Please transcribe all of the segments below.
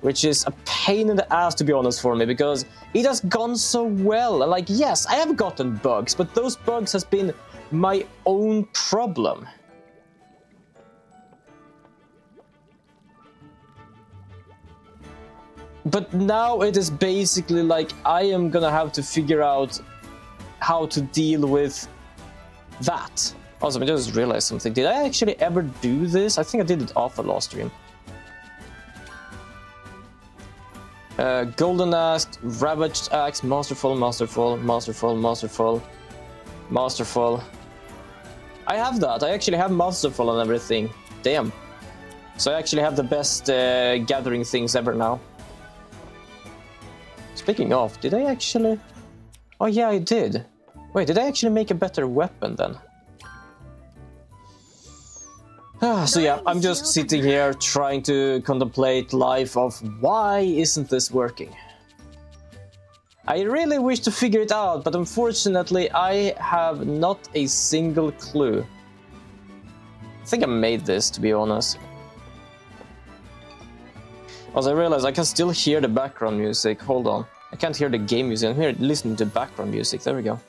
which is a pain in the ass, to be honest, for me, because it has gone so well. And like, yes, I have gotten bugs, but those bugs has been my own problem. But now it is basically like I am gonna have to figure out how to deal with that. Also, I just realized something. Did I actually ever do this? I think I did it off the last stream. Golden Axe, Ravaged Axe, Masterful, Masterful, Masterful, Masterful, Masterful. I have that. I actually have Masterful and everything. Damn. So I actually have the best gathering things ever now. Speaking of, did I actually... Oh yeah, I did. Wait, did I actually make a better weapon then? So yeah, I'm just sitting here trying to contemplate life of why isn't this working? I really wish to figure it out, but unfortunately I have not a single clue. I think I made this, to be honest. Also, I realized I can still hear the background music. Hold on. I can't hear the game music. I'm here listening to background music. There we go.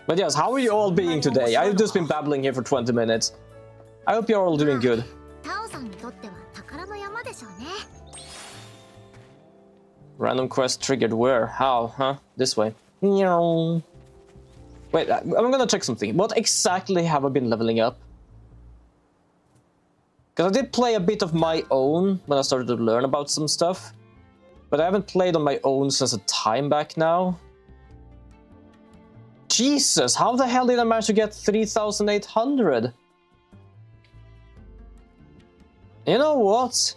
But yes, how are you all being today? I've just been babbling here for 20 minutes. I hope you're all doing good. Random quest triggered where? How? Huh? This way. Wait, I'm gonna check something. What exactly have I been leveling up? Because I did play a bit of my own when I started to learn about some stuff. But I haven't played on my own since a time back now. Jesus, how the hell did I manage to get 3,800? You know what?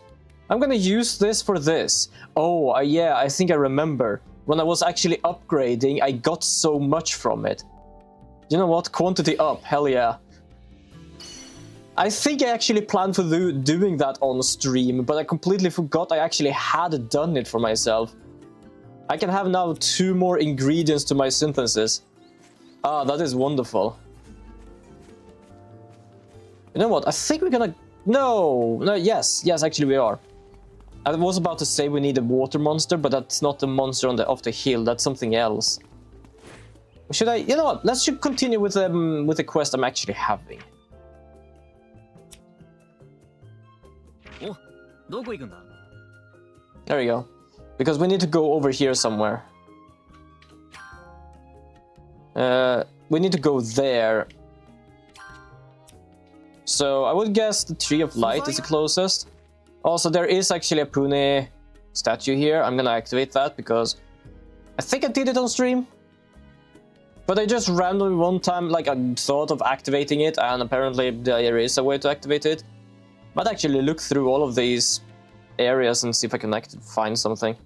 I'm gonna use this for this. Oh, yeah, I think I remember. When I was actually upgrading, I got so much from it. You know what? Quantity up, hell yeah. I think I actually planned for doing that on stream, but I completely forgot I actually had done it for myself. I can have now 2 more ingredients to my synthesis. Ah, that is wonderful. You know what? I think we're gonna... No, yes, actually we are. I was about to say we need a water monster, but that's not the monster on off the hill. That's something else. Should I... You know what? Let's continue with the quest I'm actually having. There we go. Because we need to go over here somewhere. We need to go there. So I would guess the Tree of Light is the closest. Also, there is actually a Pune statue here. I'm gonna activate that because I think I did it on stream. But I just randomly one time, like, I thought of activating it, and apparently there is a way to activate it. Might actually look through all of these areas and see if I can find something.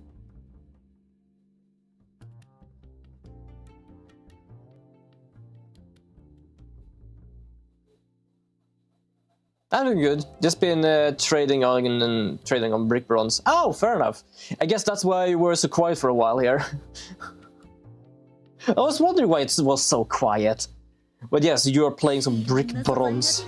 I'm doing good. Just been trading on brick bronze. Oh, fair enough. I guess that's why you were so quiet for a while here. I was wondering why it was so quiet. But yes, you are playing some brick bronze.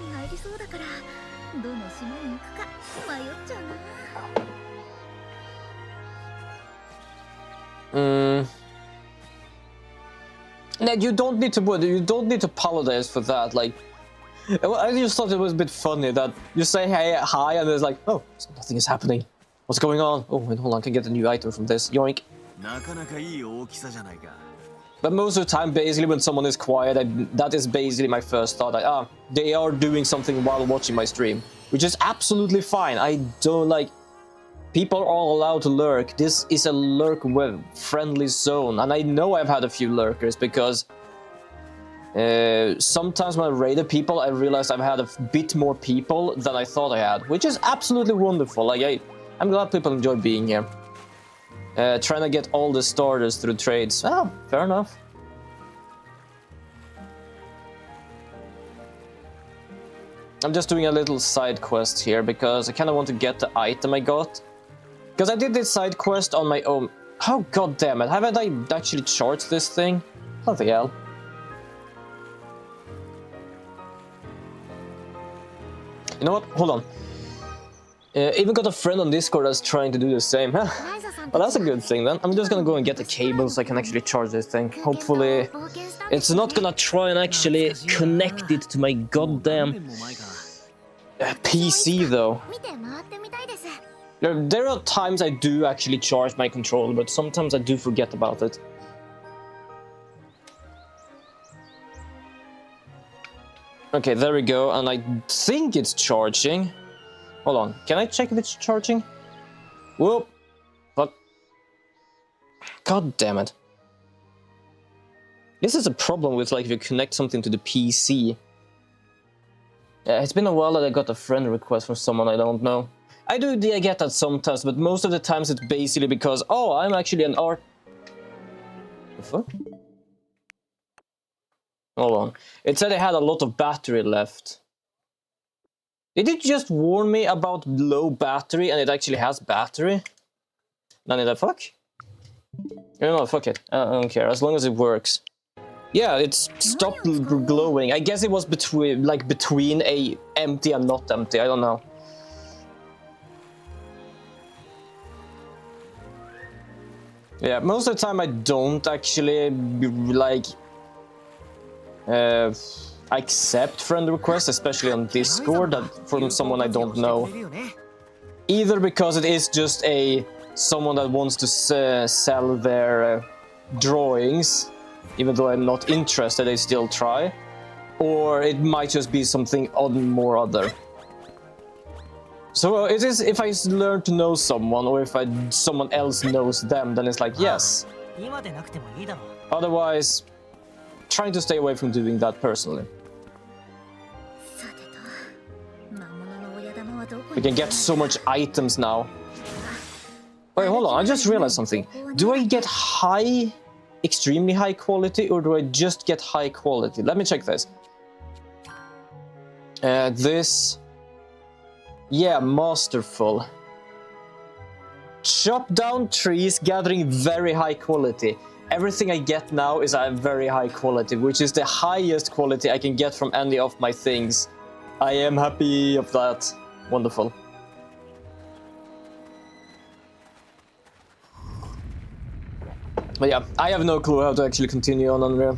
No, you don't need to apologize for that. Like, I just thought it was a bit funny that you say hey, hi, and there's like, oh, nothing is happening. What's going on? Oh, wait, hold on, I can get a new item from this. Yoink. But most of the time, basically, when someone is quiet, that is basically my first thought. Like, they are doing something while watching my stream, which is absolutely fine. I don't like... People are all allowed to lurk. This is a lurk-friendly zone, and I know I've had a few lurkers because sometimes when I raided people, I realized I've had a bit more people than I thought I had, which is absolutely wonderful. Like, I'm glad people enjoy being here. Trying to get all the starters through trades. Oh, fair enough. I'm just doing a little side quest here because I kind of want to get the item I got. Because I did this side quest on my own. Oh, god damn it. Haven't I actually charged this thing? What the hell? You know what? Hold on. Even got a friend on Discord that's trying to do the same. Huh? Well, that's a good thing then. I'm just gonna go and get the cable so I can actually charge this thing. Hopefully, it's not gonna try and actually connect it to my goddamn PC though. There are times I do actually charge my controller, but sometimes I do forget about it. Okay, there we go, and I think it's charging. Hold on, can I check if it's charging? Whoop! Fuck. God damn it. This is a problem with, like, if you connect something to the PC. Yeah, it's been a while that I got a friend request from someone I don't know. I get that sometimes, but most of the times it's basically because, oh, I'm actually an art... The fuck? Hold on. It said I had a lot of battery left. Did it just warn me about low battery and it actually has battery? None of that fuck? No, fuck it. I don't care, as long as it works. Yeah, it's stopped glowing. I guess it was between a empty and not empty, I don't know. Yeah, most of the time I don't actually, like... accept friend requests, especially on Discord, from someone I don't know. Either because it is just someone that wants to sell their drawings, even though I'm not interested, they still try. Or it might just be something more other. So it is, if I learn to know someone, or if someone else knows them, then it's like, yes. Otherwise, trying to stay away from doing that personally. We can get so much items now. Wait, hold on, I just realized something. Do I get extremely high quality, or do I just get high quality? Let me check this. Yeah, masterful. Chop down trees, gathering very high quality. Everything I get now is a very high quality, which is the highest quality I can get from any of my things. I am happy of that. Wonderful. But yeah, I have no clue how to actually continue on Unreal.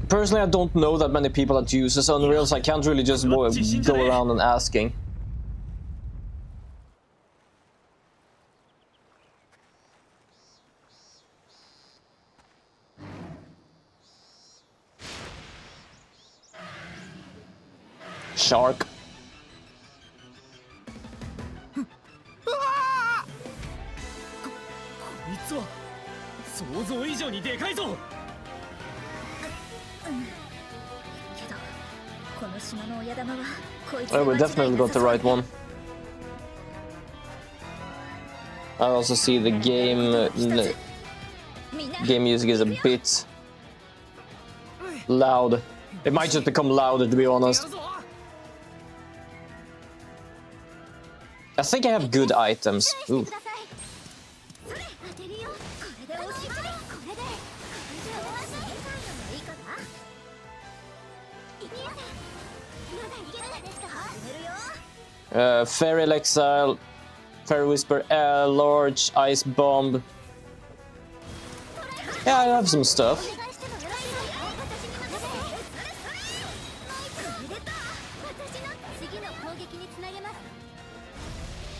Personally, I don't know that many people that uses Unreal, so I can't really just go around and asking. Shark. Oh, we definitely got the right one. I also see the game music is a bit loud. It might just become louder, to be honest. I think I have good items. Ooh. Fairy Exile, Fairy Whisper, Large, Ice Bomb. Yeah, I have some stuff.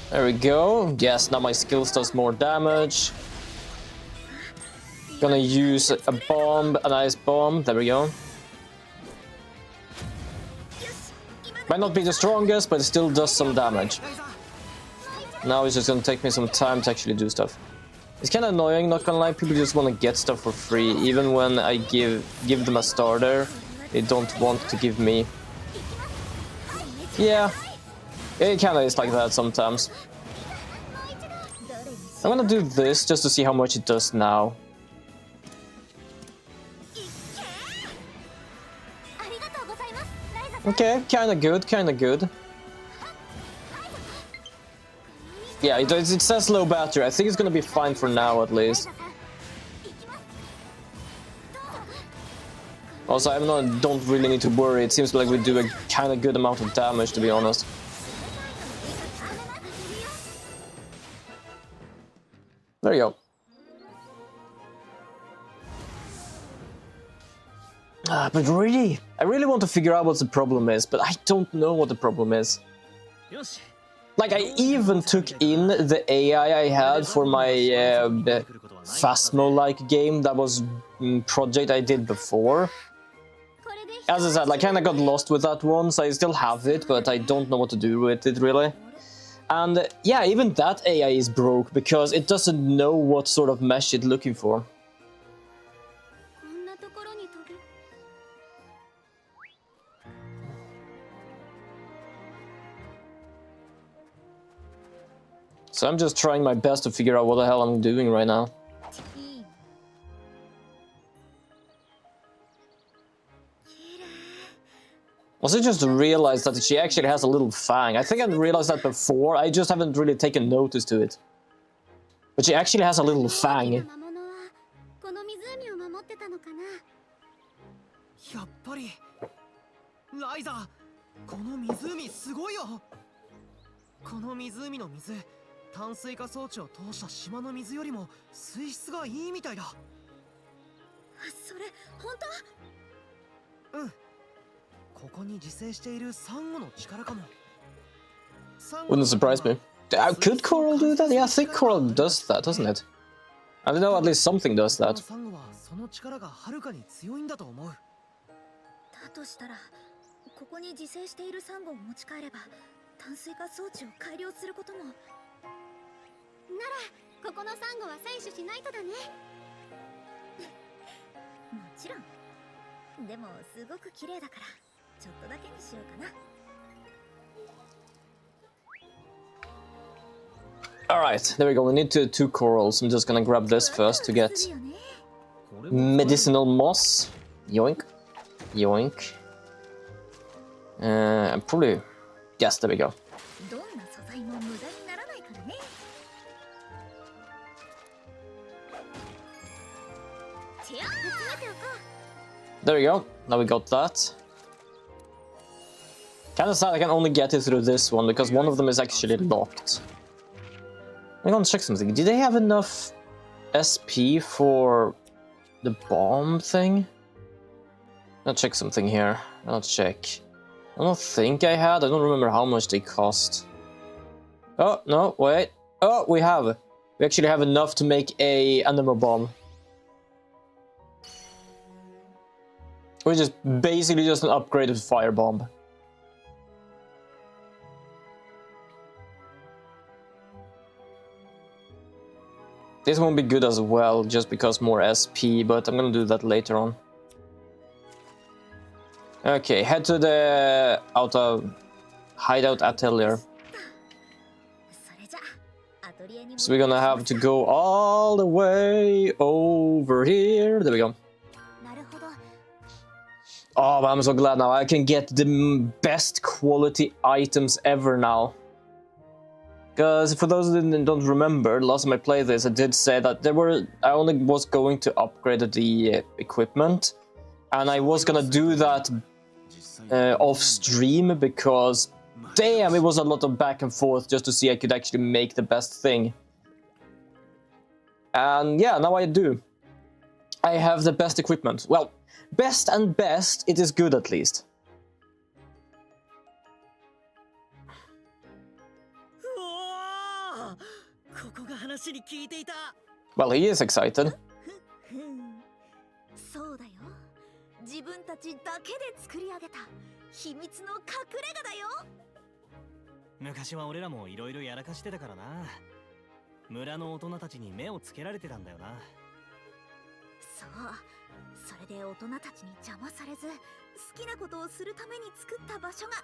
There we go. Yes, now my skills does more damage. Gonna use a bomb, an ice bomb. There we go. Might not be the strongest, but it still does some damage. Now it's just gonna take me some time to actually do stuff. It's kind of annoying, not gonna lie. People just want to get stuff for free. Even when I give them a starter, they don't want to give me. Yeah, it kind of is like that sometimes. I'm gonna do this just to see how much it does now. Okay, kinda good, kinda good. Yeah, it says low battery. I think it's gonna be fine for now, at least. Also, don't really need to worry. It seems like we do a kind of good amount of damage, to be honest. There you go. But really, I really want to figure out what the problem is, but I don't know what the problem is. Like, I even took in the AI I had for my Phasmo-like game that was project I did before. As I said, I kind of got lost with that one, so I still have it, but I don't know what to do with it, really. And yeah, even that AI is broke, because it doesn't know what sort of mesh it's looking for. So I'm just trying my best to figure out what the hell I'm doing right now. Also, just realized that she actually has a little fang. I think I realized that before, I just haven't really taken notice to it. But she actually has a little fang. Wouldn't surprise me. Could Coral do that? Yeah, I think Coral does that, doesn't it? I don't know, at least something does that. Alright, there we go. We need two corals. I'm just gonna grab this first to get medicinal moss. Yoink. Yoink. Probably... Yes, there we go. There we go. Now we got that. Kinda sad I can only get it through this one, because one of them is actually locked. I'm gonna check something. Did they have enough SP for the bomb thing? I'll check something here. I'll check. I don't think I had. I don't remember how much they cost. Oh, no, wait. Oh, we have. We actually have enough to make a anima bomb. Which is basically just an upgraded firebomb. This won't be good as well, just because more SP, but I'm gonna do that later on. Okay, head to the hideout atelier. So we're gonna have to go all the way over here. There we go. Oh, but I'm so glad now. I can get the best quality items ever now. Because for those that don't remember, last time I played this, I did say that I only was going to upgrade the equipment, and I was gonna do that off stream because, damn, it was a lot of back and forth just to see I could actually make the best thing. And yeah, now I do. I have the best equipment. Well, best and best, it is good at least. Well, he is excited.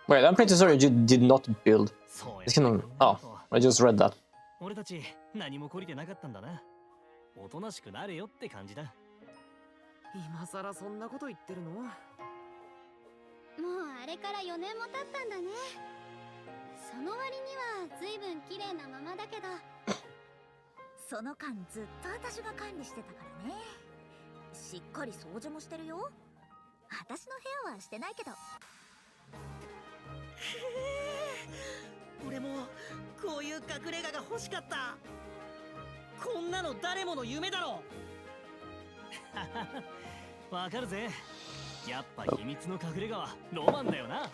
Wait, I'm pretty sure you did not build. Oh, I just read that. 俺もこういう隠れ家が欲しかった。こんなの誰もの夢だろ。わかるぜ。やっぱ秘密の隠れ家はロマンだよな。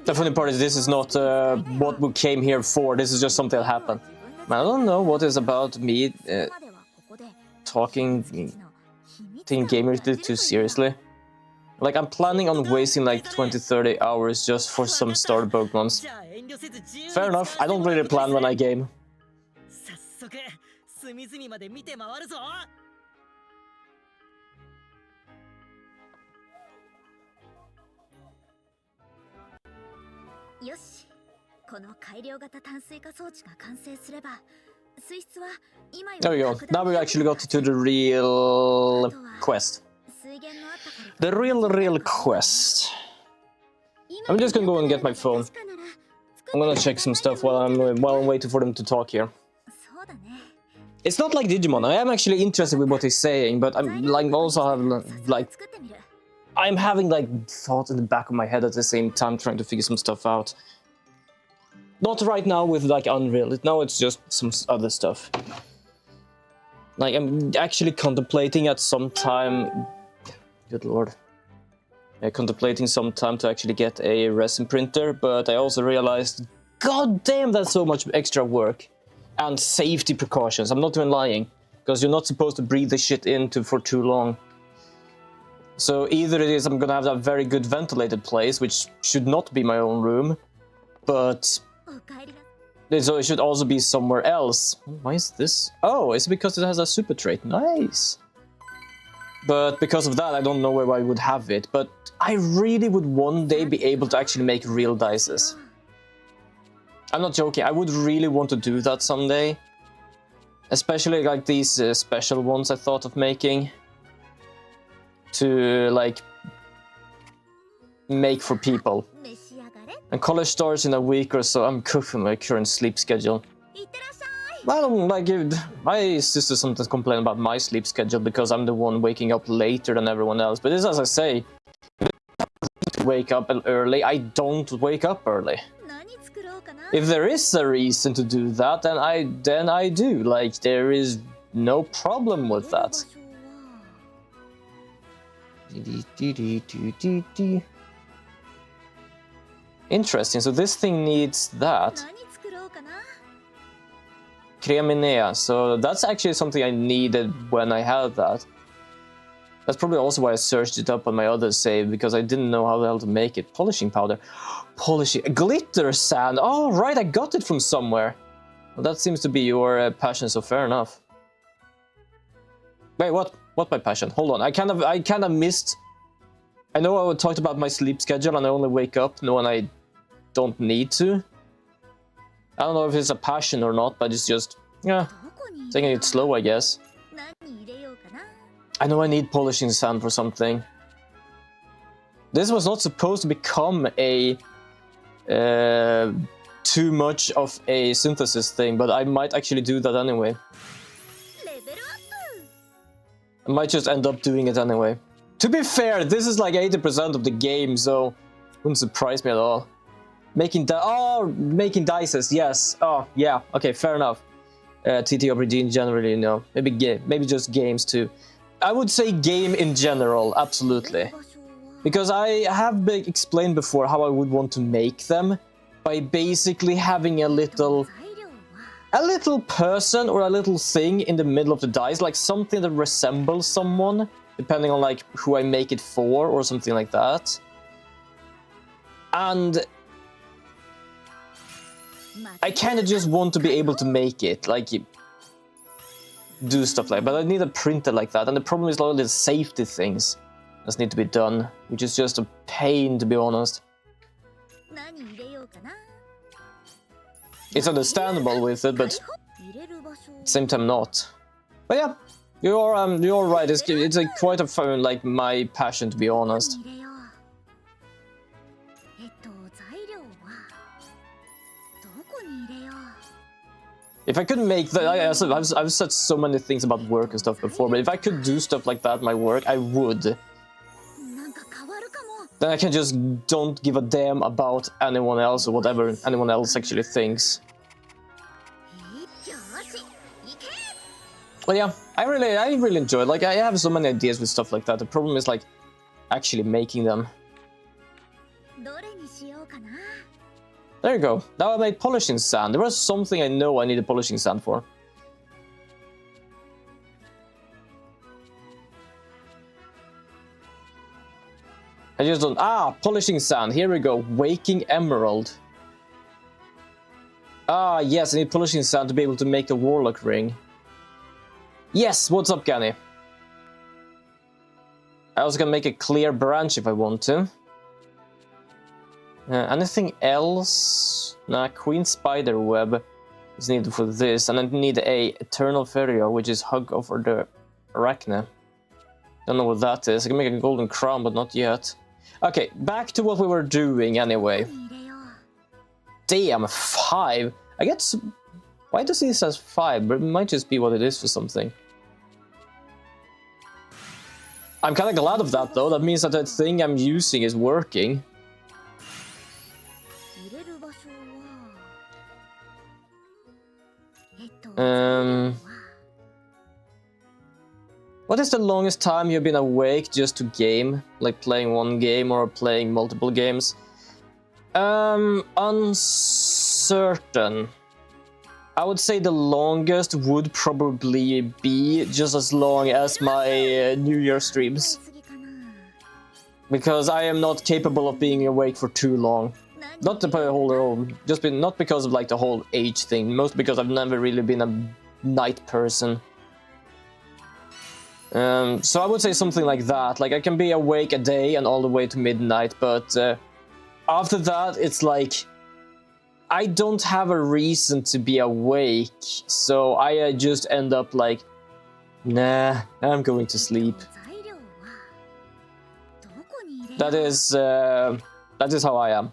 The funny part is this is not what we came here for. This is just something that happened. I don't know what is about me taking gamers too seriously. Like, I'm planning on wasting like 20-30 hours just for some starter Pokemons. Fair enough, I don't really plan when I game. There we go. Now we actually got to the real quest. The real quest. I'm just gonna go and get my phone. I'm gonna check some stuff while I'm waiting for them to talk here. It's not like Digimon. I am actually interested with what he's saying, but I'm like also have like I'm having like thoughts in the back of my head at the same time, trying to figure some stuff out. Not right now with like Unreal. Now it's just some other stuff. Like I'm actually contemplating at some time. Good lord. Contemplating some time to actually get a resin printer, but I also realized, god damn, that's so much extra work. And safety precautions, I'm not even lying. Because you're not supposed to breathe the shit into for too long. So either it is I'm gonna have that very good ventilated place, which should not be my own room, but so it should also be somewhere else. Why is this? Oh, it's because it has a super trait. Nice. But because of that, I don't know where I would have it. But I really would one day be able to actually make real dices. I'm not joking. I would really want to do that someday. Especially like these special ones I thought of making. To like make for people. And college starts in a week or so. I'm cooked from my current sleep schedule. I don't like it. My sister sometimes complains about my sleep schedule because I'm the one waking up later than everyone else. But this, as I say, wake up early. I don't wake up early. If there is a reason to do that, then I do. Like, there is no problem with that. Interesting. So this thing needs that. Creminea. So that's actually something I needed when I had that. That's probably also why I searched it up on my other save, because I didn't know how the hell to make it. Polishing powder. Polishing. Glitter sand. Oh, right, I got it from somewhere. Well, that seems to be your passion, so fair enough. Wait, what? What my passion? Hold on, I kind of missed. I know I talked about my sleep schedule and I only wake up when I don't need to. I don't know if it's a passion or not, but it's just, yeah, taking it slow, I guess. I know I need polishing sand for something. This was not supposed to become a too much of a synthesis thing, but I might actually do that anyway. I might just end up doing it anyway. To be fair, this is like 80% of the game, so wouldn't surprise me at all. Making dices, yes. Oh, yeah. Okay, fair enough. TTRPG generally, you know. Maybe just games too. I would say game in general, absolutely. Because I have explained before how I would want to make them by basically having a little person or a little thing in the middle of the dice, like something that resembles someone, depending on like who I make it for or something like that. And I kind of just want to be able to make it, like do stuff like that, but I need a printer like that, and the problem is all the safety things that need to be done, which is just a pain, to be honest. It's understandable with it, but at the same time not. But yeah, you're right. It's like quite a fun, like my passion, to be honest. If I could make that, I've said so many things about work and stuff before, but if I could do stuff like that in my work, I would. Then I can just don't give a damn about anyone else or whatever anyone else actually thinks. But yeah, I really enjoy it. Like, I have so many ideas with stuff like that. The problem is like actually making them. There you go. Now I made polishing sand. There was something I know I needed polishing sand for. I just don't... Ah, polishing sand. Here we go. Waking emerald. Ah, yes, I need polishing sand to be able to make the warlock ring. Yes, what's up, Ganny? I also can make a clear branch if I want to. Anything else? Nah, queen spider web is needed for this, and I need a eternal ferio, which is hug over the arachne. Don't know what that is. I can make a golden crown, but not yet. Okay, back to what we were doing anyway. Damn, 5. I get... Why does it say 5? But it might just be what it is for something. I'm kind of glad of that, though. That means that the thing I'm using is working. What is the longest time you've been awake just to game? Like playing one game or playing multiple games? Uncertain. I would say the longest would probably be just as long as my New Year streams. Because I am not capable of being awake for too long. Not the whole, not because of like the whole age thing, mostly because I've never really been a night person. So I would say something like that. Like I can be awake a day and all the way to midnight, but after that it's like I don't have a reason to be awake, so I just end up like, nah, I'm going to sleep. That is how I am.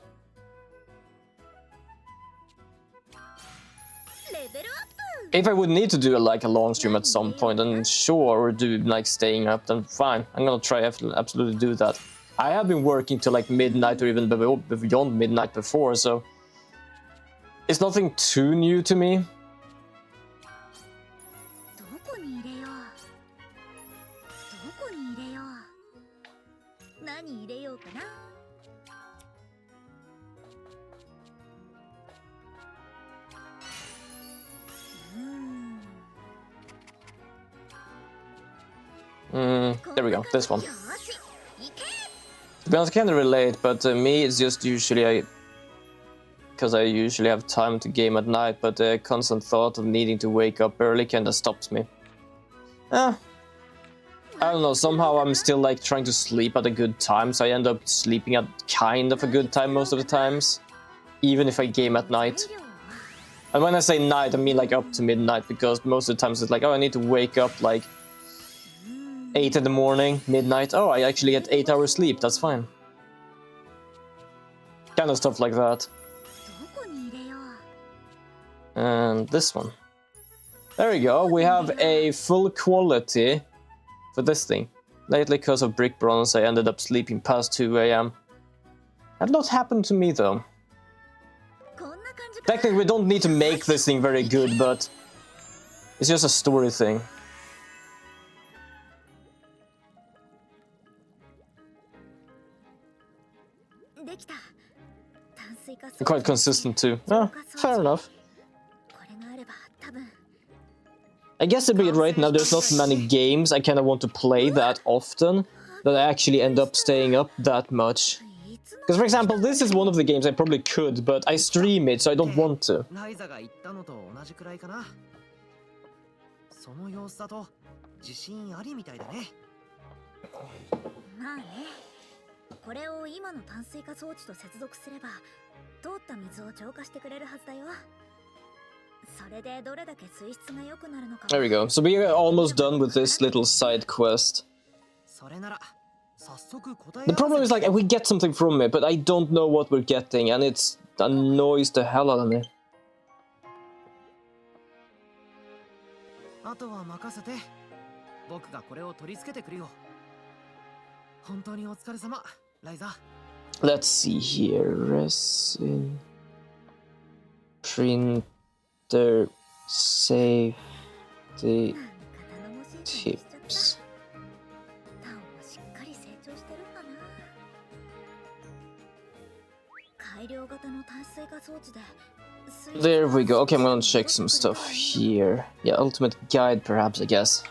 If I would need to do like a long stream at some point, then sure, or do like staying up, then fine. I'm gonna try absolutely do that. I have been working till like midnight or even beyond midnight before, so it's nothing too new to me. There we go, this one. To be honest, I can't relate, but me it's just usually because I usually have time to game at night, but the constant thought of needing to wake up early kinda stops me. I don't know, somehow I'm still like trying to sleep at a good time, so I end up sleeping at kind of a good time most of the times, even if I game at night. And when I say night, I mean like up to midnight, because most of the times it's like, oh, I need to wake up like 8 in the morning, midnight. Oh, I actually get 8 hours sleep, that's fine. Kind of stuff like that. And this one. There we go, we have a full quality for this thing. Lately, because of brick bronze, I ended up sleeping past 2 AM. That not happened to me though. Technically, we don't need to make this thing very good, but it's just a story thing. Quite consistent too. Oh, fair enough. I guess a bit right now there's not many games I kind of want to play that often that I actually end up staying up that much. Because for example, this is one of the games I probably could, but I stream it so I don't want to. There we go. So we are almost done with this little side quest. The problem is like we get something from it, but I don't know what we're getting, and it annoys the hell out of me. あとは任せて。僕がこれを取り付けてくるよ。本当にお疲れ様、ライザ。 Let's see here. Resin. Printer. Safety. Tips. There we go. Okay, I'm gonna check some stuff here. Yeah, ultimate guide perhaps, I guess.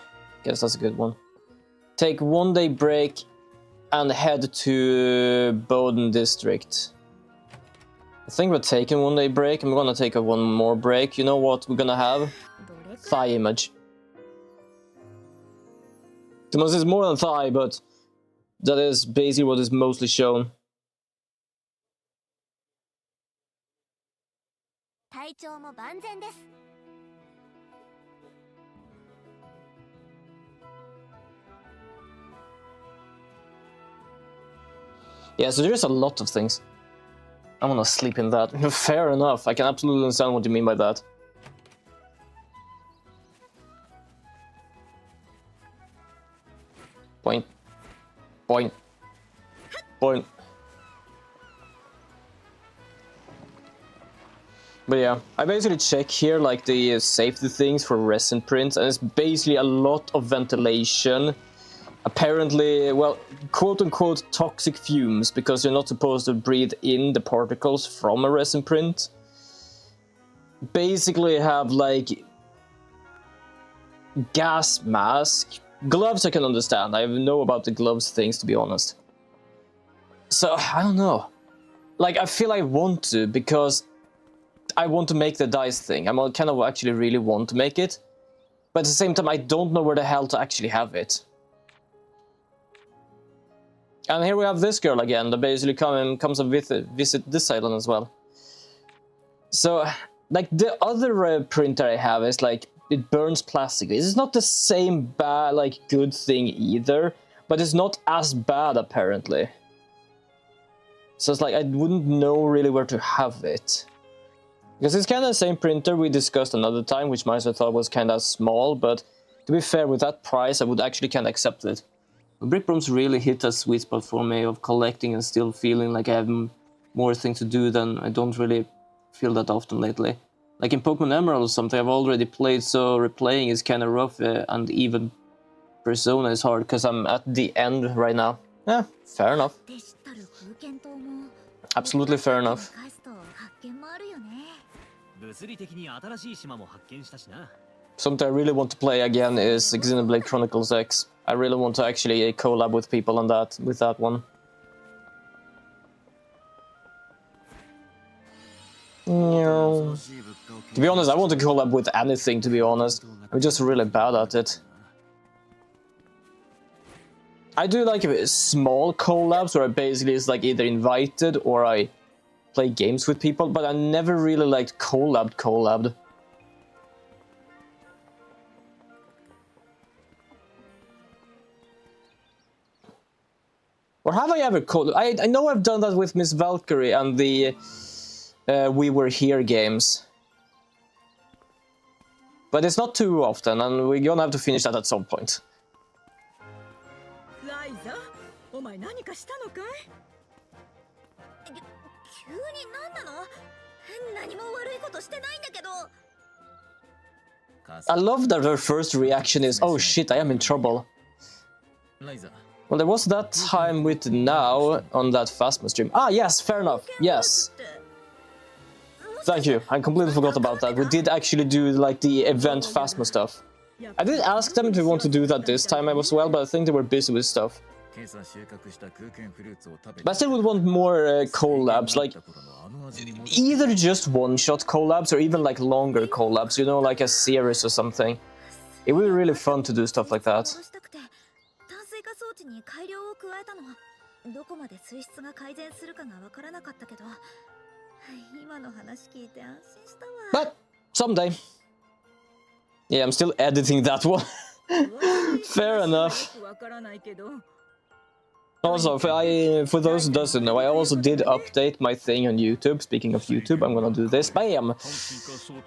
Guess that's a good one. Take 1 day break and head to Bowden district. I think we're taking 1 day break. I'm gonna take one more break. You know what we're gonna have? Thigh image. The most is more than thigh, but that is basically what is mostly shown. Yeah, so there's a lot of things. I wanna sleep in that. Fair enough, I can absolutely understand what you mean by that. Point. Point. Point. But yeah, I basically check here like the safety things for resin prints, and it's basically a lot of ventilation. Apparently, well, quote-unquote toxic fumes, because you're not supposed to breathe in the particles from a resin print. Basically have like gas mask. Gloves I can understand, I know about the gloves things, to be honest. So, I don't know. Like, I feel I want to, because I want to make the dice thing. I kind of actually really want to make it. But at the same time, I don't know where the hell to actually have it. And here we have this girl again, that basically comes and visit this island as well. So, like, the other printer I have is like, it burns plastic. It's not the same bad, like, good thing either, but it's not as bad apparently. So it's like, I wouldn't know really where to have it. Because it's kind of the same printer we discussed another time, which I thought was kind of small, but to be fair, with that price, I would actually kind of accept it. Brick Brooms really hit a sweet spot for me of collecting and still feeling like I have more things to do than I don't really feel that often lately. Like in Pokemon Emerald or something, I've already played, so replaying is kind of rough, and even Persona is hard because I'm at the end right now. Yeah, fair enough. Absolutely fair enough. Something I really want to play again is Xenoblade Chronicles X. I really want to actually collab with people on that, with that one. No. To be honest, I want to collab with anything, to be honest. I'm just really bad at it. I do like small collabs where I basically is like either invited or I play games with people, but I never really liked collabed. Or have I ever collabed? I know I've done that with Miss Valkyrie and the We Were Here games. But it's not too often, and we're gonna have to finish that at some point. Ryza, お前何かしたのかい？急に何なの？何も悪いことしてないんだけど。I love that her first reaction is, oh shit, I am in trouble. Well, there was that time with Now on that Phasma stream. Ah, yes, fair enough, yes. Thank you, I completely forgot about that. We did actually do, like, the event Phasma stuff. I did ask them if they want to do that this time as well, but I think they were busy with stuff. But I still would want more collabs, like, either just one-shot collabs or even, like, longer collabs, you know, like a series or something. It would be really fun to do stuff like that. But someday. Yeah, I'm still editing that one. Fair enough. Also, for those who doesn't know, I also did update my thing on YouTube. Speaking of YouTube, I'm gonna do this. Bam!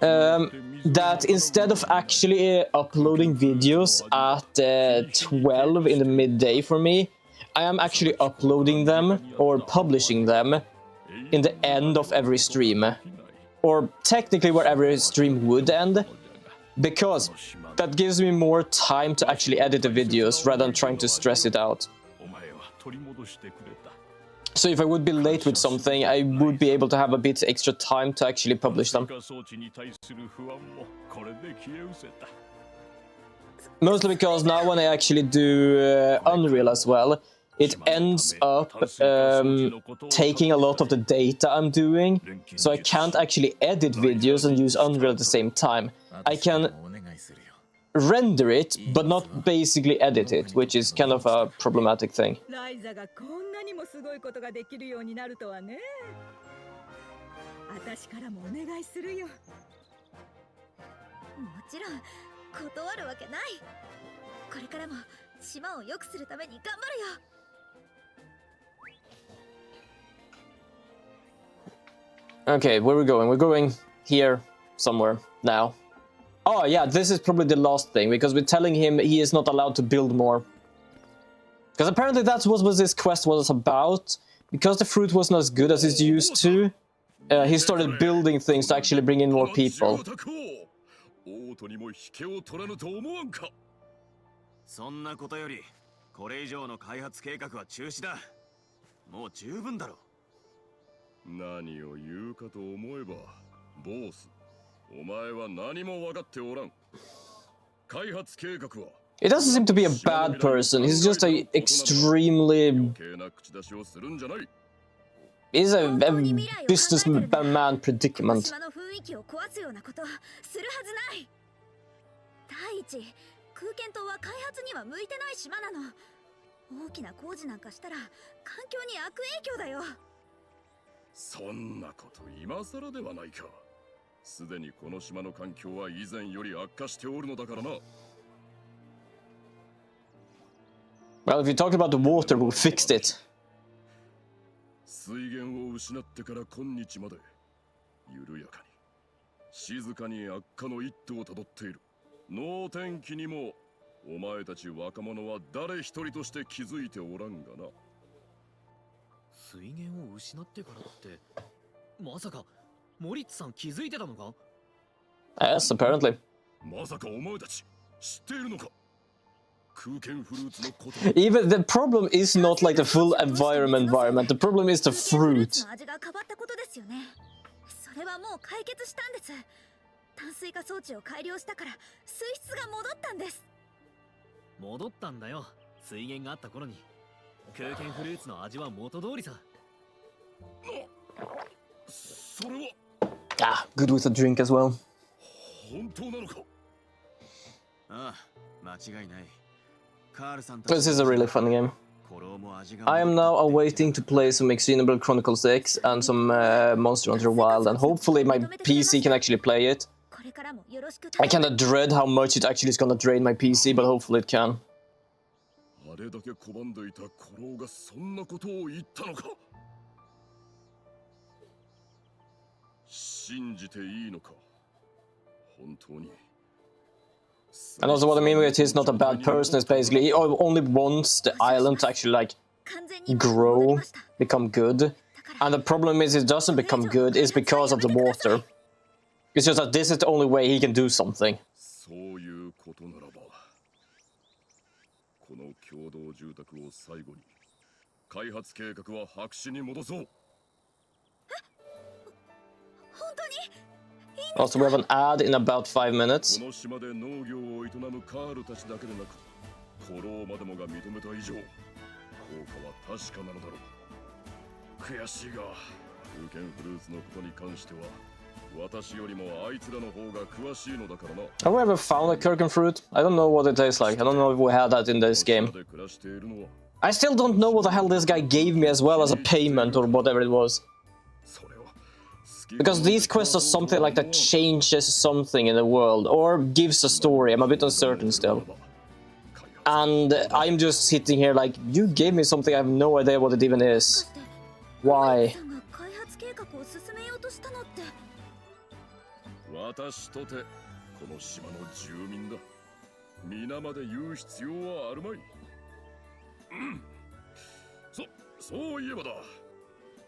That instead of actually uploading videos at 12 in the midday for me, I am actually uploading them or publishing them in the end of every stream. Or technically where every stream would end, because that gives me more time to actually edit the videos rather than trying to stress it out. So if I would be late with something, I would be able to have a bit extra time to actually publish them. Mostly because now when I actually do Unreal as well, it ends up taking a lot of the data I'm doing, so I can't actually edit videos and use Unreal at the same time. I can render it, but not basically edit it, which is kind of a problematic thing. Okay, where are we going? We're going here somewhere now. Oh yeah, this is probably the last thing, because we're telling him he is not allowed to build more. Because apparently that's what this quest was about. Because the fruit wasn't as good as it's used to, he started building things to actually bring in more people. He doesn't seem to be a bad person, he's just a extremely... He's a businessman predicament. Well, if you talk about the water, we fixed it. Yes, apparently. Even the problem is not like the full environment, the problem is the fruit. Ah, good with a drink as well. This is a really fun game. I am now awaiting to play some Xenoblade Chronicles X and some Monster Hunter Wild, and hopefully my PC can actually play it. I kinda dread how much it actually is gonna drain my PC, but hopefully it can. And also what I mean with he's not a bad person is basically he only wants the island to actually like grow, become good. And the problem is it doesn't become good is because of the water. It's just that this is the only way he can do something. Also, we have an ad in about 5 minutes. Have we ever found a Kirken fruit? I don't know what it tastes like. I don't know if we had that in this game. I still don't know what the hell this guy gave me as well as a payment or whatever it was. Because these quests are something like that changes something in the world, or gives a story. I'm a bit uncertain still. And I'm just sitting here like, you gave me something, I have no idea what it even is. Why? 私とてこの島の住民だ。皆まで言う必要はあるまい。そういえばだ。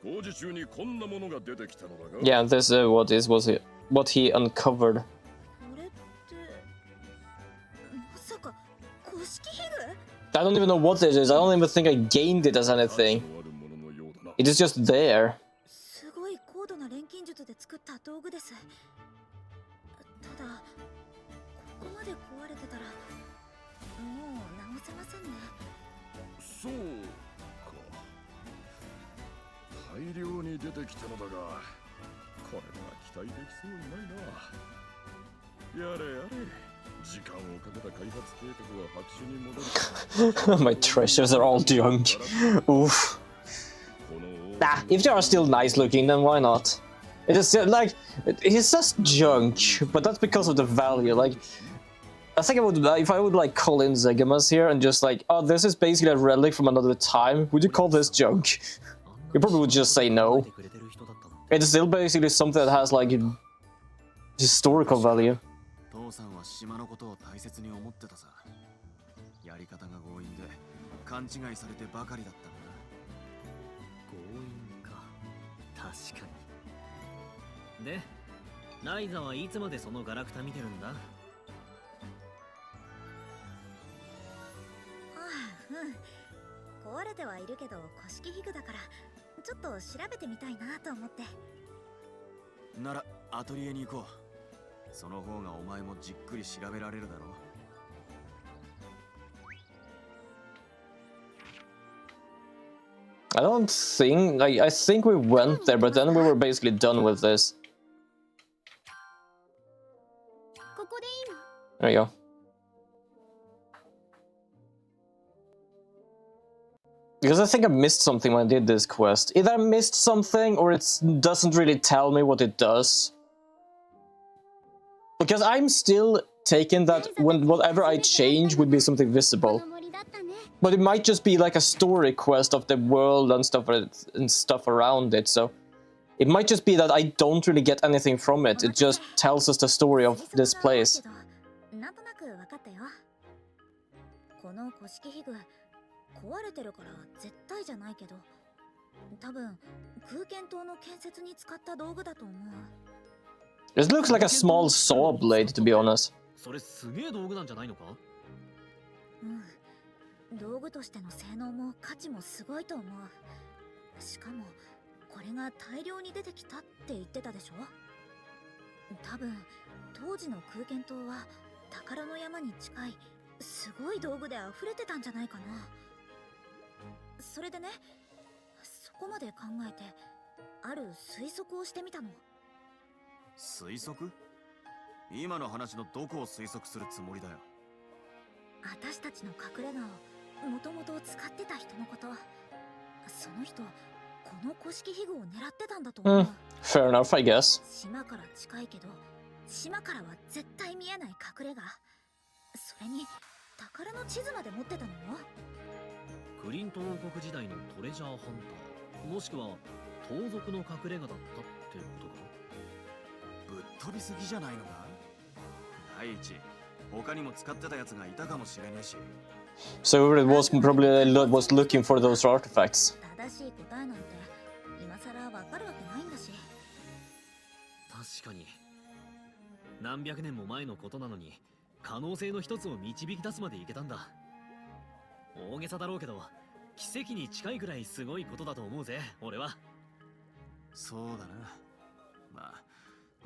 工事中にこんなものが出てきたのだが。Yeah, this what he uncovered. I don't even know what it is. I don't even think I gained it as anything. It is just there. すごい高度な錬金術で作った道具です。ただ、ここまで壊れてたらもう直せませんね。そうか。大量に出てきたのだが、これは期待できそうにないな。やれやれ。時間をかけた開発計画は白紙に戻る。 My treasures are all junk. Oof. Nah, if they are still nice looking, then why not? It is like, it's just junk, but that's because of the value. Like, I think I would, if I would like call in Zegamas here and just like, oh, this is basically a relic from another time, would you call this junk? You probably would just say no. It's still basically something that has like historical value. 父さんは島のことを大切に思ってたさ。やり方が強引で勘違いされてばかりだったんだ。強引か。確かに。で、ライザはいつまでそのガラクタ見てるんだ？ああ、壊れてはいるけど古式器具だからちょっと調べてみたいなと思って。ならアトリエに行こう。その方がお前もじっくり調べられるだろう。I don't think, I think we went there, but then we were basically done with this. There you go. Because I think I missed something when I did this quest. Either I missed something or it doesn't really tell me what it does. Because I'm still taking that whatever I change would be something visible. But it might just be like a story quest of the world and stuff around it, so it might just be that I don't really get anything from it. It just tells us the story of this place. この古式器具壊れてるから絶対じゃないけど、多分空間島の建設に使った道具だと思う。 It looks like a small saw blade, to be honest. それすげえ道具なんじゃないのか？道具としての性能も価値もすごいと思う。しかもこれが大量に出てきたって言ってたでしょ。多分当時の空間島は宝の山に近いすごい道具で溢れてたんじゃないかな。それでね、そこまで考えてある推測をしてみたの。推測？今の話のどこを推測するつもりだよ。私たちの隠れ家をもともと使ってた人のこと。その人、この古式器具を狙ってたんだと思う。Fair enough, I guess. 島から近いけど、島からは絶対見えない隠れ家。それに宝の地図まで持ってたのよ。クリント王国時代のトレジャーハンター、もしくは盗賊の隠れ家だったってことか？ぶっ飛びすぎじゃないのか？第一、他にも使ってたやつがいたかもしれねえし。So it was probably was looking for those artifacts. 正しい答えなんて今さらわかるわけないんだし。確かに。何百年も前のことなのに、可能性の一つを導き出すまでいけたんだ。大げさだろうけど、奇跡に近いくらいすごいことだと思うぜ、俺は。そうだな。まあ、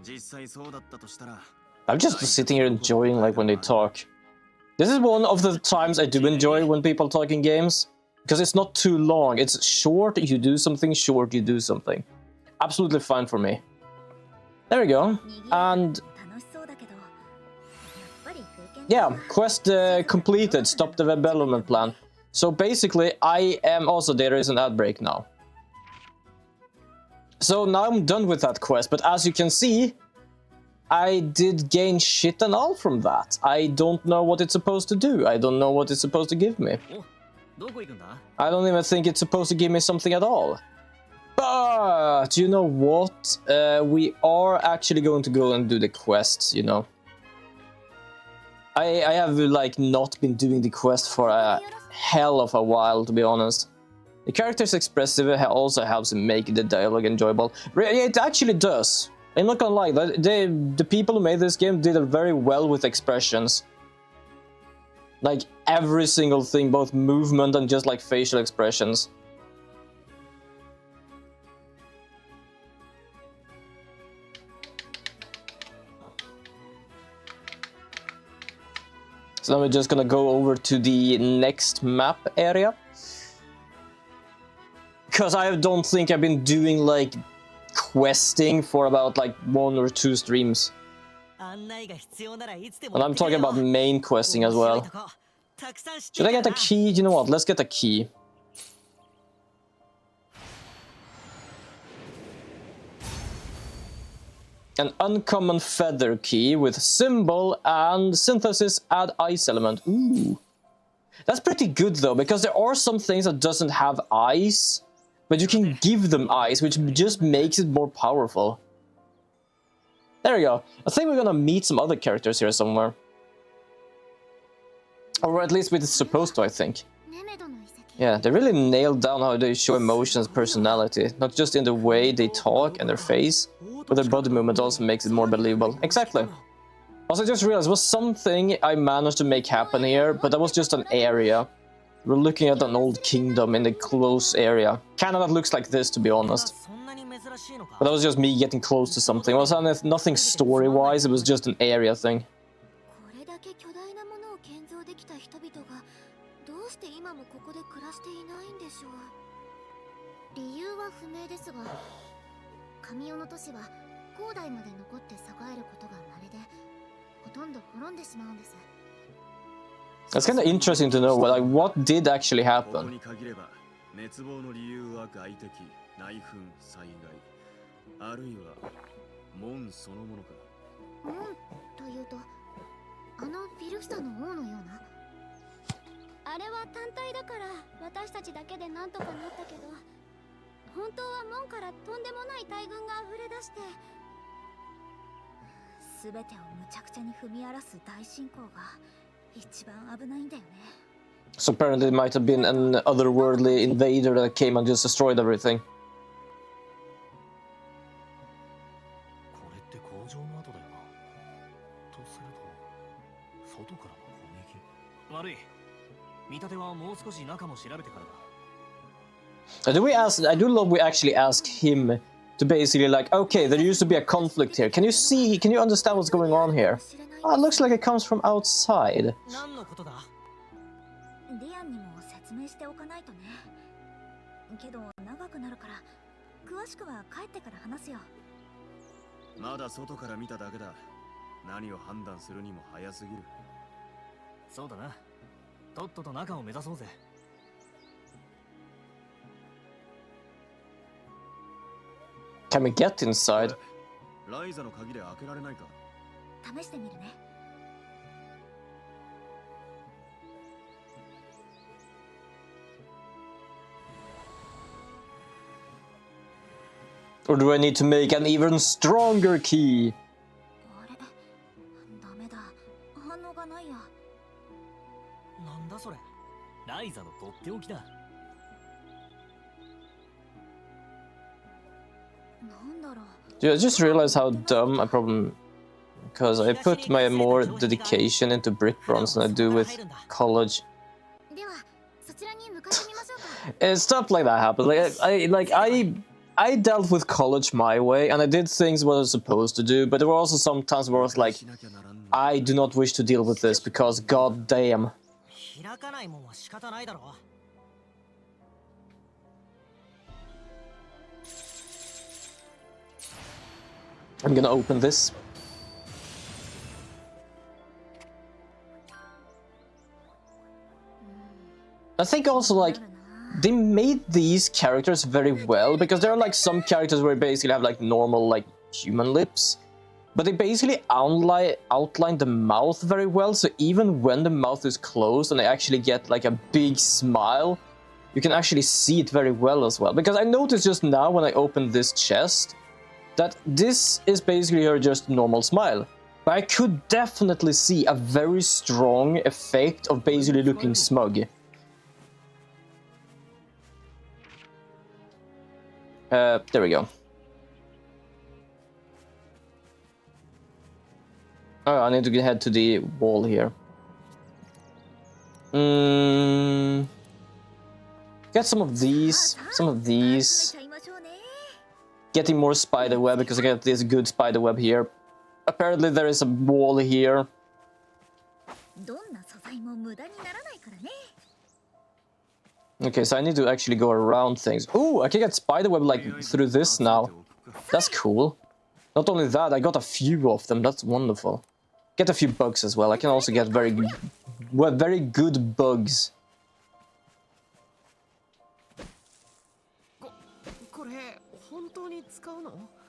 実際そうだったとしたら。I'm just sitting here enjoying like when they talk. This is one of the times I do enjoy when people talk in games. Because it's not too long. It's short, you do something, short, you do something. Absolutely fine for me. There we go. And yeah, quest completed. Stop the development plan. So basically, I am also there is an ad break now. So now I'm done with that quest. But as you can see, I did gain shit and all from that. I don't know what it's supposed to do. I don't know what it's supposed to give me. お、どこ行くんだ？ I don't even think it's supposed to give me something at all. But you know what? We are actually going to go and do the quests, you know. I have like not been doing the quest for a hell of a while, to be honest. The character's expressive also helps make the dialogue enjoyable. It actually does. I'm not gonna lie, the people who made this game did it very well with expressions. Like every single thing, both movement and just like facial expressions. So now we're just gonna go over to the next map area. Because I don't think I've been doing like questing for about like 1 or 2 streams. And I'm talking about main questing as well. Should I get a key? You know what? Let's get a key. An uncommon feather key with symbol and synthesis add ice element. Ooh. That's pretty good though, because there are some things that doesn't have ice, but you can give them ice, which just makes it more powerful. There we go. I think we're gonna meet some other characters here somewhere. Or at least we're supposed to, I think. Yeah, they really nailed down how they show emotions, personality, not just in the way they talk and their face, but their body movement also makes it more believable. Exactly. Also, I just realized, it was something I managed to make happen here, but that was just an area. We're looking at an old kingdom in the close area. Kinda that looks like this, to be honest. But that was just me getting close to something. It was nothing story-wise, it was just an area thing. 神代の都市は広大まで残って栄えることが稀で、ほとんど滅んでしまうんです。 That's kind of interesting to know, like, what did actually happen. 滅亡の理由は外敵、内紛、災害、あるいは門そのものか。門というと、あのフィルフサの王のような。あれは単体だから私たちだけでなんとかなったけど。 本当は門からとんでもない大軍が溢れ出して全てを無茶苦茶に踏み荒らす大進行が一番危ないんだよね。 So apparently it might have been an otherworldly invader that came and just destroyed everything. これって工場の跡だよな。とすると外からの攻撃。悪い。見立てはもう少し中も調べてからだ。 I do love we actually ask him to basically like, okay, there used to be a conflict here. Can you understand what's going on here? Oh, it looks like it comes from outside. リアンにも説明しておかないとね。けど長くなるから詳しくは帰ってから話すよ。まだ外から見ただけだ。何を判断するにも早すぎる。そうだな。とっとと中を目指そうぜ。 Can we get inside? ライザの鍵で開けられないか。試してみるね。 Or do I need to make an even stronger key? あれ、ダメだ。反応がないや。なんだそれ。ライザのとっておきだ。 Dude, I just realized how dumb I probably... Because I put my more dedication into brick bronze than I do with college. Stuff like that happened. I dealt with college my way, and I did things what I was supposed to do, but there were also some times where I was like, I do not wish to deal with this, because god damn. I'm gonna open this. I think also, like, they made these characters very well, because there are, like, some characters where you basically have, like, normal, like, human lips. But they basically outline the mouth very well, so even when the mouth is closed and I actually get like a big smile, you can actually see it very well as well. Because I noticed just now when I opened this chest that this is basically her just normal smile. But I could definitely see a very strong effect of basically looking smug. There we go. Oh, I need to head to the wall here. Get some of these, Getting more spider web because I get this good spider web here. Apparently there is a wall here. Okay, so I need to actually go around things. Ooh, I can get spider web like through this now. That's cool. Not only that, I got a few of them. That's wonderful. Get a few bugs as well. I can also get very good bugs.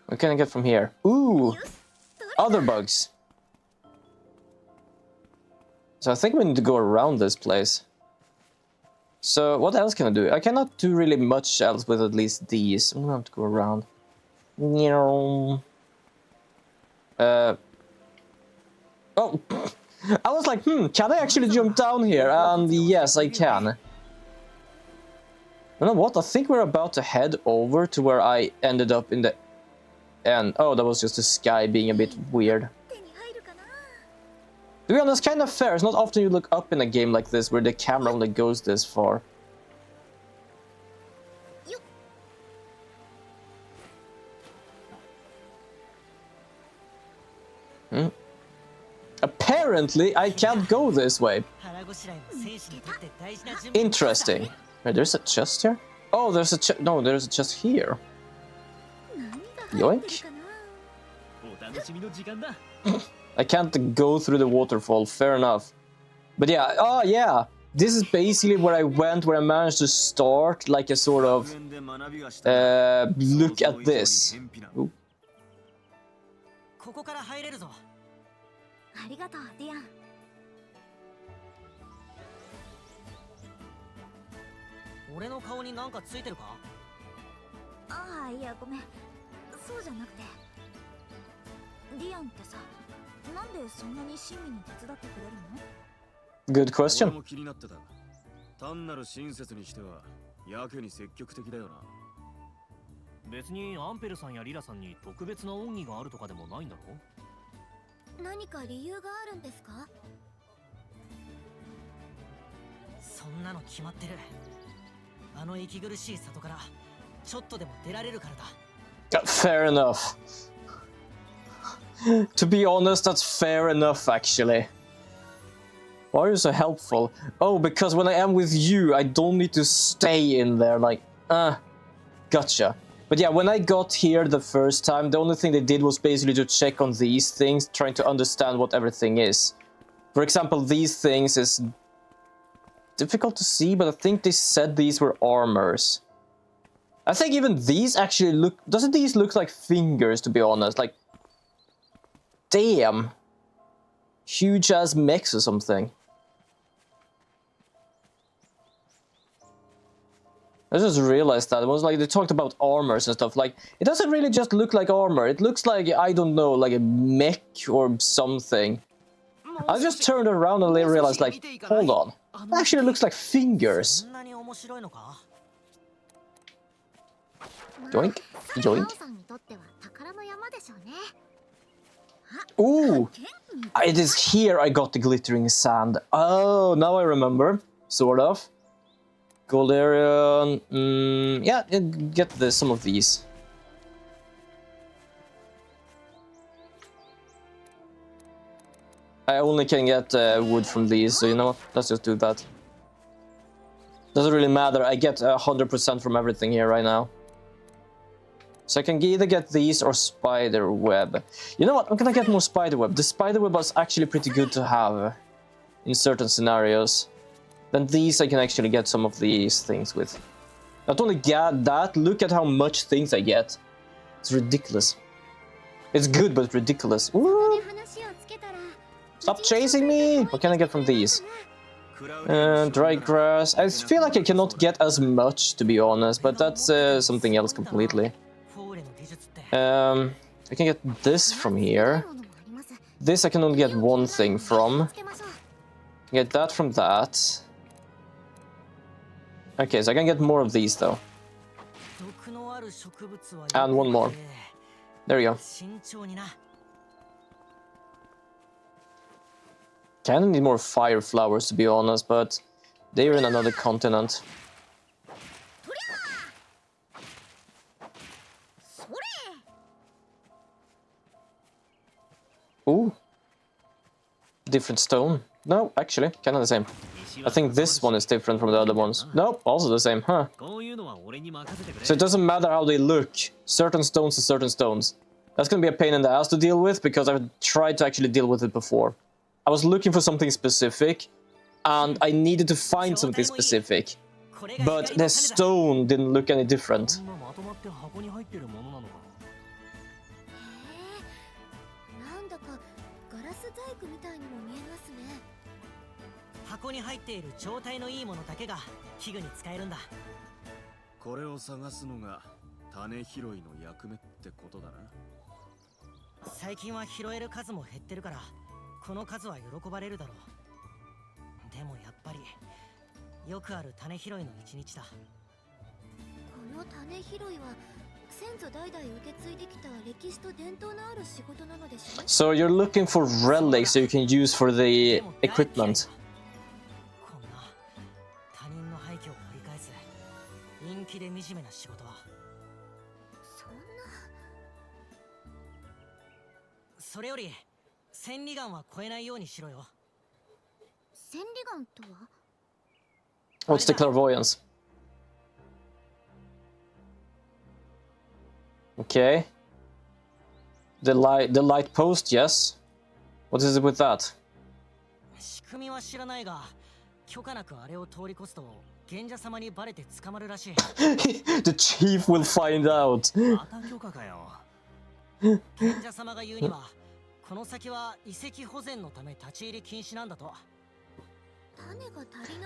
What can I get from here? Ooh, other bugs. So I think we need to go around this place. So what else can I do? I cannot do really much else with at least these. I'm gonna have to go around. Oh, I was like, can I actually jump down here? And yes, I can. You know what? I think we're about to head over to where I ended up in the end. Oh, that was just the sky being a bit weird. To be honest, kind of fair. It's not often you look up in a game like this where the camera only goes this far. Apparently, I can't go this way. Interesting. Wait, there's a chest here? Oh, there's a chest. No, there's a chest here. Yoink. I can't go through the waterfall, fair enough. But yeah, oh yeah. This is basically where I went, where I managed to start like a sort of look at this. Ooh. Good question. 別にアンペルさんやリラさんに特別な恩義があるとかでもないんだろ？何か理由があるんですか？そんなの決まってる。あの息苦しい里からちょっとでも出られるからだ。Fair enough. To be honest, that's fair enough, actually. Why are you so helpful? Oh, because when I am with you, I don't need to stay in there, like, gotcha. But yeah, when I got here the first time, the only thing they did was basically to check on these things, trying to understand what everything is. For example, these things is difficult to see, but I think they said these were armors. I think even these actually look... Doesn't these look like fingers, to be honest? Like, damn. Huge-ass mechs or something. I just realized that. It was like they talked about armors and stuff. Like, it doesn't really just look like armor. It looks like, I don't know, like a mech or something. I just turned around and realized, like, hold on. It actually looks like fingers. Yoink, yoink. Ooh! It is here I got the glittering sand. Oh, now I remember. Sort of. Goldarian. Yeah, get some of these. I only can get wood from these, so you know what? Let's just do that. Doesn't really matter. I get 100% from everything here right now. So I can either get these or spider web. You know what? I'm gonna get more spider web. The spider web is actually pretty good to have in certain scenarios. Then these I can actually get some of these things with. Not only get that, look at how much things I get. It's ridiculous. It's good, but ridiculous. Ooh. Stop chasing me! What can I get from these? Dry grass. I feel like I cannot get as much, to be honest, but that's something else completely. I can get this from here. This I can only get one thing from. Get that from that. Okay, so I can get more of these though. And one more. There we go. Kinda need more fire flowers, to be honest, but they're in another continent. Ooh. Different stone. No, actually, kinda the same. I think this one is different from the other ones. Nope, also the same, huh? So it doesn't matter how they look. Certain stones are certain stones. That's gonna be a pain in the ass to deal with, because I've tried to actually deal with it before. I was looking for something specific, and I needed to find something specific. But the stone didn't look any different. 箱に入っている状態のいいものだけが器具に使えるんだ。これを探すのが種拾いの役目ってことだな。最近は拾える数も減ってるから、この数は喜ばれるだろう。でもやっぱりよくある種拾いの一日だ。この種拾いは先祖代々受け継いできた歴史と伝統のある仕事なのでしょ。 So you're looking for relics that you can use for the equipment. こんな他人の廃墟を掘り返す人気で惨めな仕事は。そんな。それより千里眼は越えないようにしろよ。千里眼とは？ What's the clairvoyance? Okay. The light post, yes. What is it with that? 仕組みは知らないが、許可なくあれを通り越すと賢者様にバレて捕まるらしい。The chief will find out. また許可かよ。賢者様が言うには、この先は遺跡保全のため立ち入り禁止なんだと。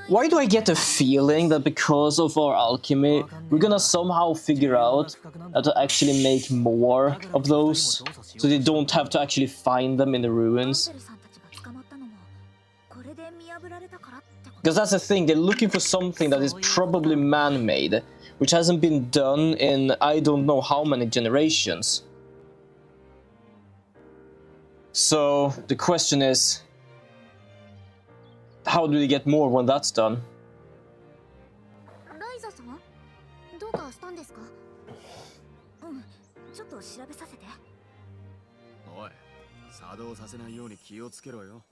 Why do I get a feeling that because of our alchemy, we're gonna somehow figure out how to actually make more of those, so they don't have to actually find them in the ruins? Because that's the thing, they're looking for something that is probably man-made, which hasn't been done in I don't know how many generations. So the question is, how do we get more when that's done? Ryza-san, どうかしたんですか？ちょっと調べさせて。おい、作動させないように気をつけろよ。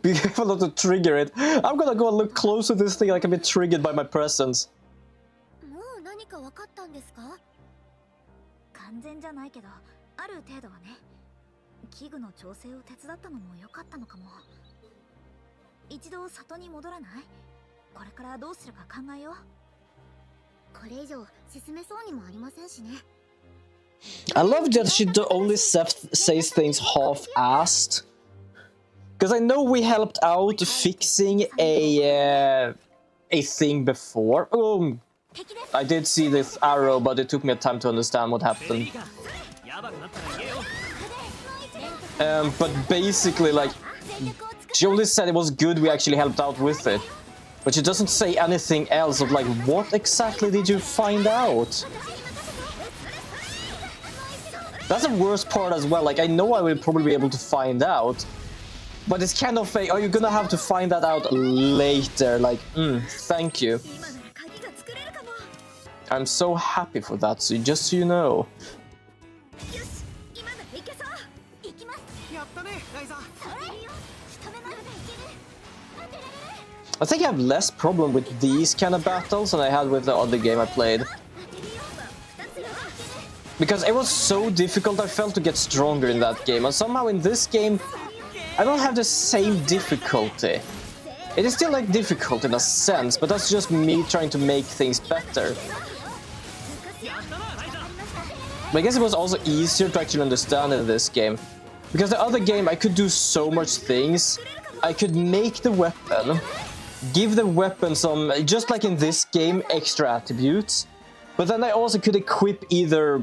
Be careful not to trigger it. I'm gonna go and look close to this thing. I can be triggered by my presence. もう何か分かったんですか？完全じゃないけど、ある程度はね。器具の調整を手伝ったのも良かったのかも。 一度里に戻らない？これからどうするか考えよう。これ以上進めそうにもありませんしね。 I love that she only says things half-assed. Because I know we helped out fixing a thing before. I did see this arrow, but it took me a time to understand what happened. But basically, like, she only said it was good we actually helped out with it. But she doesn't say anything else of like, what exactly did you find out? That's the worst part as well. Like, I know I will probably be able to find out. But it's kind of fake. Are you gonna have to find that out later? Like, thank you. I'm so happy for that, so just so you know. I think I have less problem with these kind of battles than I had with the other game I played. Because it was so difficult, I felt to get stronger in that game, and somehow in this game, I don't have the same difficulty. It is still like difficult in a sense, but that's just me trying to make things better. But I guess it was also easier to actually understand in this game. Because the other game, I could do so much things. I could make the weapon, give the weapon some, just like in this game, extra attributes. But then I also could equip either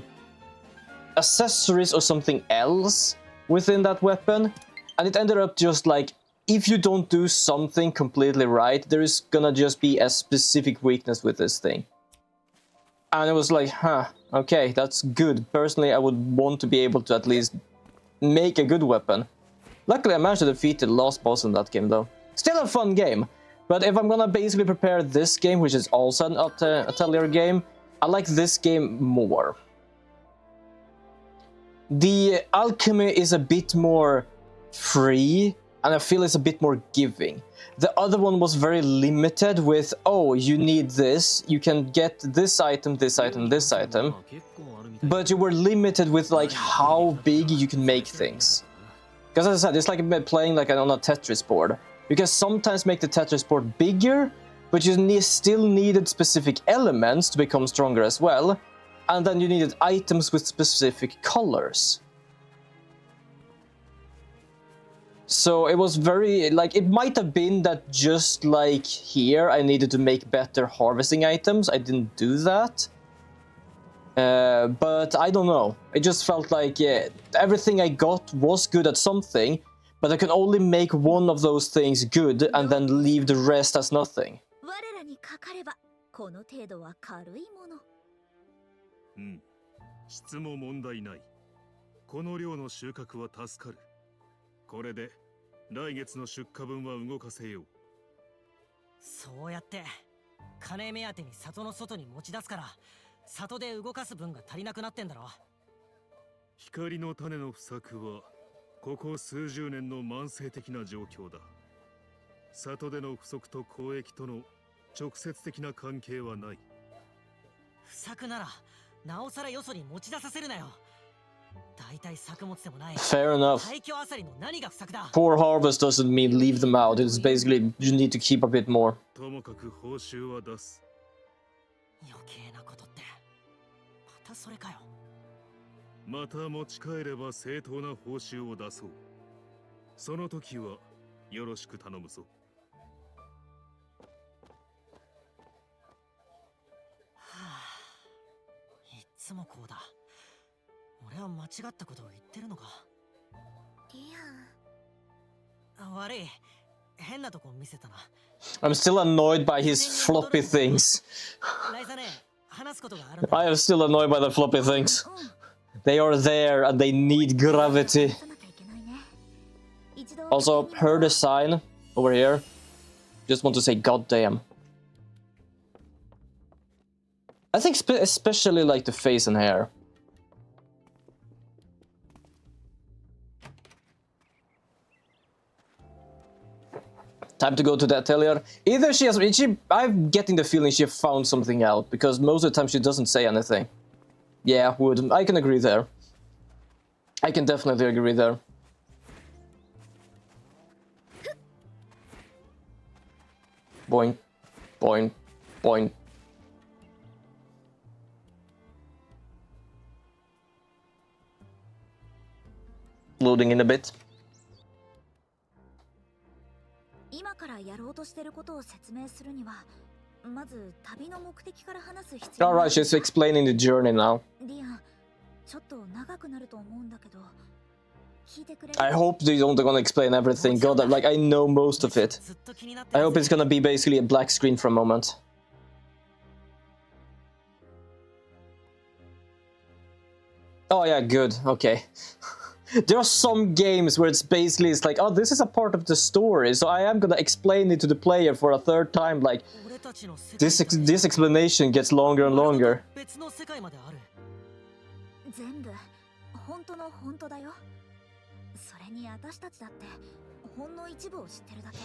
accessories or something else within that weapon. And it ended up just like, if you don't do something completely right, there is gonna just be a specific weakness with this thing. And it was like, huh, okay, that's good. Personally, I would want to be able to at least make a good weapon. Luckily, I managed to defeat the last boss in that game, though. Still a fun game. But if I'm gonna basically prepare this game, which is also an Atelier game, I like this game more. The alchemy is a bit more free, and I feel it's a bit more giving. The other one was very limited with, oh, you need this, you can get this item, this item, this item. But you were limited with like how big you can make things. Because as I said, it's like playing like on a Tetris board. You can sometimes make the Tetris board bigger, but you still needed specific elements to become stronger as well. And then you needed items with specific colors. So it was very, like, it might have been that just like here, I needed to make better harvesting items. I didn't do that. But I don't know. It just felt like, yeah, everything I got was good at something, but I could only make one of those things good and then leave the rest as nothing. 質も問題ない。この量の収穫は助かる。これで来月の出荷分は動かせよう。そうやって金目当てに里の外に持ち出すから里で動かす分が足りなくなってんだろ。光の種の不作はここ数十年の慢性的な状況だ。里での不足と交易との直接的な関係はない。不作ならなおさらよそに持ち出させるなよ。大体作物でもない。Fair enough. 廃墟あさりの何が不作だ。 Poor harvest doesn't mean leave them out. It's basically you need to keep a bit more. ともかく報酬は出す。余計なことってまたそれかよ。また持ち帰れば正当な報酬を出そう。その時はよろしく頼むぞ。いつもこうだ。俺は間違ったことを言ってるのか。リアン。悪い。変なとこ見せたな。I'm still annoyed by his floppy things. ライザね、話すことがあるんだ。I am still annoyed by the floppy things. They are there and they need gravity. Also, her design over here. Just want to say goddamn. I think especially like the face and hair. Time to go to the atelier. Either I'm getting the feeling she found something out, because most of the time she doesn't say anything. Yeah, I can agree there. I can definitely agree there. Boing, boing, boing. Loading in a bit. 今からやろうとしてることを説明するには、まず旅の目的から話す必要。Alright, she's explaining the journey now. リアン、ちょっと長くなると思うんだけど、聞いてくれる？ I hope they don't gonna explain everything. God, like I know most of it. I hope it's gonna be basically a black screen for a moment. Oh yeah, good. Okay. There are some games where it's basically like, oh, this is a part of the story, so I am gonna explain it to the player for a third time. Like, this explanation gets longer and longer. 全部本当の本当だよ。それに私たちだってほんの一部を知ってるだけ。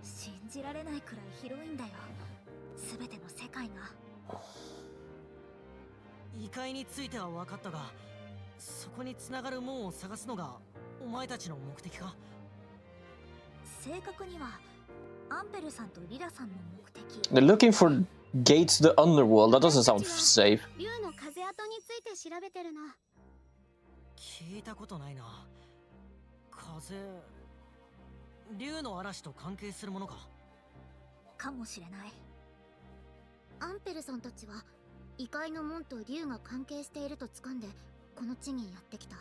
信じられないくらい広いんだよ。すべての世界が。異界については分かったが、そこに繋がる門を探すのがお前たちの目的か？正確にはアンペルさんとリラさんの目的。They're looking for Gate to the underworld. That doesn't sound safe. 竜の風跡について調べてるの。聞いたことないな。風、竜の嵐と関係するものか。かもしれない。アンペルさんたちは異界の門と竜が関係していると掴んでこの地にやってきた。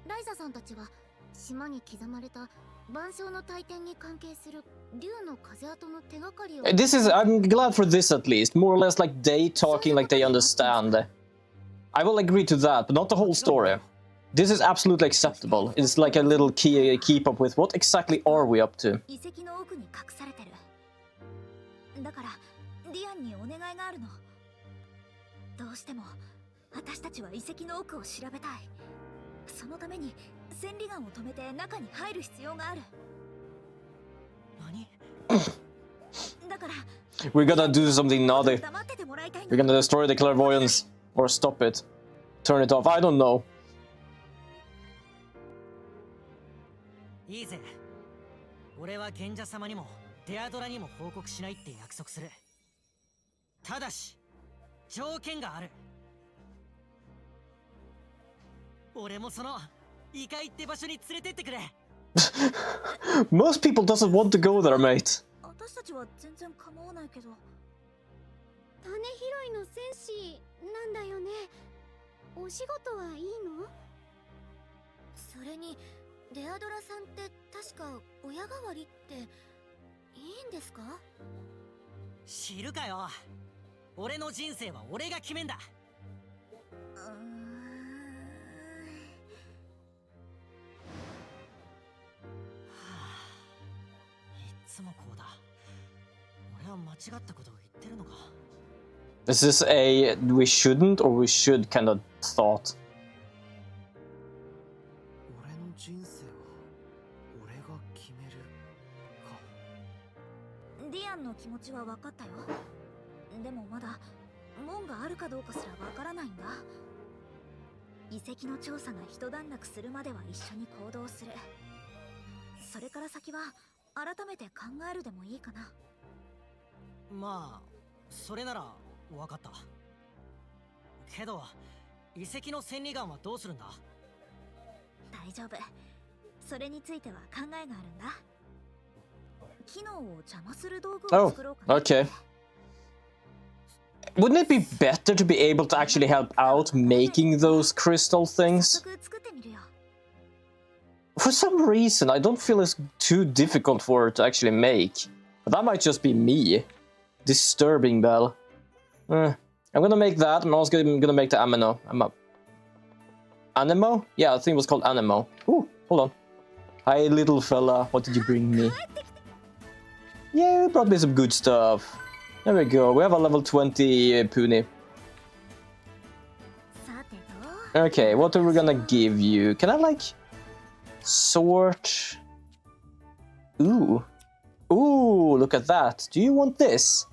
ライザさんたちは島に刻まれた万象の大天に関係する竜の風跡の手がかりを。This is, I'm glad for this at least. More or less like they talking like they understand. I will agree to that, but not the whole story. This is absolutely acceptable. It's like a little keep up with what exactly are we up to? 遺跡の奥に隠されてる。だからディアンにお願いがあるの。どうしても私たちは遺跡の奥を調べたい。そのために千里眼を止めて中に入る必要がある。何？だから We're gonna do something naughty. 黙っててもらいたいの。 We're gonna destroy the clairvoyance. Or stop it. Turn it off. I don't know. いいぜ。俺は賢者様にもデアドラにも報告しないって約束する。ただし条件がある。俺もその異界って場所に連れてってくれ。Most people doesn't want to go there, mate. 私たちは全然構わないけど。種拾いの戦士なんだよね。お仕事はいいの？それにデアドラさんって確か親代わりっていいんですか？知るかよ。俺の人生は俺が決めんだ。いつもこうだ。俺は間違ったことを言ってるのか。Is this a we shouldn't or we should kind of thought? 俺の人生は俺が決めるか。ディアンの気持ちは分かったよ。でもまだ門があるかどうかすら分からないんだ。遺跡の調査が一段落するまでは一緒に行動する。それから先は改めて考えるでもいいかな。まあそれなら分かった。けど遺跡の千里眼はどうするんだ？大丈夫。それについては考えがあるんだ。機能を邪魔する道具を作ろうかな。Okay. Wouldn't it be better to be able to actually help out making those crystal things? 早速作ってみるよ。 For some reason, I don't feel it's too difficult for her to actually make. But that might just be me. Disturbing bell. I'm gonna make that. I'm also gonna make the amino. Anemo? Yeah, I think it was called Anemo. Ooh, hold on. Hi, little fella. What did you bring me? Yeah, you brought me some good stuff. There we go. We have a level 20 Puni. さてどう？ Okay, what are we gonna give you? Can I, like, sort? Ooh. Ooh, look at that. Do you want this?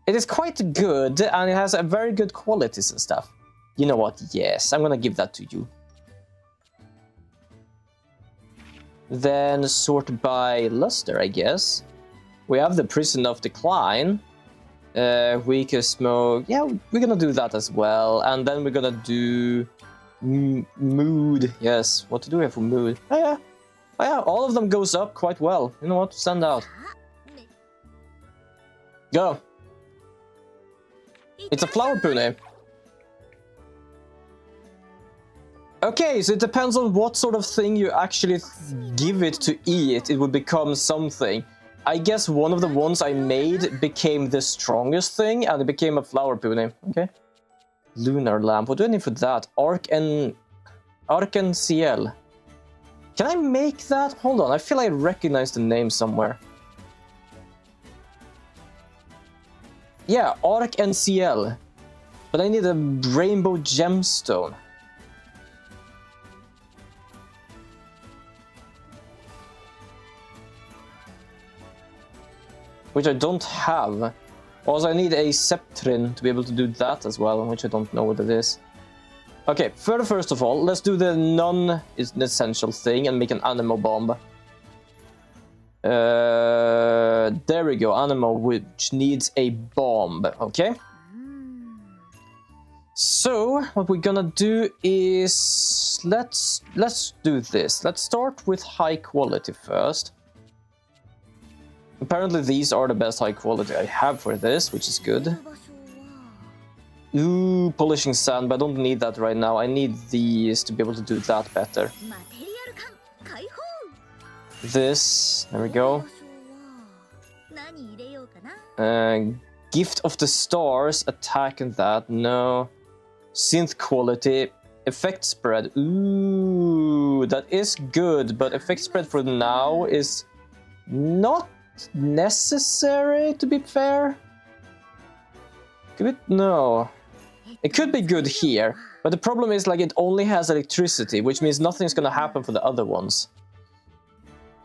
It is quite good, and it has a very good qualities and stuff. You know what? Yes, I'm gonna give that to you. Then sort by luster, I guess. We have the Prison of Decline. Weakest smoke. Yeah, we're gonna do that as well. And then we're gonna do mood. Yes, what to do here for mood? Oh yeah. Oh yeah, all of them goes up quite well. You know what? Send out. Go. It's a flower pune. Okay, so it depends on what sort of thing you actually give it to eat. It would become something. I guess one of the ones I made became the strongest thing, and it became a flower pune. Okay. Lunar lamp. What do I need for that? Arc-en-Ciel. Can I make that? Hold on, I feel I recognize the name somewhere. Yeah, Arc-en-Ciel. But I need a rainbow gemstone. Which I don't have. Also, I need a Sceptrin to be able to do that as well, which I don't know what it is. Okay, first of all, let's do the non-essential thing and make an Anemo bomb. There we go. Animal which needs a bomb. Okay. So what we're gonna do is let's do this. Let's start with high quality first. Apparently these are the best high quality I have for this, which is good. Ooh, polishing sand, but I don't need that right now. I need these to be able to do that better. This, there we go. Gift of the stars, attack and that, no. Synth quality, effect spread, ooh, that is good, but effect spread for now is not necessary, to be fair. No. It could be good here, but the problem is like it only has electricity, which means nothing's gonna happen for the other ones.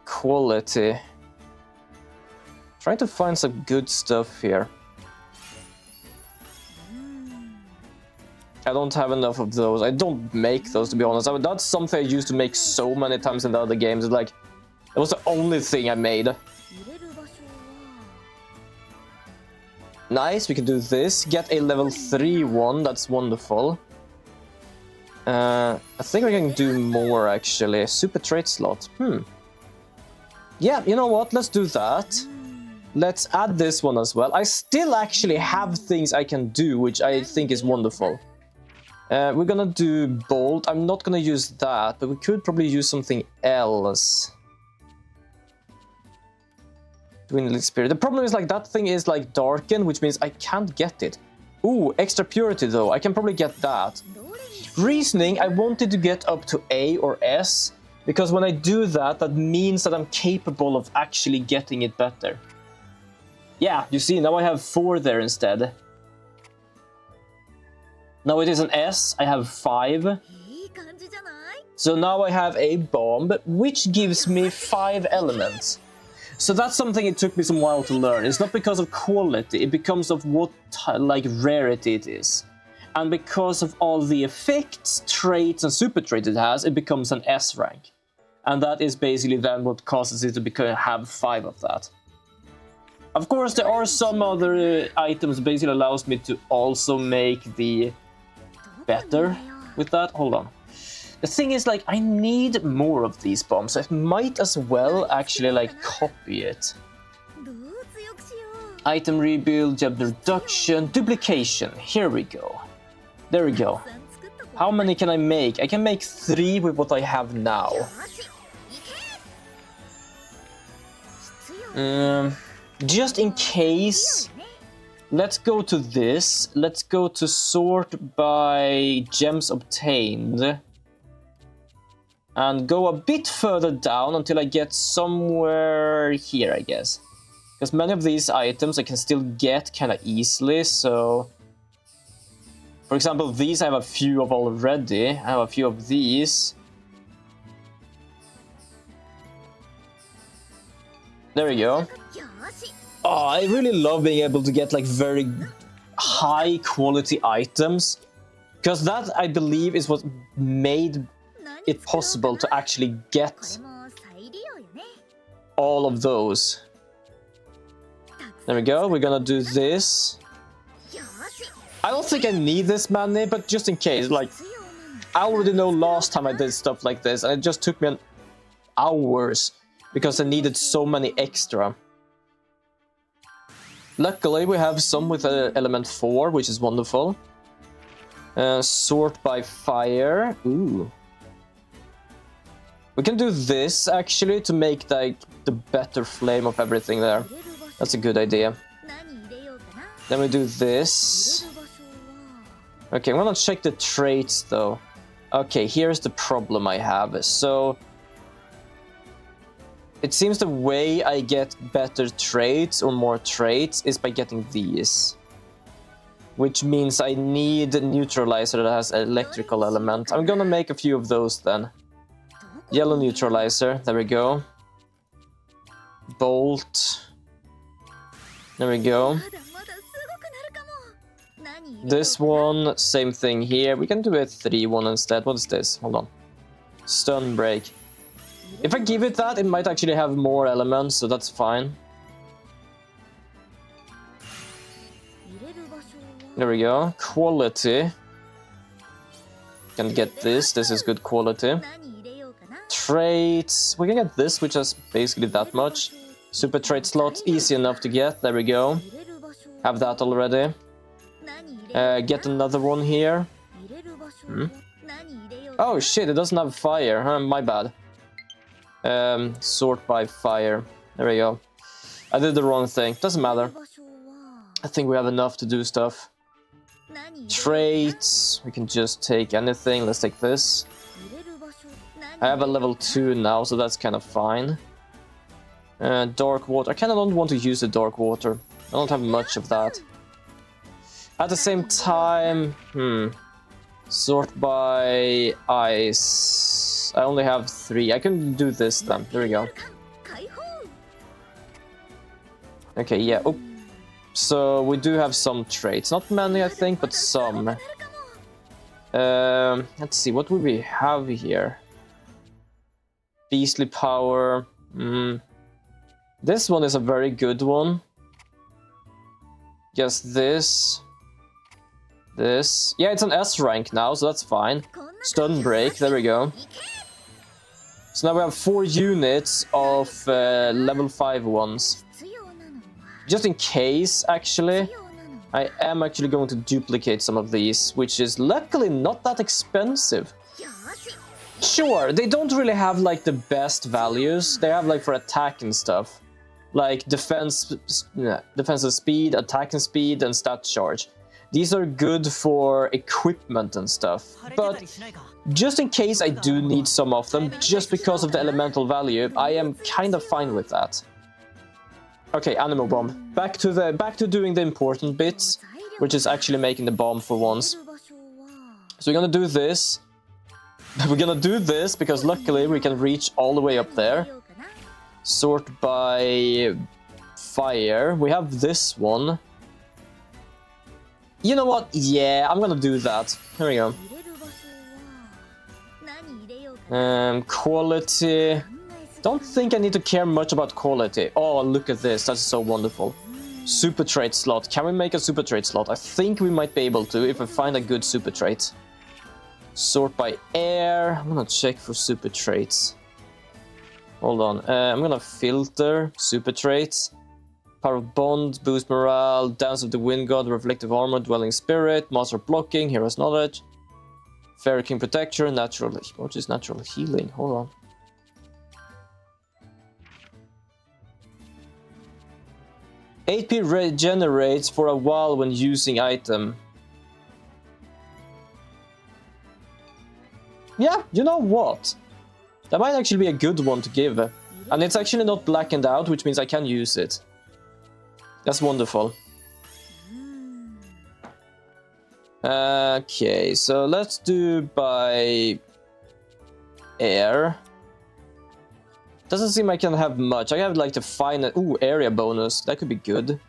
Quality. Trying to find some good stuff here. I don't have enough of those. I don't make those, to be honest. I mean, that's something I used to make so many times in the other games. Like, it was the only thing I made. Nice, we can do this. Get a level 3 one, that's wonderful. I think we can do more, actually. Super trait slot. Yeah, you know what? Let's do that. Let's add this one as well. I still actually have things I can do, which I think is wonderful. We're gonna do bolt. I'm not gonna use that, but we could probably use something else. Dwindling spirit. The problem is like that thing is like darkened, which means I can't get it. Ooh, extra purity though. I can probably get that. Reasoning, I wanted to get up to A or S, because when I do that, that means that I'm capable of actually getting it better. Yeah, you see, now I have 4 there instead. Now it is an S, I have 5. So now I have a bomb, which gives me 5 elements. So that's something it took me some while to learn. It's not because of quality, it becomes of what like rarity it is. And because of all the effects, traits and super traits it has, it becomes an S rank. And that is basically then what causes it to have 5 of that. Of course, there are some other items that basically allows me to also make the better with that. Hold on. The thing is, like, I need more of these bombs, so I might as well actually, like, copy it. Item rebuild, job reduction, duplication. Here we go. There we go. How many can I make? I can make 3 with what I have now. Just in case, let's go to this. Let's go to sort by gems obtained. And go a bit further down until I get somewhere here, I guess. Because many of these items I can still get kind of easily, so... For example, these I have a few of already. I have a few of these. There we go. Oh, I really love being able to get like very high quality items. Because that, I believe, is what made it possible to actually get all of those. There we go, we're gonna do this. I don't think I need this many, but just in case, like, I already know last time I did stuff like this, and it just took me hours, because I needed so many extra. Luckily, we have some with element 4, which is wonderful. Sort by fire, ooh. We can do this, actually, to make like the better flame of everything there. That's a good idea. Then we do this. Okay, I'm gonna check the traits, though. Okay, here's the problem I have. So, it seems the way I get better traits or more traits is by getting these. Which means I need a neutralizer that has an electrical element. I'm gonna make a few of those then. Yellow neutralizer, there we go. Bolt. There we go. This one, same thing here. We can do a 3 one instead. What is this? Hold on. Stun break. If I give it that, it might actually have more elements, so that's fine. There we go. Quality. Can get this. This is good quality. Traits. We can get this, which is basically that much. Super trait slot. Easy enough to get. There we go. Have that already. Get another one here. Oh shit, it doesn't have fire. Huh, my bad. Sort by fire. There we go. I did the wrong thing. Doesn't matter. I think we have enough to do stuff. Traits. We can just take anything. Let's take this. I have a level 2 now, so that's kind of fine. Dark water. I kind of don't want to use the dark water. I don't have much of that. At the same time, sort by ice. I only have 3. I can do this then. There we go. Okay, yeah. Oh. So we do have some traits. Not many, I think, but some. Let's see. What do we have here? Beastly power. This one is a very good one. Yes, this. This. Yeah, it's an S rank now, so that's fine. Stun break. There we go. So now we have 4 units of level 5 ones. Just in case, actually, I am actually going to duplicate some of these, which is luckily not that expensive. Sure, they don't really have like the best values. They have like for attack and stuff. Like defensive speed, attacking speed, and stat charge. These are good for equipment and stuff. But just in case I do need some of them, just because of the elemental value, I am kind of fine with that. Okay, animal bomb. Back to doing the important bits, which is actually making the bomb for once. So we're gonna do this. We're gonna do this because luckily we can reach all the way up there. Sort by fire. We have this one. You know what? Yeah, I'm gonna do that. Here we go. Quality. Don't think I need to care much about quality. Oh, look at this. That's so wonderful. Super trait slot. Can we make a super trait slot? I think we might be able to if we find a good super trait. Sort by air. I'm gonna check for super traits. Hold on. I'm gonna filter super traits. Power of Bond, boost morale, Dance of the Wind God, Reflective Armor, Dwelling Spirit, Master Blocking, Hero's Knowledge, Fairy King Protection, Natural... What is Natural Healing? Hold on. HP regenerates for a while when using item. Yeah, you know what? That might actually be a good one to give. And it's actually not blackened out, which means I can use it. That's wonderful. Okay, so let's do by air. Doesn't seem I can have much. I have like the final area bonus. That could be good.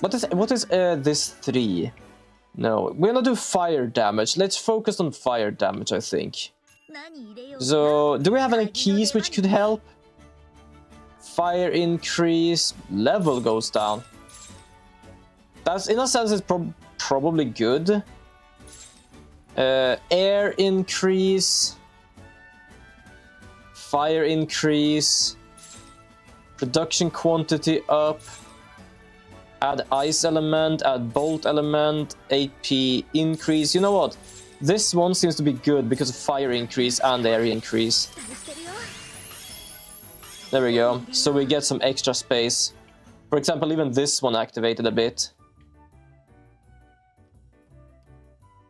What is this 3? No, we're gonna do fire damage. Let's focus on fire damage, I think. So, do we have any keys which could help? Fire increase, level goes down. That's in a sense it's probably good. Air increase, fire increase, production quantity up, add ice element, add bolt element, AP increase. You know what? This one seems to be good because of fire increase and air increase. There we go. So we get some extra space. For example, even this one activated a bit.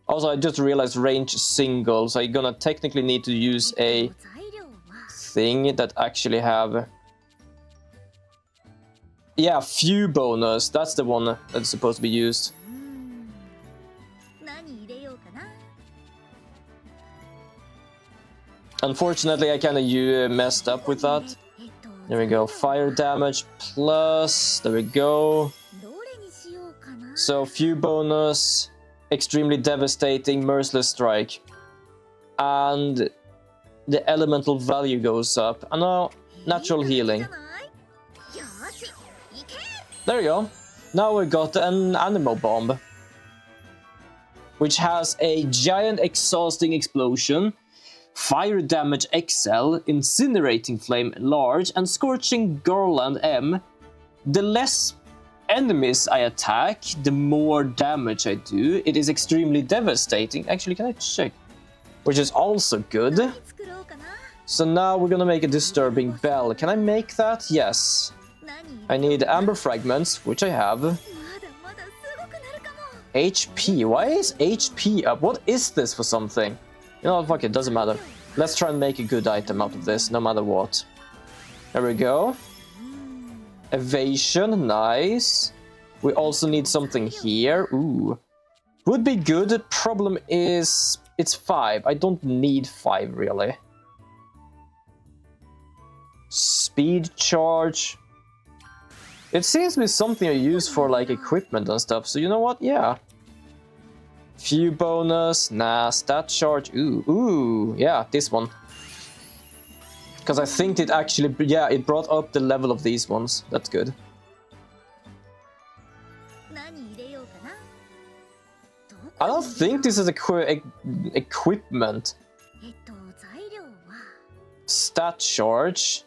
Also, I just realized range single, so I'm gonna technically need to use a thing that actually have... Yeah, few bonus. That's the one that's supposed to be used. Unfortunately, I kind of messed up with that. There we go. Fire damage plus. There we go. So, few bonus. Extremely devastating. Merciless strike. And the elemental value goes up. And now, natural healing. There you go. Now we got an animal bomb, which has a giant exhausting explosion, fire damage XL, incinerating flame large, and scorching garland M. The less enemies I attack, the more damage I do. It is extremely devastating. Actually, can I check? Which is also good. So now we're gonna make a disturbing bell. Can I make that? Yes. I need amber fragments, which I have. HP. Why is HP up? What is this for something? You know, fuck it, doesn't matter. Let's try and make a good item out of this, no matter what. There we go. Evasion, nice. We also need something here. Ooh. Would be good. Problem is, it's 5. I don't need 5, really. Speed charge. It seems to be something I use for, like, equipment and stuff. So, you know what? Yeah. Few bonus. Nah, stat charge. Ooh. Yeah, this one. Because I think it actually, yeah, it brought up the level of these ones. That's good. I don't think this is equipment. Stat charge.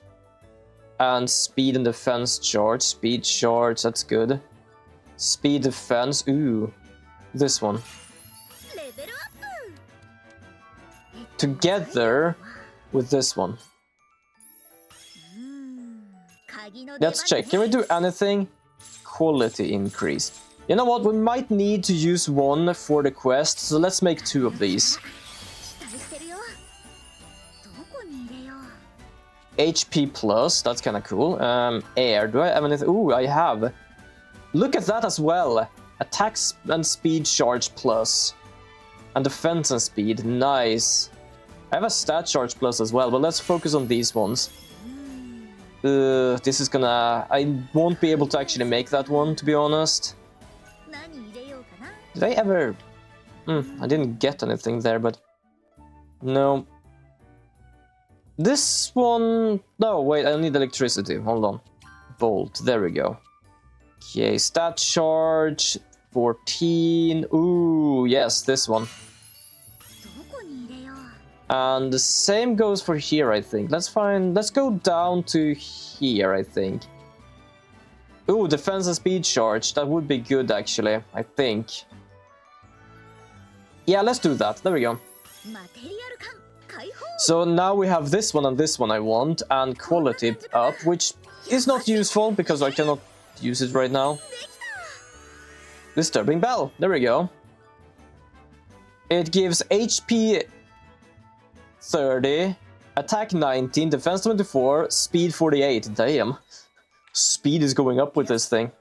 And speed and defense charge. Speed charge, that's good. Speed defense, ooh. This one. Together with this one. Let's check. Can we do anything? Quality increase. You know what? We might need to use one for the quest, so let's make 2 of these. HP plus, that's kind of cool. Air, do I have anything? Ooh, I have. Look at that as well. Attacks and speed charge plus. And defense and speed, nice. I have a stat charge plus as well, but let's focus on these ones. This is gonna... I won't be able to actually make that one, to be honest. Did I ever... I didn't get anything there, but... No. This one... No, wait, I need electricity. Hold on. Bolt, there we go. Okay, stat charge... 14... Ooh, yes, this one. And the same goes for here, I think. Let's go down to here, I think. Ooh, defense and speed charge. That would be good, actually, I think. Yeah, let's do that. There we go. So now we have this one and this one I want, and quality up, which is not useful because I cannot use it right now. Disturbing bell. There we go. It gives HP 30, attack 19, defense 24, speed 48. Damn. Speed is going up with this thing.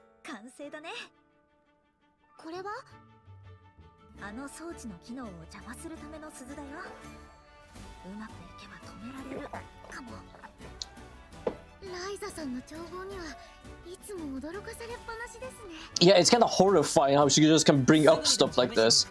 Yeah, it's kind of horrifying how she just can bring up stuff like this.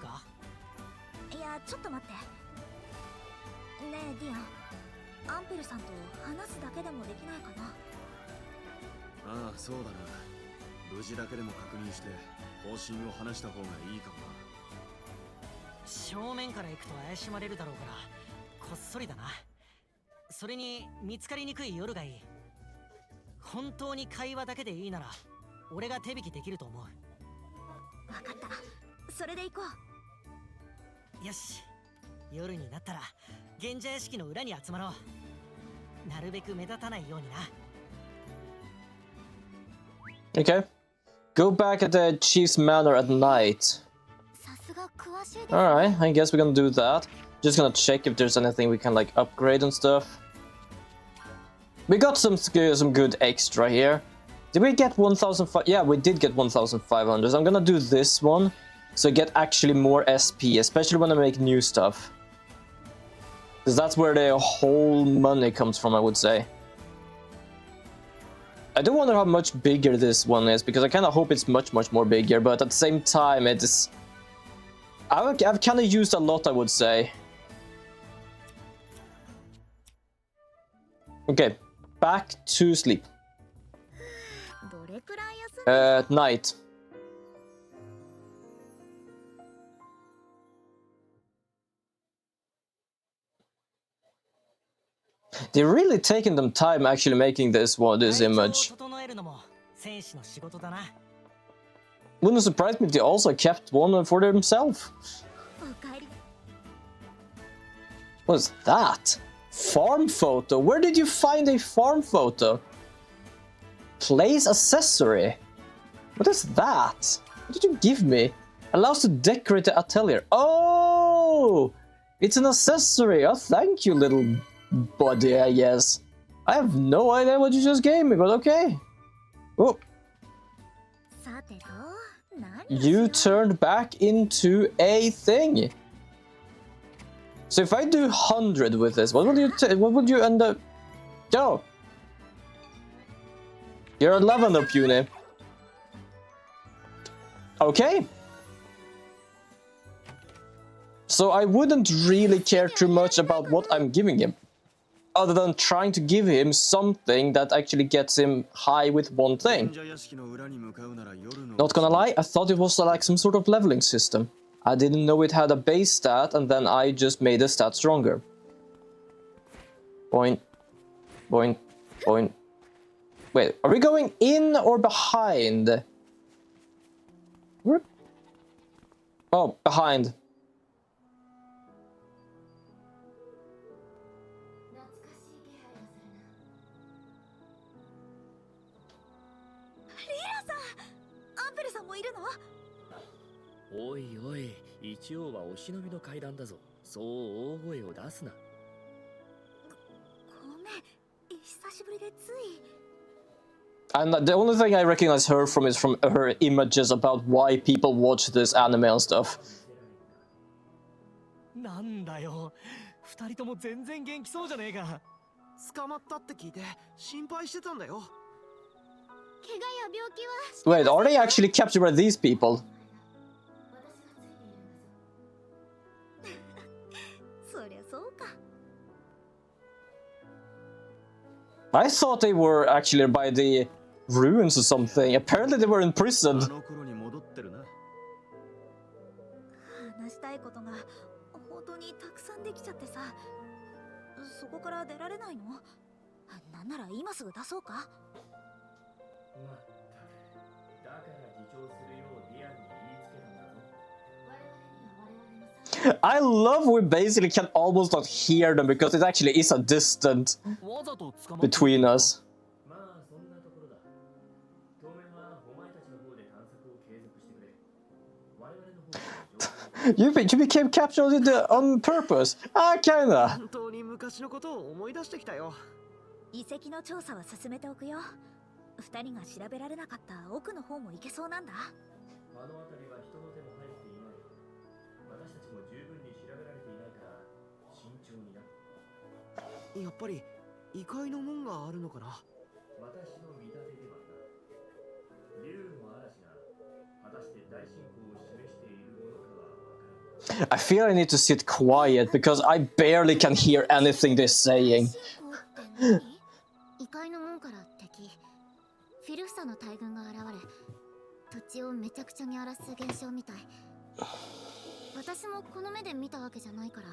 Okay. Go back at the chief's manor at night. Alright, I guess we're gonna do that. Just gonna check if there's anything we can like upgrade and stuff. We got some good extra here. Did we get 1,500? Yeah, we did get 1,500. So I'm gonna do this one, so I get actually more SP, especially when I make new stuff. Because that's where the whole money comes from, I would say. I do wonder how much bigger this one is, because I kind of hope it's much more bigger, but at the same time, it's... I've kind of used a lot, I would say. Okay, back to sleep. どれくらい休ん Night. They're really taking them time actually making this this 体調を image. 整えるのも戦士の仕事だな。 Wouldn't surprise me if they also kept one for themselves. おかえり What's that? Farm photo? Where did you find a farm photo? Place accessory? What is that? What did you give me? Allows to decorate the atelier. Oh! It's an accessory. Oh, thank you, little buddy, I guess. I have no idea what you just gave me, but okay. Oh, さてと何をし you よう turned back into a thing. So if I do 100 with this, what would you end up? Go. You're 11 up, Uni. Okay. So I wouldn't really care too much about what I'm giving him, other than trying to give him something that actually gets him high with one thing. 忍者屋敷の裏に向かうなら夜の Not gonna lie, I thought it was like some sort of leveling system. I didn't know it had a base stat, and then I just made the stat stronger. Point. Point. Point. Wait, are we going in or behind? Where? Oh, behind. アンペルさんもいるの？おいおい、一応はお忍びの階段だぞ。そう大声を出すな。ごめん、久しぶりでつい。 And the only thing I recognize her from is from her images about why people watch this anime and stuff. なんだよ。二人とも全然元気そうじゃねえか。捕まったって聞いて心配してたんだよ。怪我や病気は Wait, are they actually captured by these people? そりゃそうか。 I thought they were actually by the ruins or something. Apparently they were imprisoned. あの頃に戻ってるな。話したいことが本当にたくさんできちゃってさ、そこから出られないの？なんなら今すぐ出そうか？ I love we basically can almost not hear them because it actually is a distance わざと捕まって between us. まあそんなところだ。当面はお前たちの方で探索を継続してくれ。我々の方で You became captured on purpose. Ah, kinda. 本当に昔のことを思い出してきたよ。遺跡の調査は進めておくよ。二人が調べられなかった奥の方も行けそうなんだ。あの辺りは人の手も入っていない。私たちも十分に調べられていないから慎重にな。やっぱり異界の門があるのかな。私の見立てではな。竜の嵐が果たして大信仰を示しているものかはわからない。 I feel I need to sit quiet because I barely can hear anything they're saying. 異界の門から敵フィルフサの大軍が現れ土地をめちゃくちゃに荒らす現象みたい。私もこの目で見たわけじゃないから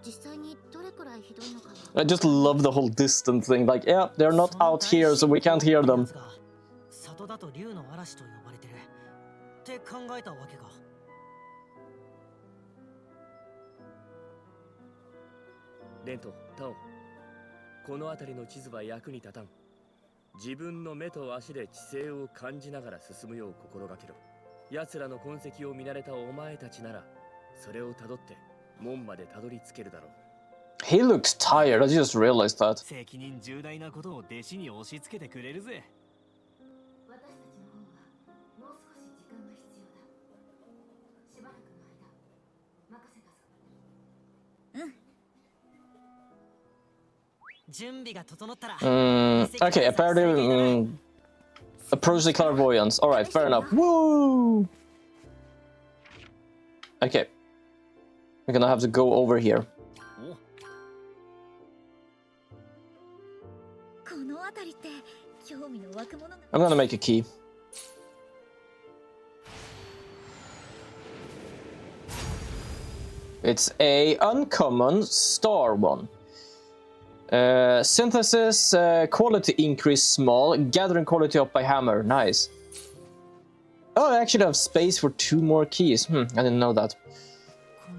実際にどれくらいひどいのかは。 I just love the whole distant thing. Like, yeah, they're not out here, so we can't hear them. 里だと竜の嵐と呼ばれてるって考えたわけか。レント、タオ、この辺りの地図は役に立たん。自分の目と足で地勢を感じながら進むよう心がけろ。奴らの痕跡を見慣れたお前たちならそれをたどって門までたどり着けるだろう。 He looks tired. I just realized that. 責任重大なことを弟子に押し付けてくれるぜ。私たちの方はもう少し時間が必要だ。しばらくの間任せたぞ。準備が整ったら。 Okay, apparently approach the clairvoyance. All right, fair enough. Woo! Okay, we're gonna have to go over here. 興味の湧くものが I'm gonna make a key. It's a uncommon star one. Synthesis quality increase small, gathering quality up by hammer. Nice. Oh, I actually have space for 2 more keys. I didn't know that.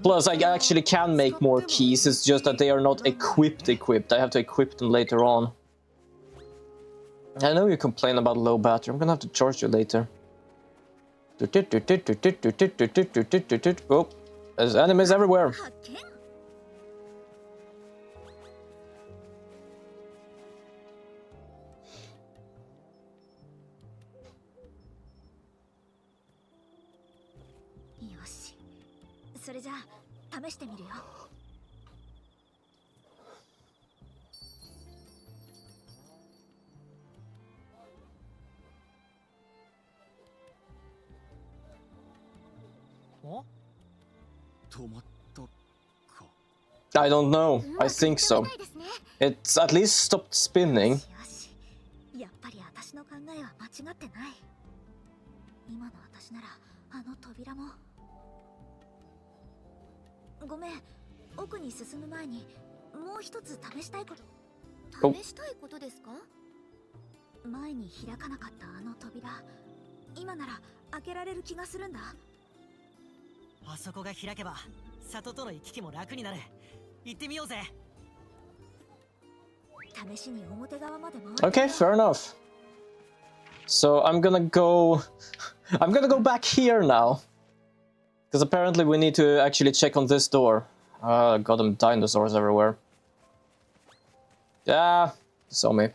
Plus, I actually can make more keys, it's just that they are not equipped. I have to equip them later on. I know you complain about low battery, I'm gonna have to charge you later. Oh, there's enemies everywhere. 発見。よし、それじゃあ試してみるよ。お？止まったか。 I don't know, I think so. It's at least stopped spinning. よし、やっぱり私の考えは間違ってない。今の私ならあの扉も。ごめん、奥に進む前にもう一つ試したいこと。お試したいことですか？前に開かなかったあの扉、今なら開けられる気がするんだ。あそこが開けば里との行き来も楽になる。行ってみようぜ。試しに表側まで回る。 Okay, fair enough. So I'm gonna go back here now. Because apparently we need to actually check on this door. Got them dinosaurs everywhere. Yeah, saw me.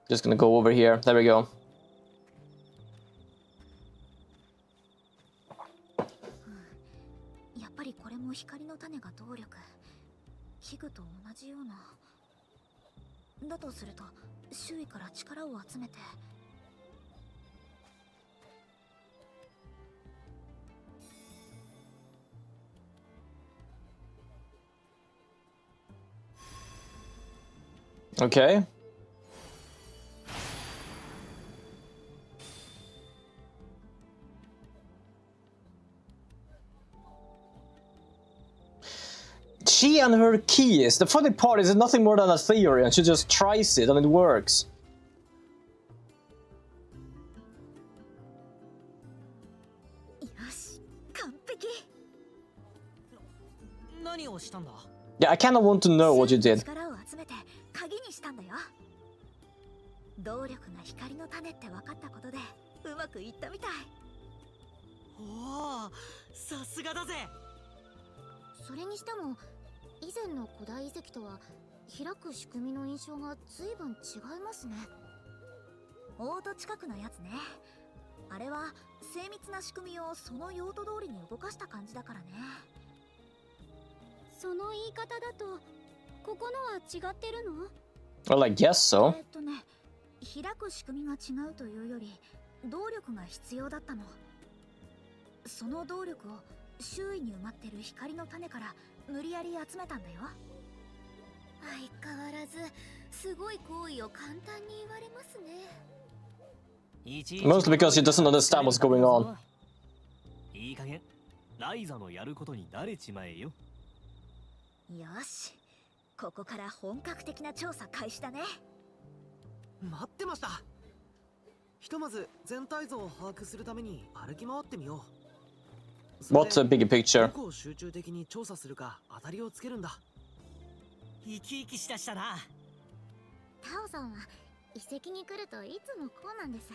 Just gonna go over here. There we go. やっぱりこれも光の種が動力。器具と同じような。だとすると周囲から力を集めて。Okay. She and her keys. The funny part is it's nothing more than a theory, and she just tries it and it works. よし、完璧。何をしたんだ？ Yeah, I kind of want to know what you did. 力を集めて鍵にしたんだよ。動力が光の種って分かったことでうまくいったみたい。おお、さすがだぜ。それにしても以前の古代遺跡とは開く仕組みの印象が随分違いますね。オート近くのやつね。あれは精密な仕組みをその用途通りに動かした感じだからね。その言い方だとここのは違ってるの？ Well, I guess so. 開く仕組みが違うというより動力が必要だったの。その動力を周囲に埋まってる光の種から無理やり集めたんだよ。相変わらずすごい行為を簡単に言われますね。 Mostly because she doesn't understand what's going on. いい加減ライザのやることに慣れちまえよ。よし、ここから本格的な調査開始だね。待ってました。ひとまず全体像を把握するために歩き回ってみよう。 What's a bigger picture? どこを集中的に調査するか当たりをつけるんだ。生き生きしだしたな。タオさんは遺跡に来るといつもこうなんです。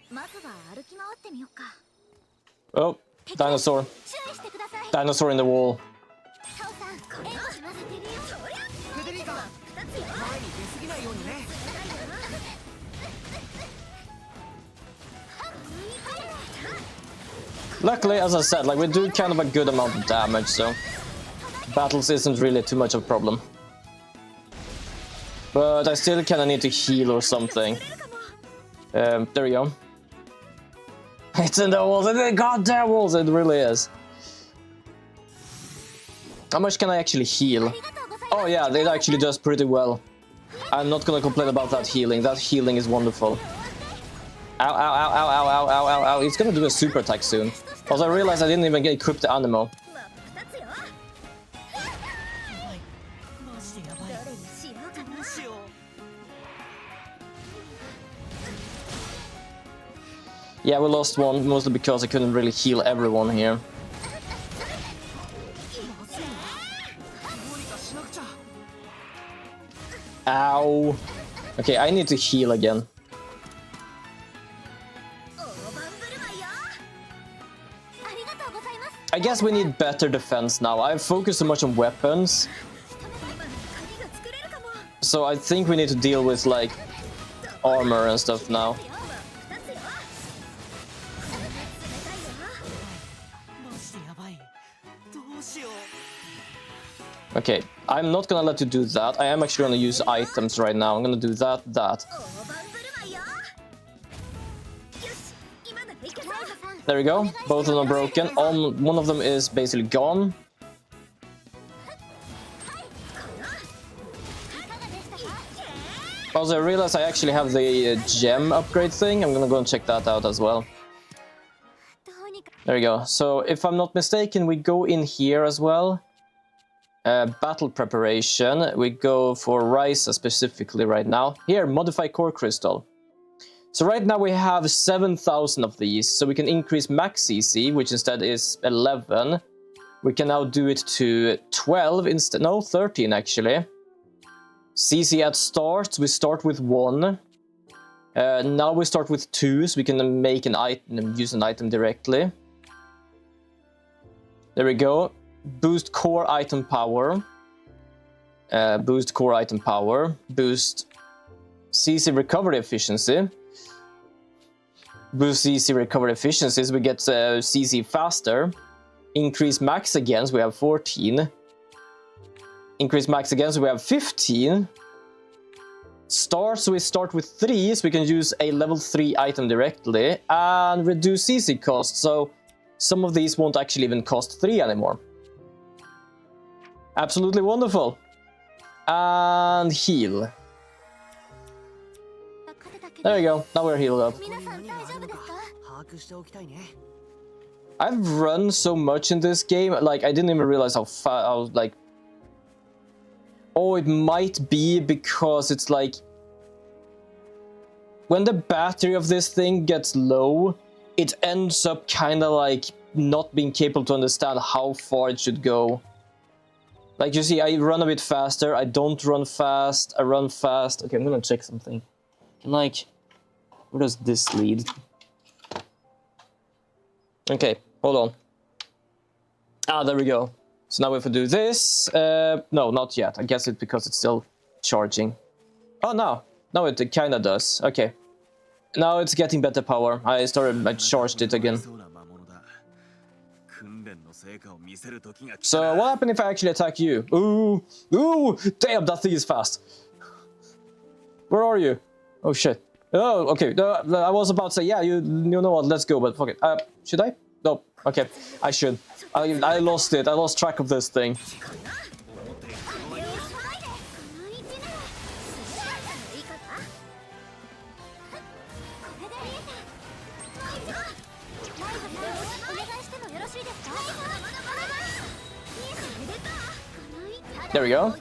まずは歩き回ってみようか。 Oh, dinosaur. 注意してください。 Dinosaur in the wall. タオさん、絵を知らせてるよ。フェデリカ、前に出過ぎないようにね。 Luckily, as I said, like we do kind of a good amount of damage, so battles isn't really too much of a problem. But I still kind of need to heal or something. There we go. It's in the walls. It's in the goddamn walls. It really is. How much can I actually heal? Oh yeah, it actually does pretty well. I'm not gonna complain about that healing. That healing is wonderful. Ow, ow, ow, ow, ow, ow, ow, ow, ow. He's gonna do a super attack soon. Also, I realized I didn't even get equipped the animal. 真っ二つよ。マジでやばい。どれにしようかな。どうしよう。 Yeah, we lost one, mostly because I couldn't really heal everyone here. どうにかしなくちゃ。 Ow. Okay, I need to heal again. 大盤振る舞いよ。ありがとうございます。 I guess we need better defense now. I've focused so much on weapons, 今なら鍵が作れるかも。 so I think we need to deal with like armor and stuff now. 真っ二つよ。これで冷たいよ。マジでやばい。どうしよう。 Okay, I'm not gonna let you do that. I am actually gonna use items right now. I'm gonna do that. 大盤振る舞いよ。よし、今ならいけそう。 There we go. Both of them are broken. One of them is basically gone. Also, I realized I actually have the gem upgrade thing. I'm gonna go and check that out as well. どうにか There we go. So, if I'm not mistaken, we go in here as well. Battle preparation. We go for Ryza specifically right now. Here, modify core crystal. So right now we have 7,000 of these, so we can increase max CC, which instead is 11. We can now do it to 12 instead, no, 13 actually. CC at start, we start with 1. Now we start with 2, so we can make an item, use an item directly. There we go. Boost core item power. Boost core item power. Boost CC recovery efficiency. Boost CC recovery efficiency, so we get CC faster. Increase max again, so we have 14. Increase max again, so we have 15. Start, so we start with 3, so we can use a level 3 item directly. And reduce CC cost, so some of these won't actually even cost 3 anymore. Absolutely wonderful. And heal. There we go, now we're healed up. 皆さん大丈夫ですか？把握しておきたいね。 I've run so much in this game, like I didn't even realize how fast, like... Oh, it might be because it's like... When the battery of this thing gets low, it ends up kind of like not being capable to understand how far it should go. Like you see, I run a bit faster, I don't run fast, I run fast. Okay, I'm gonna check something. Like, where does this lead? Okay, hold on. Ah, there we go. So now if I do this, no, not yet. I guess it's because it's still charging. Oh, no. No, it kind of does. Okay. Now it's getting better power. I charged it again. So what happened if I actually attack you? Ooh, ooh, damn, that thing is fast. Where are you? Oh shit. Oh, okay. I was about to say, yeah, you know what? Let's go. But fuck it. Should I? No. Okay, I should. I lost it. I lost track of this thing. There we go.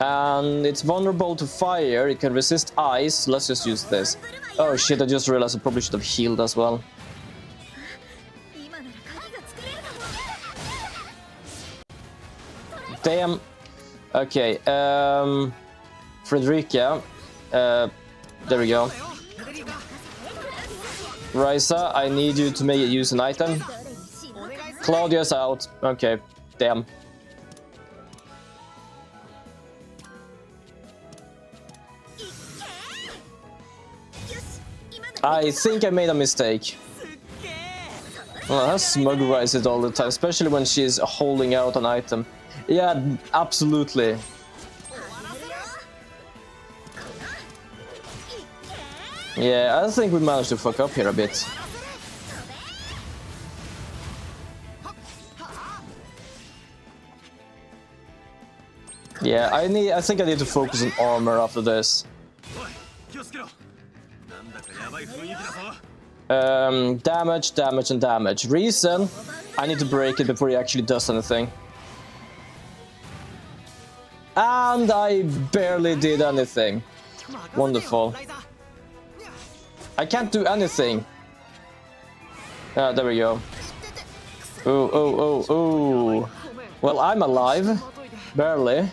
And it's vulnerable to fire, it can resist ice. Let's just use this. Oh shit, I just realized I probably should have healed as well. Damn. Okay, Frederica. There we go. Ryza, I need you to use an item. Claudia's out. Okay, damn. I think I made a mistake. Well, I smug Ryza it all the time, especially when she's holding out an item. Yeah, absolutely. Yeah, I think we managed to fuck up here a bit. Yeah, I think I need to focus on armor after this. Damage, damage, and damage. Reason, I need to break it before he actually does anything. And I barely did anything. Wonderful. I can't do anything. Ah, there we go. Oh, oh, oh, oh. Well, I'm alive. Barely.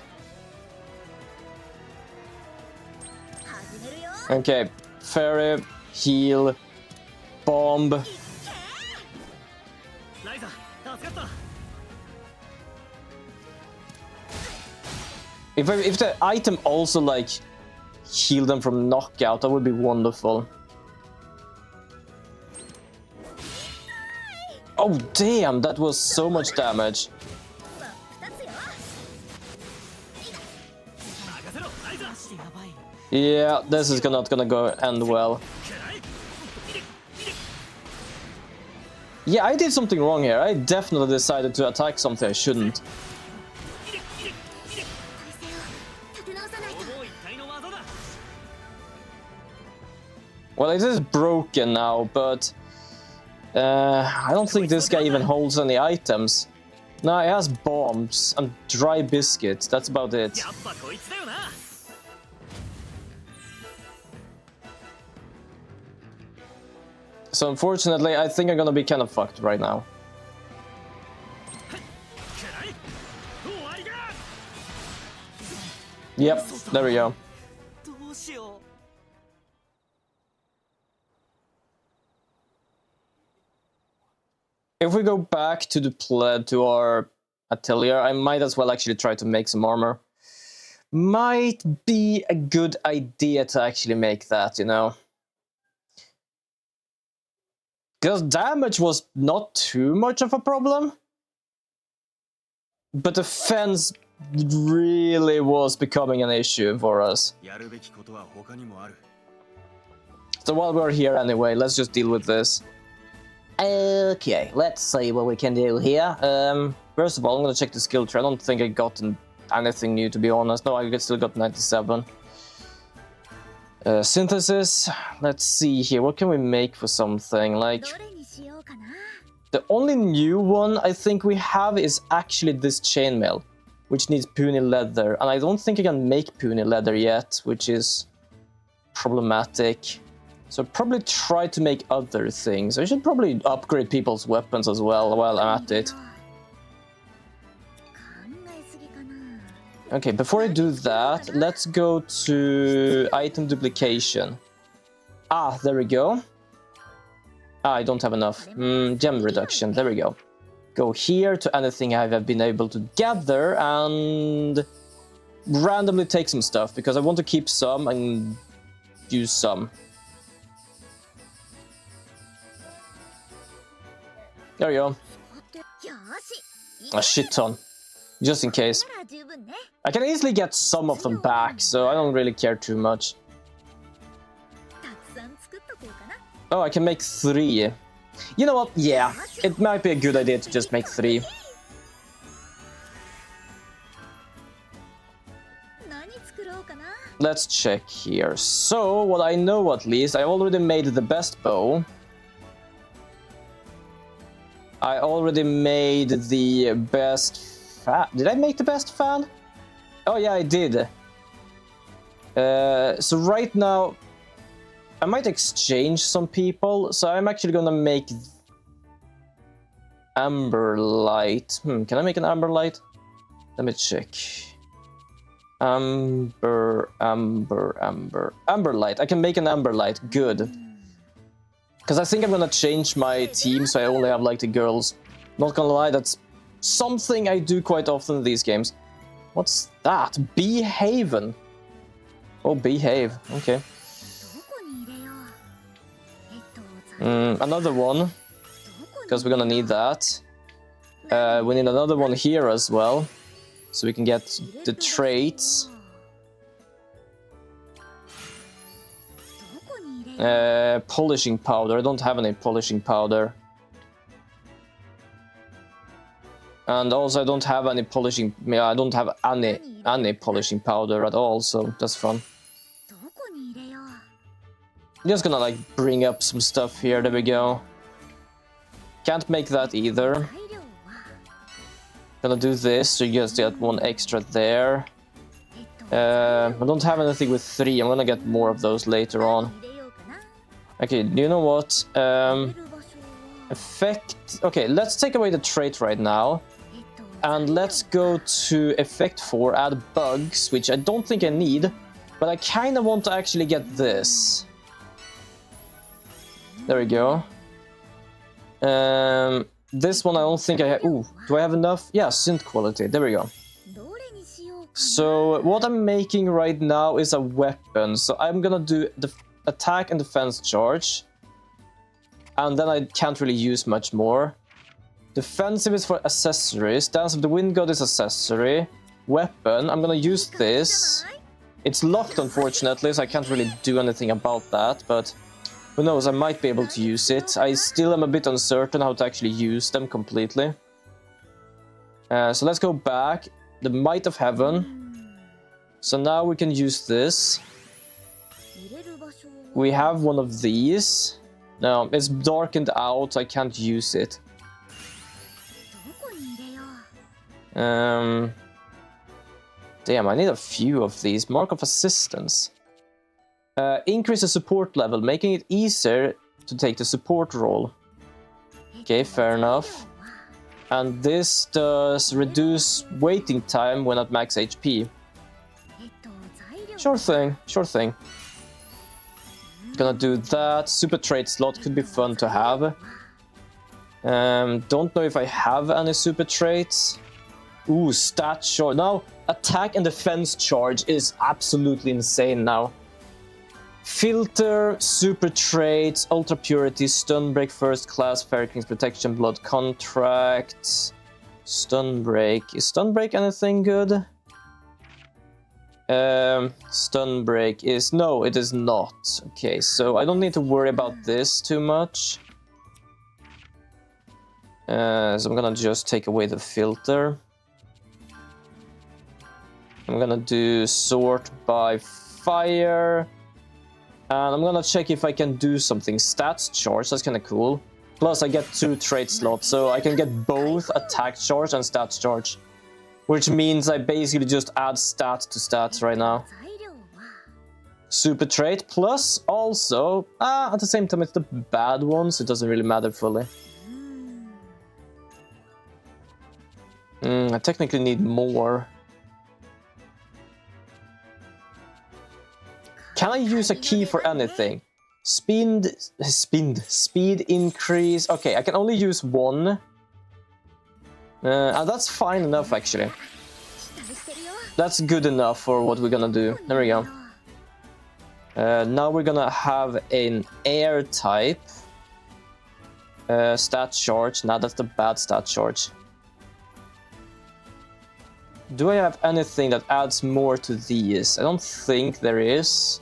Okay. Fairy, heal, bomb. If the item also like heal them from knockout, that would be wonderful. Oh damn, that was so much damage. Yeah, this is not gonna go end well. Yeah, I did something wrong here. I definitely decided to attack something I shouldn't. Well, it is broken now, but I don't think this guy even holds any items. No, he has bombs and dry biscuits. That's about it. So unfortunately, I think I'm gonna be kind of fucked right now. Yep, there we go. If we go back to to our atelier, I might as well actually try to make some armor. Might be a good idea to actually make that, you know. Because damage was not too much of a problem. But defense really was becoming an issue for us. So while we're here anyway, let's just deal with this. Okay, let's see what we can do here. First of all, I'm gonna check the skill tree. I don't think I got anything new, to be honest. No, I still got 97. Synthesis. Let's see here. What can we make for something? Like, the only new one I think we have is actually this chainmail, which needs puny leather. And I don't think I can make puny leather yet, which is problematic. So probably try to make other things. I should probably upgrade people's weapons as well while I'm at it. Okay, before I do that, let's go to item duplication. Ah, there we go. Ah, I don't have enough. Gem reduction, there we go. Go here to anything I've been able to gather and randomly take some stuff, because I want to keep some and use some. There we go. A shit ton. Just in case. I can easily get some of them back, so I don't really care too much. Oh, I can make 3. You know what? Yeah, it might be a good idea to just make 3. Let's check here. So, what I know at least, I already made the best bow. I already made the best fan. Did I make the best fan? Oh yeah, I did. So right now, I might exchange some people. So I'm actually gonna make amber light. Can I make an amber light? Let me check. Amber light. I can make an amber light. Good. Because I think I'm gonna change my team so I only have like the girls. Not gonna lie, that's something I do quite often in these games. What's that? Behaven. Oh, behave. Okay. Another one. Because we're gonna need that. We need another one here as well. So we can get the traits. Polishing powder. I don't have any polishing powder. And also I don't have any polishing, yeah, I don't have any polishing powder at all, so that's fun. どこに入れよう Just gonna like bring up some stuff here, there we go. Can't make that either. 材料は Gonna do this, so you just get one extra there. と I don't have anything with 3, I'm gonna get more of those later on. 入れようかな Okay, you know what? 入れる場所は Effect... Okay, let's take away the trait right now. と And let's go to effect 4, add bugs, which I don't think I need. But I kinda want to actually get this. There we go. This one I don't think I have... Ooh, do I have enough? Yeah, synth quality, there we go. どれにしようかな So what I'm making right now is a weapon. So I'm gonna do the attack and defense charge. And then I can't really use much more. Defensive is for accessories. Dance of the Wind God is accessory. Weapon, I'm gonna use this. It's locked unfortunately, so I can't really do anything about that, but who knows, I might be able to use it. I still am a bit uncertain how to actually use them completely. So let's go back. The Might of Heaven. So now we can use this. 入れる場所は We have one of these. No, it's darkened out, so I can't use it. どこに入れよう Damn, I need a few of these. Mark of Assistance. Increase the support level, making it easier to take the support role. Okay, fair enough. And this does reduce waiting time when at max HP. 材料 Sure thing, sure thing. Gonna do that. Super trait slot could be fun to have. Don't know if I have any super traits. Ooh, stat charge. Now, attack and defense charge is absolutely insane now. Filter, super traits, ultra purity, stun break, first class, fairy king's protection, blood contract, stun break. Is stun break anything good? Stun break is no, it is not. Okay, so I don't need to worry about this too much. So I'm gonna just take away the filter. I'm gonna do sort by fire. And I'm gonna check if I can do something. Stats charge, that's kinda cool. Plus I get 2 trait slots, so I can get both attack charge and stats charge. Which means I basically just add stats to stats right now. 材料は Super trait, plus also, at the same time it's the bad ones, it doesn't really matter fully. I technically need more. Can I use a key for anything? Speed increase. Okay, I can only use 1. And that's fine enough, actually. 期待してるよ That's good enough for what we're gonna do. There we go. Now we're gonna have an air type. Stat charge. Now that's the bad stat charge. Do I have anything that adds more to these? I don't think there is.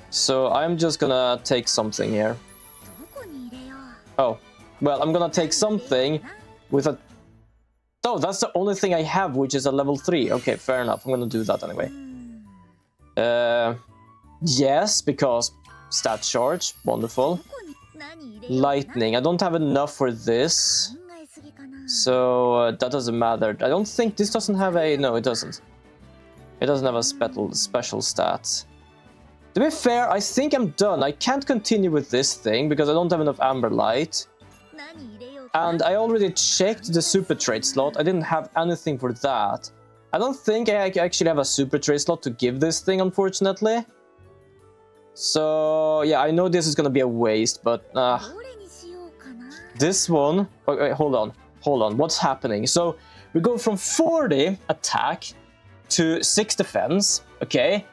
So I'm just gonna take something here. どこに入れよう Oh, well, I'm gonna take something with a... Oh, that's the only thing I have, which is a level 3. Okay, fair enough. I'm gonna do that anyway. Yes, because stat charge. Wonderful. どこに何入れようかな Lightning. I don't have enough for this. 考えすぎかな So that doesn't matter. I don't think this doesn't have a... No, it doesn't. It doesn't have a special stat. To be fair, I think I'm done. I can't continue with this thing because I don't have enough amber light. 何入れようかな And I already checked the super trait slot. I didn't have anything for that. I don't think I actually have a super trait slot to give this thing, unfortunately. So yeah, I know this is gonna be a waste, but どれにしようかな this one... Wait, hold on. What's happening? So we go from 40 attack to 6 defense, okay?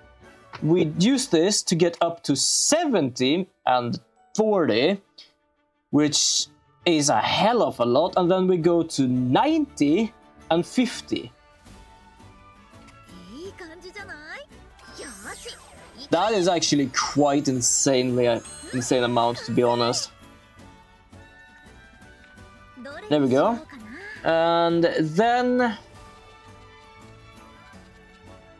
We use this to get up to 70 and 40, which is a hell of a lot, and then we go to 90 and 50. いい感じじゃないよし That is actually quite insane amount, to be honest. There we go. And then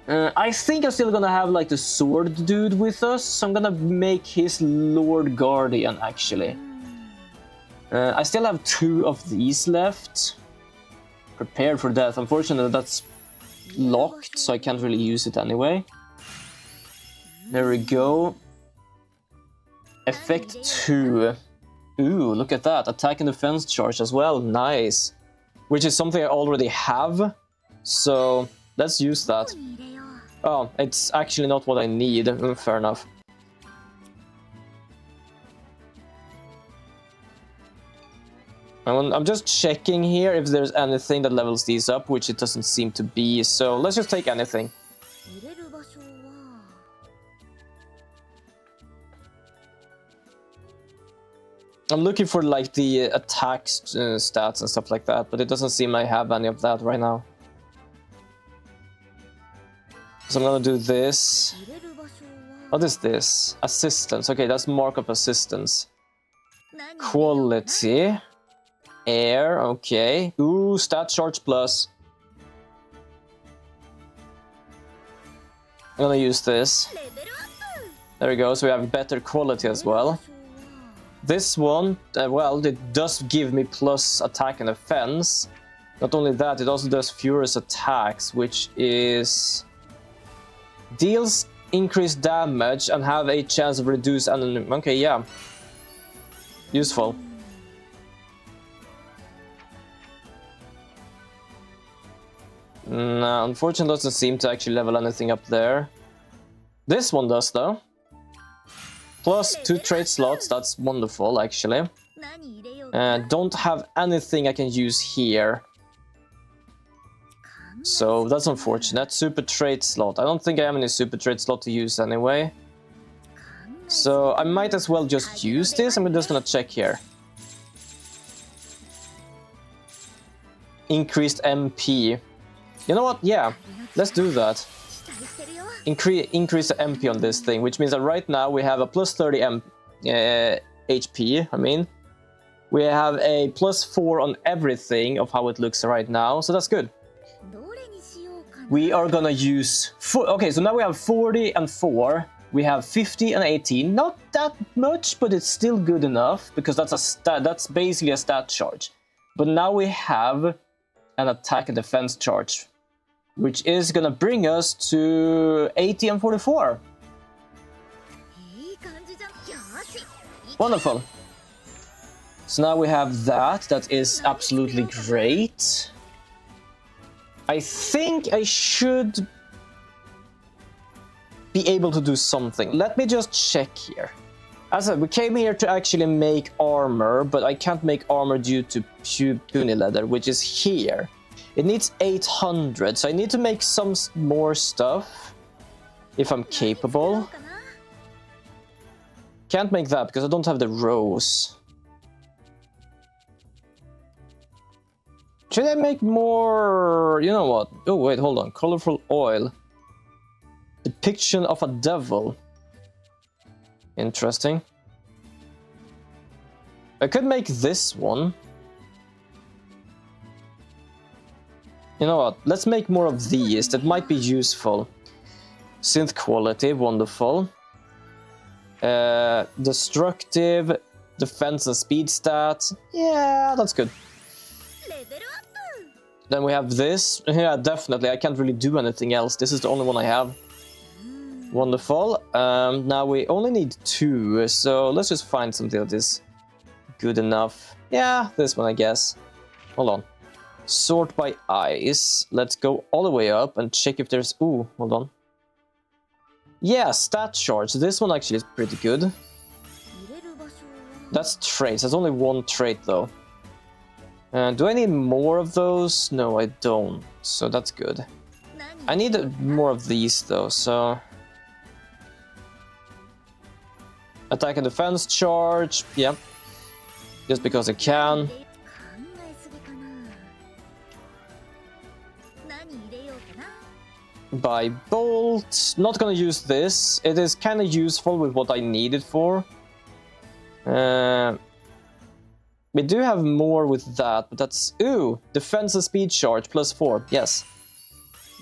I think I'm still gonna have like the sword dude with us, so I'm gonna make his Lord Guardian actually. I still have 2 of these left. Prepared for death. Unfortunately, that's locked, so I can't really use it anyway. There we go. Effect 2. Ooh, look at that. Attack and defense charge as well. Nice. Which is something I already have. So let's use that. Oh, it's actually not what I need. Fair enough. I'm just checking here if there's anything that levels these up, which it doesn't seem to be. So let's just take anything. I'm looking for like the attack stats and stuff like that, but it doesn't seem I have any of that right now. So I'm gonna do this. What is this? Assistance. Okay, that's markup assistance. Quality. Air. Okay. Ooh, stat charge plus. I'm gonna use this. There we go. So we have better quality as well. This one, well, it does give me plus attack and defense. Not only that, it also does furious attacks, which is deals increased damage and have a chance of reduce enemy. Okay, yeah, useful. No, unfortunately, doesn't seem to actually level anything up there. This one does, though. Plus 2 trade slots, that's wonderful, actually. Don't have anything I can use here. So that's unfortunate. Super trade slot. I don't think I have any super trade slot to use anyway. So I might as well just use this. I'm just gonna check here. Increased MP. You know what? Yeah, let's do that. Increase the MP on this thing, which means that right now we have a plus 30 HP, I mean. We have a plus 4 on everything of how it looks right now, so that's good. We are gonna use... Okay, so now we have 40 and 4. We have 50 and 18. Not that much, but it's still good enough, because that's a stat. That's basically a stat charge. But now we have an attack and defense charge, which is gonna bring us to 80 and 44. Wonderful. So now we have that. That is absolutely great. I think I should be able to do something. Let me just check here. As I said, we came here to actually make armor, but I can't make armor due to puny leather, which is here. It needs 800, so I need to make some more stuff, if I'm capable. Can't make that, because I don't have the rose. Should I make more... You know what? Oh, wait, hold on. Colorful oil. Depiction of a devil. Interesting. I could make this one. You know what? Let's make more of these. That might be useful. Synth quality, wonderful. Destructive, defense and speed stats. Yeah, that's good. Then we have this. Yeah, definitely. I can't really do anything else. This is the only one I have. Wonderful. Now we only need 2, so let's just find something that is good enough. Yeah, this one, I guess. Hold on. Sort by eyes. Let's go all the way up and check if there's... Ooh, hold on. Yeah, stat charge. This one actually is pretty good. That's traits. There's only 1 trait, though. Do I need more of those? No, I don't. So that's good. I need more of these, though, so... Attack and defense charge. Yep. Just because I can. By bolt. Not gonna use this. It is kind of useful with what I need it for. We do have more with that, but that's... Ooh! Defense and speed charge, +4. Yes.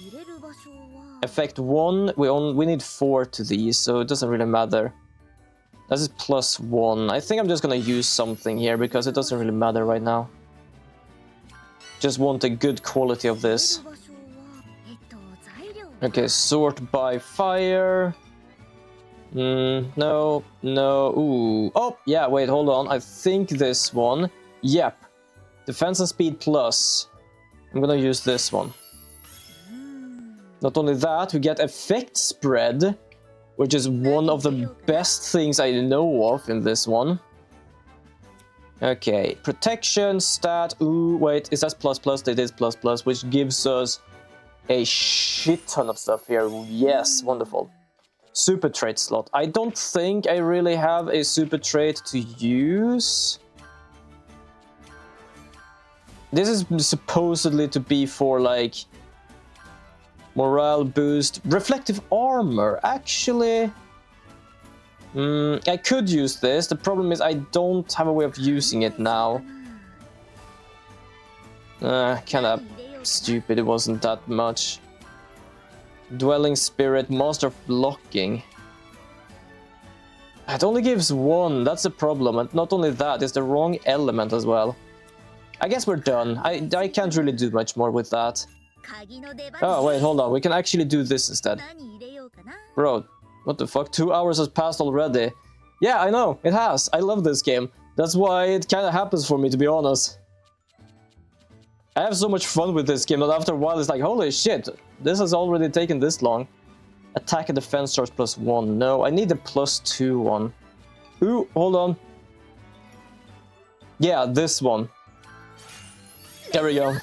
入れる場所は Effect 1, we need 4 to these, so it doesn't really matter. That is +1. I think I'm just gonna use something here, because it doesn't really matter right now. Just want a good quality of this. 入れる場所は材料 Okay, sort by fire. No, no, ooh. Oh, yeah, wait, hold on. I think this one. Yep. Defense and speed plus. I'm gonna use this one. Not only that, we get effect spread, which is one of the best things I know of in this one. Okay, protection, stat, ooh, wait, is that ++? It is ++, which gives us a shit ton of stuff here. Yes, wonderful. Super trait slot. I don't think I really have a super trait to use. This is supposedly to be for, like, morale boost. Reflective armor. Actually, I could use this. The problem is I don't have a way of using it now. Kinda stupid. It wasn't that much. Dwelling Spirit, Master of Blocking. It only gives 1, that's the problem. And not only that, it's the wrong element as well. I guess we're done. I can't really do much more with that. 鍵の出番 Oh, wait, hold on. We can actually do this instead. 何入れようかな Bro, what the fuck? 2 hours has passed already. Yeah, I know, it has. I love this game. That's why it kind of happens for me, to be honest. I have so much fun with this game that after a while it's like, holy shit, this has already taken this long. Attack and defense charge +1. No, I need a +2 one. Ooh, hold on. Yeah, this one. There we go.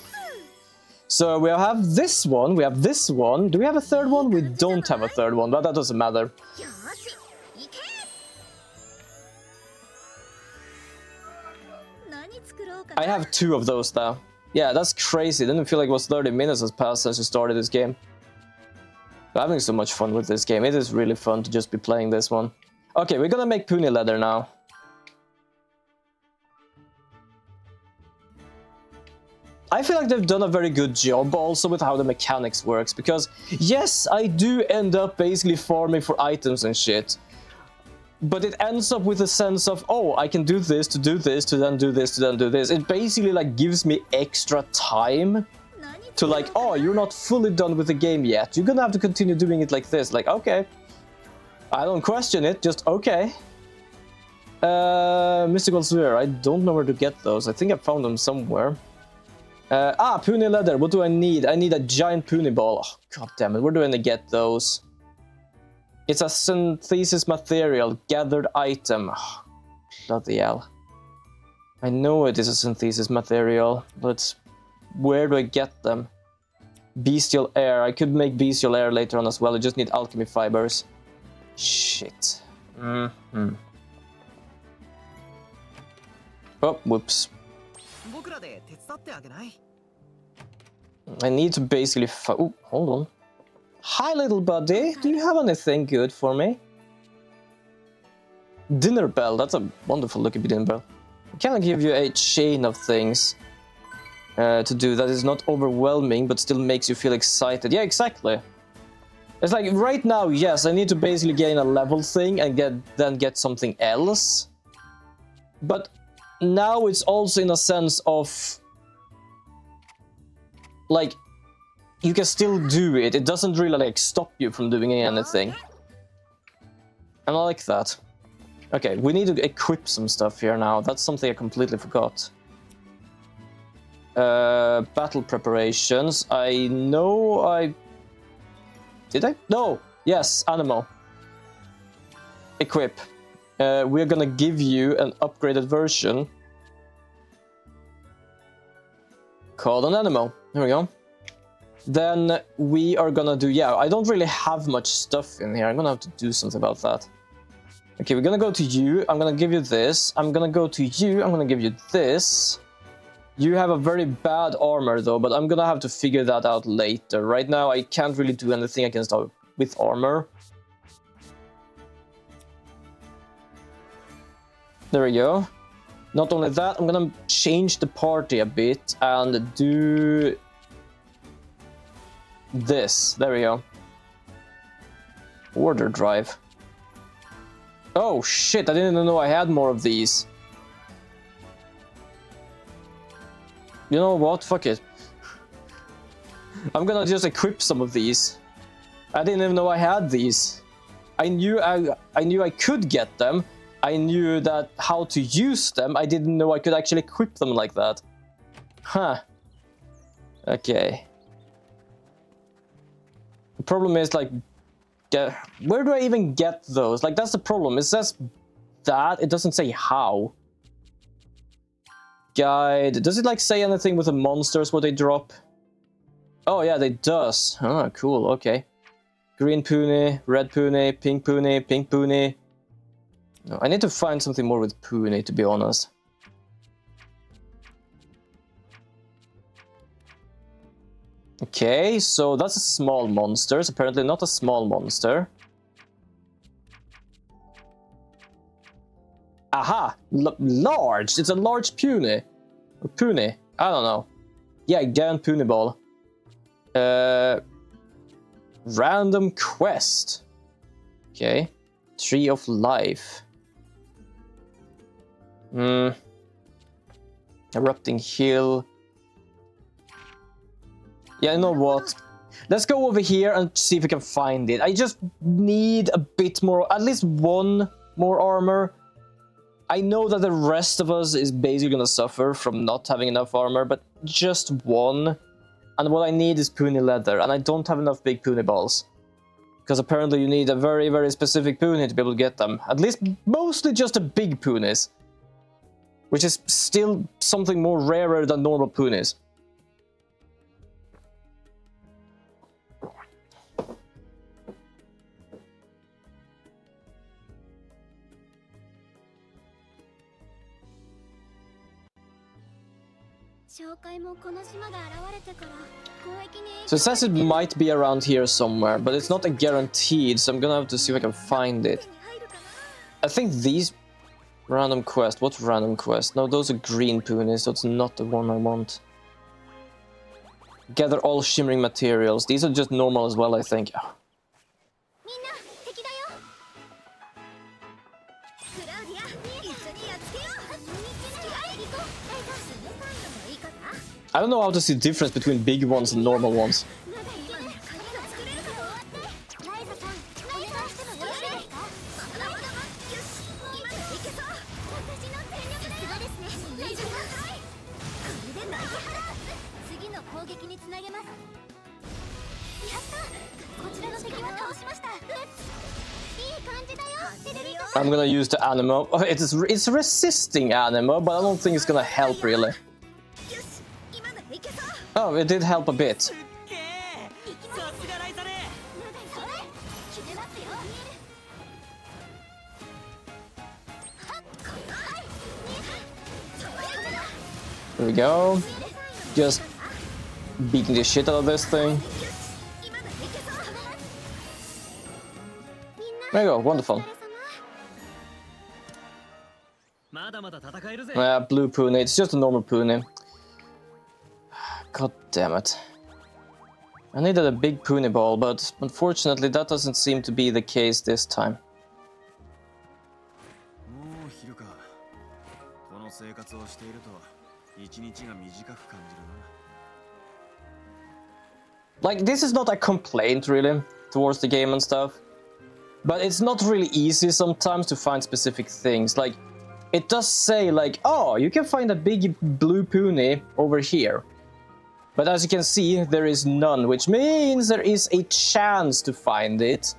So we have this one, we have this one. Do we have a third one? We don't have a third one, but that doesn't matter. よし行け何作ろうかな I have 2 of those now. Yeah, that's crazy. Didn't feel like it was 30 minutes has passed since we started this game. I'm having so much fun with this game. It is really fun to just be playing this one. Okay, we're gonna make puny leather now. I feel like they've done a very good job also with how the mechanics works, because yes, I do end up basically farming for items and shit. But it ends up with a sense of, oh, I can do this, to do this, to then do this, to then do this. It basically like gives me extra time to like, oh, you're not fully done with the game yet. You're gonna have to continue doing it like this. Like, okay. I don't question it, just okay. Mystical Sphere, I don't know where to get those. I think I found them somewhere. Puny leather, what do I need? I need a giant puny ball. Oh, god damn it, where do I get those? It's a synthesis material, gathered item. Oh, bloody hell. I know it is a synthesis material, but where do I get them? Bestial air. I could make bestial air later on as well. I just need alchemy fibers. Shit. Oh, whoops. 僕らで手伝ってあげない I need to basically... Oh, hold on. Hi, little buddy. Do you have anything good for me? Dinner bell. That's a wonderful looking dinner bell. Can I give you a chain of things to do that is not overwhelming, but still makes you feel excited? Yeah, exactly. It's like, right now, yes, I need to basically gain a level thing and then get something else. But now it's also in a sense of... like... you can still do it. It doesn't really like stop you from doing anything. And I like that. Okay, we need to equip some stuff here now. That's something I completely forgot. Battle preparations. I know I... Did I? No! Yes, animal. Equip. We're gonna give you an upgraded version. Called an animal. There we go. Then we are gonna do... yeah, I don't really have much stuff in here. I'm gonna have to do something about that. Okay, we're gonna go to you. I'm gonna give you this. I'm gonna go to you. I'm gonna give you this. You have a very bad armor though, but I'm gonna have to figure that out later. Right now, I can't really do anything against with armor. There we go. Not only that, I'm gonna change the party a bit and do this. There we go. Order drive. Oh shit, I didn't even know I had more of these. You know what? Fuck it. I'm gonna just equip some of these. I didn't even know I had these. I knew I could get them. I knew that how to use them. I didn't know I could actually equip them like that. Huh. Okay. The problem is like, where do I even get those? Like, that's the problem. It says that, it doesn't say how. Guide. Does it like say anything with the monsters what they drop? Oh yeah, it does. Oh, cool. Okay. Green Puni, red Puni, pink Puni, pink Puni. No, I need to find something more with Puni, to be honest. Okay, so that's a small monster. It's apparently not a small monster. Aha! Large! It's a large Puni. Or Puni. I don't know. Yeah, giant Puni ball. Random quest. Okay. Tree of Life. Erupting Hill. Yeah, you know what? Let's go over here and see if we can find it. I just need a bit more, at least one more armor. I know that the rest of us is basically gonna suffer from not having enough armor, but just one. And what I need is Puni leather, and I don't have enough big Puni balls. Because apparently you need a very, very specific Puni to be able to get them. At least mostly just the big Punis. Which is still something more rarer than normal Punis. So it says it might be around here somewhere, but it's not a guaranteed, so I'm gonna have to see if I can find it. I think these... Random quest. What random quest? No, those are green Punis, so it's not the one I want. Gather all shimmering materials. These are just normal as well, I think. I don't know how to see the difference between big ones and normal ones. I'm gonna use the animo. Oh, it's resisting animo, but I don't think it's gonna help really. Oh, it did help a bit. There we go. Just beating the shit out of this thing. There you go, wonderful. Blue Puni, it's just a normal Puni. God damn it. I needed a big Puni ball, but unfortunately that doesn't seem to be the case this time. Like, this is not a complaint really towards the game and stuff, but it's not really easy sometimes to find specific things. Like, it does say like, oh, you can find a big blue Puni over here. But as you can see, there is none, which means there is a chance to find it,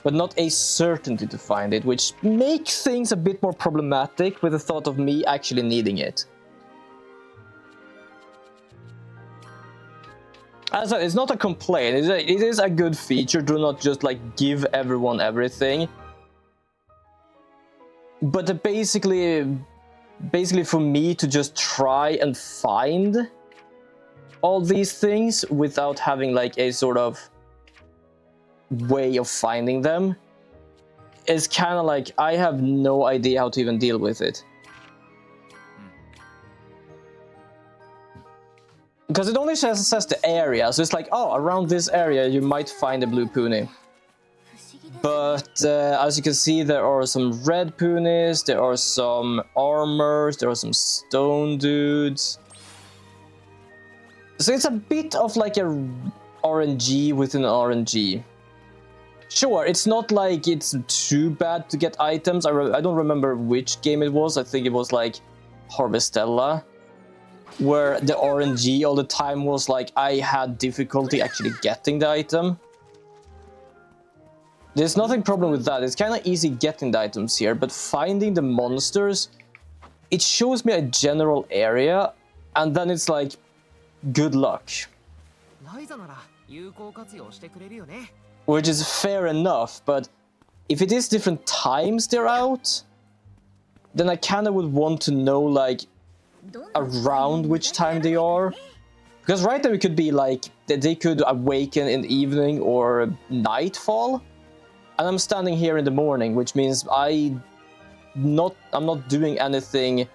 but not a certainty to find it, which makes things a bit more problematic with the thought of me actually needing it. As I said, it's not a complaint, it is a good feature to not just like give everyone everything. But basically for me to just try and find all these things without having like a sort of way of finding them is kind of like I have no idea how to even deal with it. Because it only says the area, so it's like, oh, around this area you might find a blue pony. But as you can see, there are some red ponies, there are some armors, there are some stone dudes. So it's a bit of like a RNG within an RNG. Sure, it's not like it's too bad to get items. I don't remember which game it was. I think it was like Harvestella, where the RNG all the time was like I had difficulty actually getting the item. There's nothing problem with that. It's kind of easy getting the items here, but finding the monsters, it shows me a general area, and then it's like, good luck. Which is fair enough, but if it is different times they're out, then I kind of would want to know like around which time they are. Because right now it could be like that they could awaken in the evening or nightfall. And I'm standing here in the morning, which means I'm not doing anything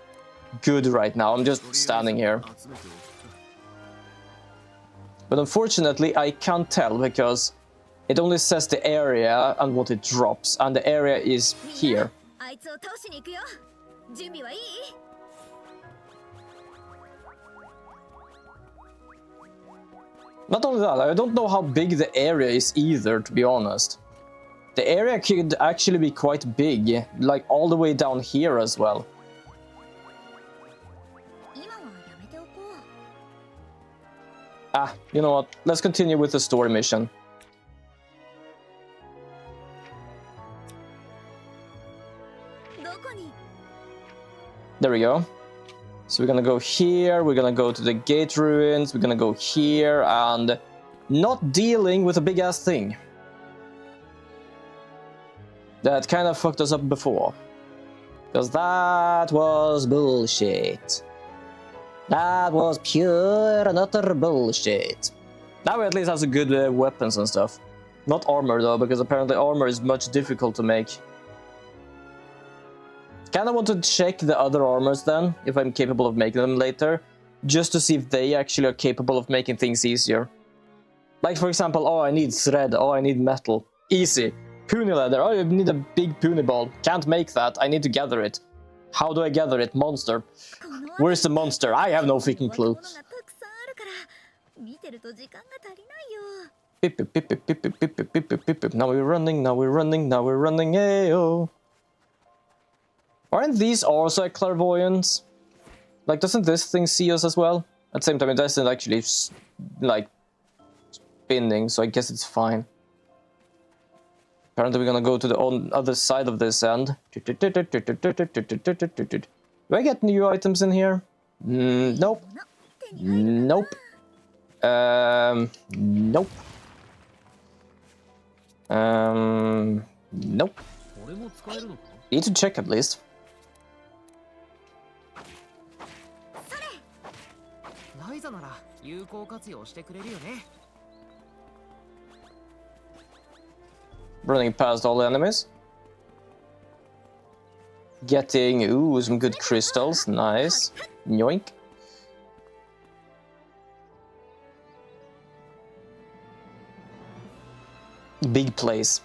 good right now. I'm just standing here. But unfortunately, I can't tell because it only says the area and what it drops, and the area is here. Not only that, I don't know how big the area is either, to be honest. The area could actually be quite big, like all the way down here as well. Ah, you know what? Let's continue with the story mission. There we go. So we're gonna go here, we're gonna go to the gate ruins, we're gonna go here, and not dealing with a big ass thing that kind of fucked us up before. Because that was bullshit. That was pure and utter bullshit. Now we at least have some good weapons and stuff. Not armor though, because apparently armor is much difficult to make. Kinda want to check the other armors then, if I'm capable of making them later, just to see if they actually are capable of making things easier. Like for example, oh I need thread, oh I need metal. Easy. Puny leather, oh you need a big puny ball. Can't make that, I need to gather it. How do I gather it? Monster. Where's the monster? I have no freaking clue. Pip, pip, pip, pip, pip, pip, pip, pip, pip, pip. Now we're running, now we're running, now we're running, ayo. Aren't these also a clairvoyance? Like, doesn't this thing see us as well? At the same time, it doesn't actually, like, spinning, so I guess it's fine. Apparently we're gonna go to the other side of this end. Do I get new items in here? Nope. Nope. Nope. Nope. Need to check at least. Running past all the enemies. Getting, ooh, some good crystals. Nice. Yoink. Big place.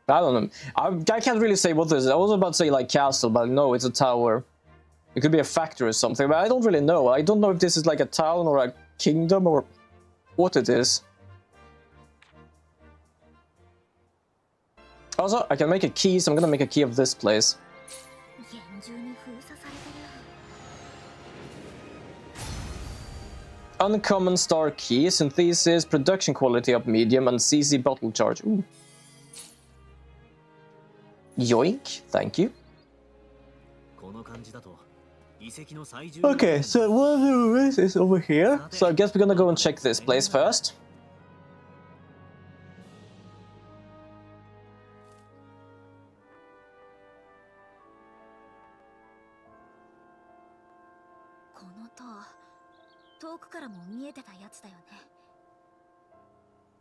I don't know. I can't really say what this is. I was about to say like castle, but no, it's a tower. It could be a factory or something, but I don't really know. I don't know if this is like a town or a kingdom or what it is. Also, I can make a key, so I'm gonna make a key of this place. Uncommon star key, synthesis, production quality up medium, and CC bottle charge. Ooh. Yoink, thank you. Okay, so one of the ruins is over here. So I guess we're gonna go and check this place first.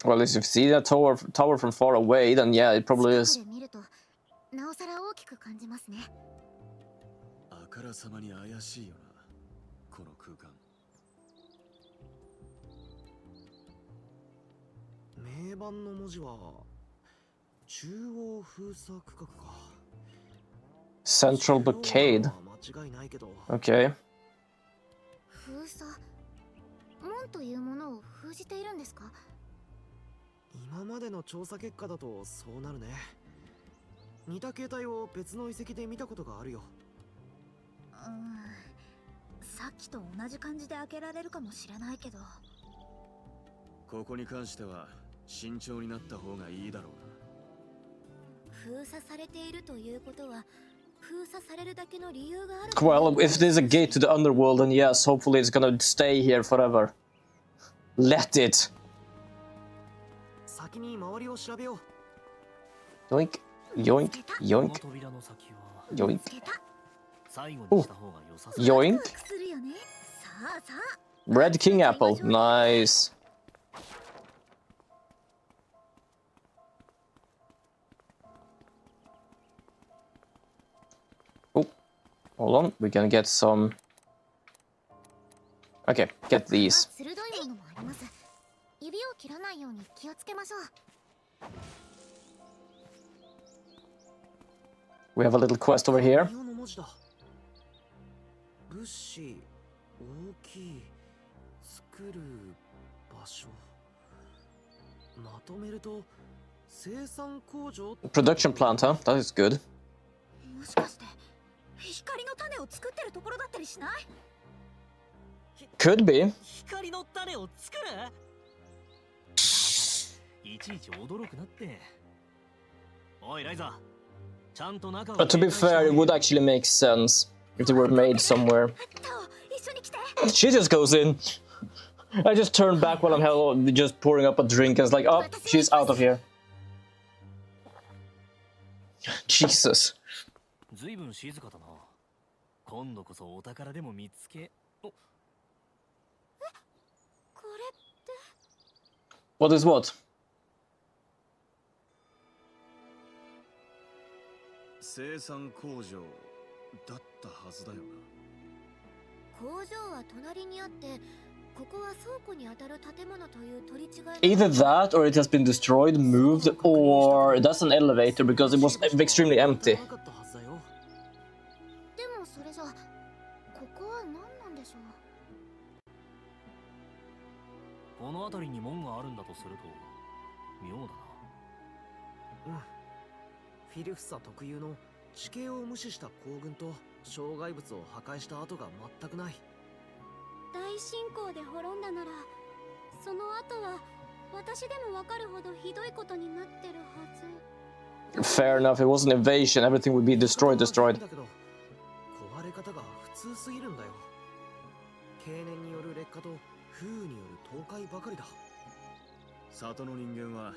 Well, if you see that tower from far away, then yeah, it probably is. 近くで見るとなおさら大きく感じますね。あからさまに怪しいよな、この空間。銘板の文字は中央封鎖区画か。 Central blockade. 間違いないけど。 Okay. 封鎖門というものを封じているんですか？今までの調査結果だとそうなるね。似た形態を別の遺跡で見たことがあるよ。さっきと同じ感じで開けられるかもしれないけど。ここに関しては慎重になった方がいいだろうな。封鎖されているということは封鎖されるだけの理由がある。 Well, if there's a gate to the underworld, then yes, hopefully it's gonna stay here forever. Let it. 先に周りを調べよう。 Yoink, yoink, こ yoink, の扉の先は yoink, 最後にした方が良さそう。 yoink. するよね。さあさあ。 Red King Apple. Nice. Oh, hold on. We can get some. Okay, get these. 鋭いものもあります。指を切らないように気をつけましょう。 We have a little quest over here. 日本の文字だ。物資、大きい、作る場所。まとめると生産工場。 Production plant, huh? That is good. もしかして光の種を作ってるところだったりしない？ Could be. 光の種を作る？いちいち驚くなって。おいライザー、ちゃんと中を。 But to be fair, it would actually make sense if they were made somewhere. 一緒に来て。 She just goes in. I just turn back while I'm just pouring up a drink and it's like, oh, she's out of here. Jesus. ずいぶん静かだな。今度こそお宝でも見つけ。お、これって What is what? 生産工場だったはずだよな。工場は隣にあって、ここは倉庫にあたる建物という取り違い。 Either that or it has been destroyed, moved, or that's an elevator because it was extremely empty. なかったはずだよ。でもそれじゃここは何なんでしょう。この辺りに門があるんだとすると妙だな。フィルフサ特有の地形を無視した行軍と障害物を破壊した跡が全くない。大侵攻で滅んだなら、その後は私でもわかるほどひどいことになってるはず。 Fair enough, it was an invasion, everything would be destroyed. だけど壊れ方が普通すぎるんだよ。経年による劣化と風雨による倒壊ばかりだ。里の人間は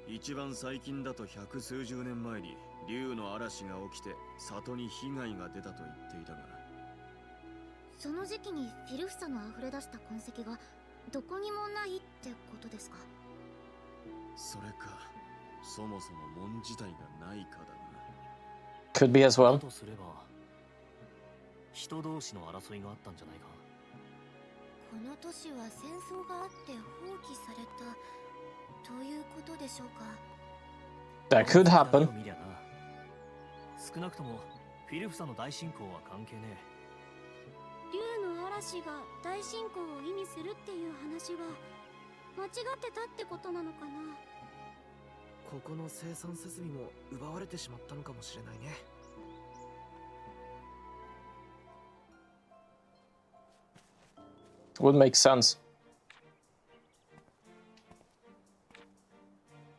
一番最近だと百数十年前に竜の嵐が起きて里に被害が出たと言っていたが、その時期にフィルフサの溢れ出した痕跡がどこにもないってことですか？それかそもそも門自体がないかだな。 Could be as well. とすれば人同士の争いがあったんじゃないか。この都市は戦争があって放棄されたということでしょうか？ That could happen. 見りゃな。少なくともフィルフサの大侵攻は関係ねえ。竜の嵐が大侵攻を意味するっていう話は間違ってたってことなのかな？ここの生産設備も奪われてしまったのかもしれないね。 Would make sense.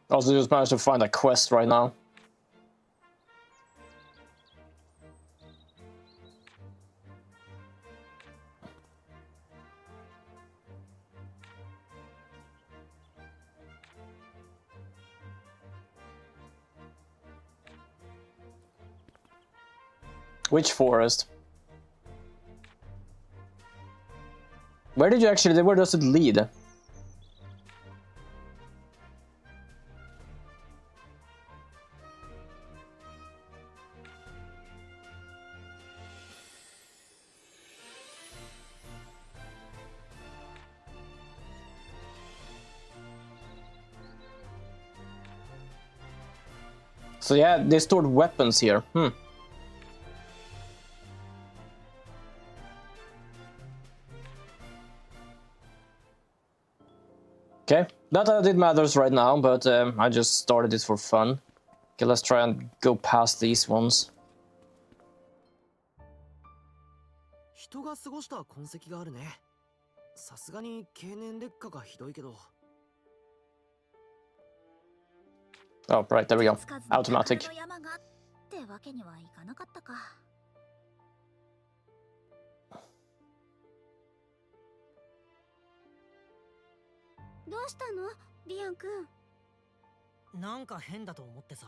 Also, just managed to find a quest right now. Which forest? Where did you actually? Where does it lead? So yeah, they stored weapons here. Okay, not that it matters right now, but I just started it for fun. Okay, let's try and go past these ones. 人が過ごした痕跡があるね。さすがに経年劣化がひどいけど。Oh, right, there we go. 数々の Automatic. 宝の山がってわけにはいかなかったか。どうしたのリアン君。なんか変だと思ってさ。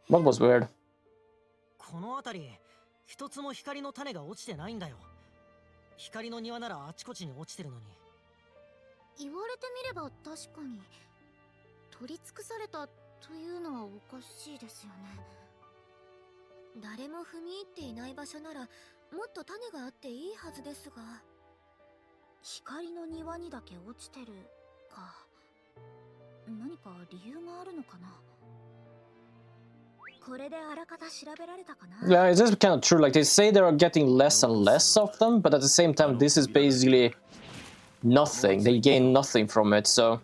What was weird? この辺り一つも光の種が落ちてないんだよ。光の庭ならあちこちに落ちてるのに。言われてみれば確かに取り尽くされたというのはおかしいですよね。誰も踏み入っていない場所ならもっと種があっていいはずですが。光の庭にだけ落ちてるか。何か理由があるのかな。これであらかた調べられたかな。 Yeah, it is kind of true. Like, they say they are getting less and less of them, but at the same time, this is basically nothing. They gain nothing from it, so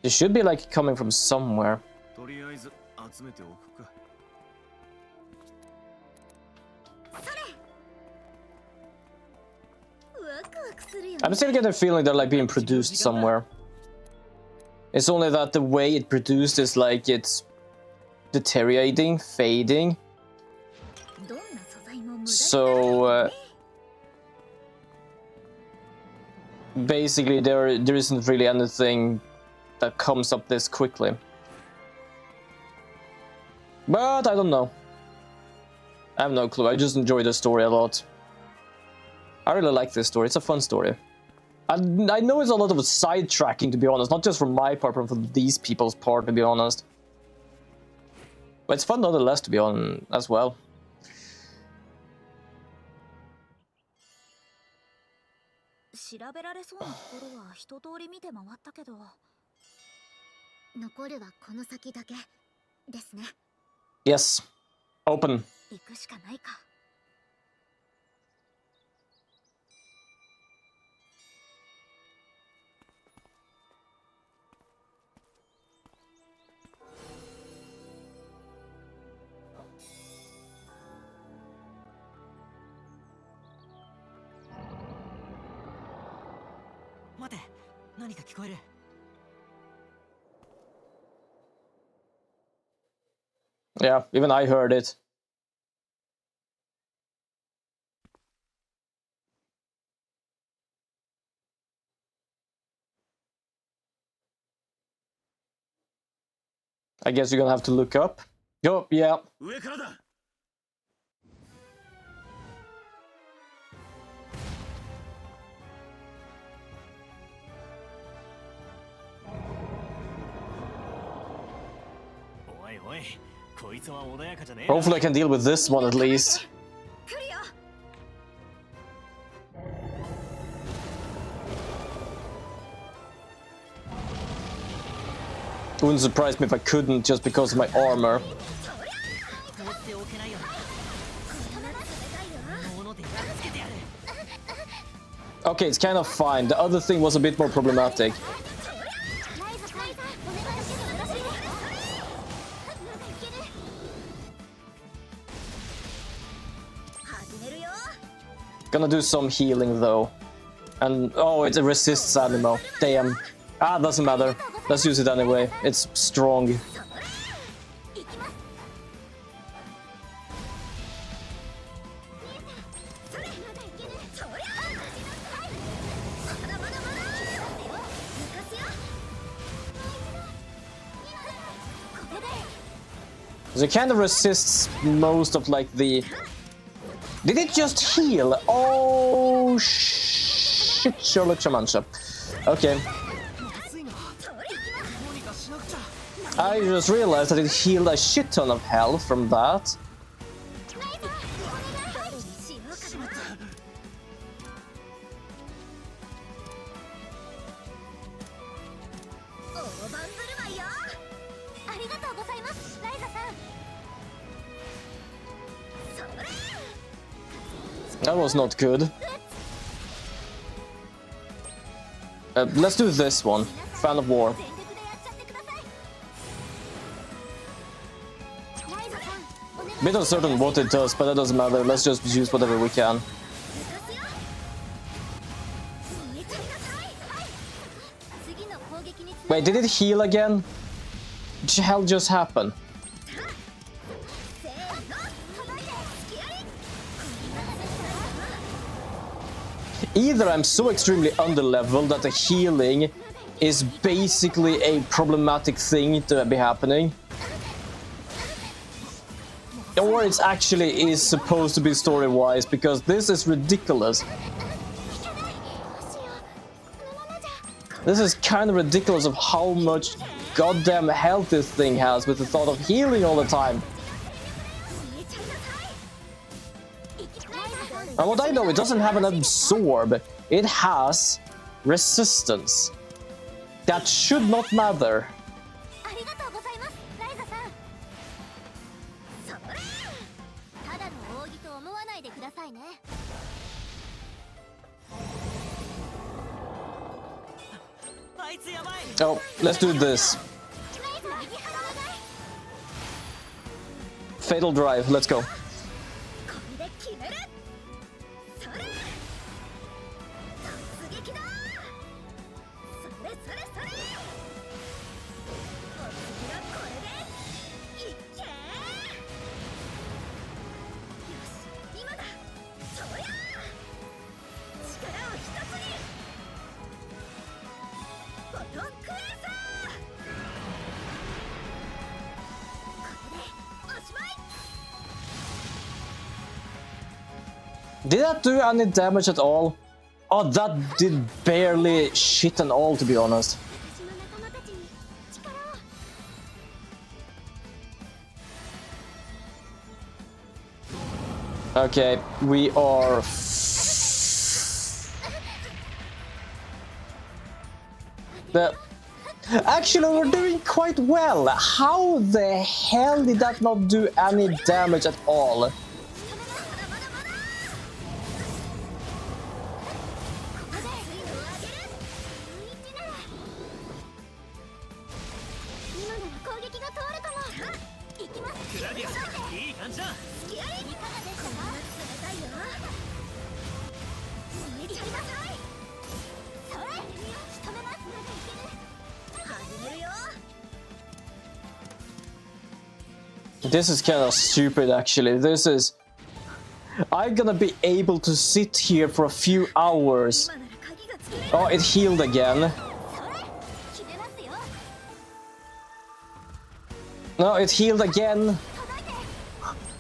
they should be like coming from somewhere. とりあえず集めておくか。 I'm still getting the feeling they're like being produced somewhere. It's only that the way it produced is like it's deteriorating, fading. So basically there isn't really anything that comes up this quickly. But I don't know. I have no clue. I just enjoy the story a lot. I really like this story. It's a fun story. I know it's a lot of sidetracking, to be honest. Not just from my part, but from these people's part, to be honest. But it's fun nonetheless, to be on as well. 調べられそうなところは一通り見て回ったけど。残るはこの先だけですね。 Yes. Open. 行くしかないか。待て、何か聞こえる。Yeah, even I heard it. I guess you're gonna have to look up. Yup, yeah. 上からだ。 Hopefully I can deal with this one at least. Wouldn't surprise me if I couldn't just because of my armor. Okay, it's kind of fine. The other thing was a bit more problematic. Gonna do some healing though. And oh, it resists animal. Damn. Ah, doesn't matter. Let's use it anyway. It's strong. So it kind of resists most of like the... Did it just heal? Oh shit, Sherlock Shamancha. Okay. I just realized that it healed a shit ton of health from that. That was not good. Let's do this one. Fan of War. Bit uncertain what it does, but that doesn't matter. Let's just use whatever we can. Wait, did it heal again? What the hell just happened? Either I'm so extremely underleveled that the healing is basically a problematic thing to be happening, or it's actually is supposed to be story-wise, because this is ridiculous. This is kind of ridiculous of how much goddamn health this thing has with the thought of healing all the time. And what I know, it doesn't have an absorb, it has resistance. That should not matter. Oh, let's do this. Fatal Drive, let's go. Did that do any damage at all? Oh, that did barely shit and all, to be honest. Okay, we are... Actually, we're doing quite well. How the hell did that not do any damage at all? This is kind of stupid, actually. This is... I'm gonna be able to sit here for a few hours. Oh, it healed again. No, it healed again.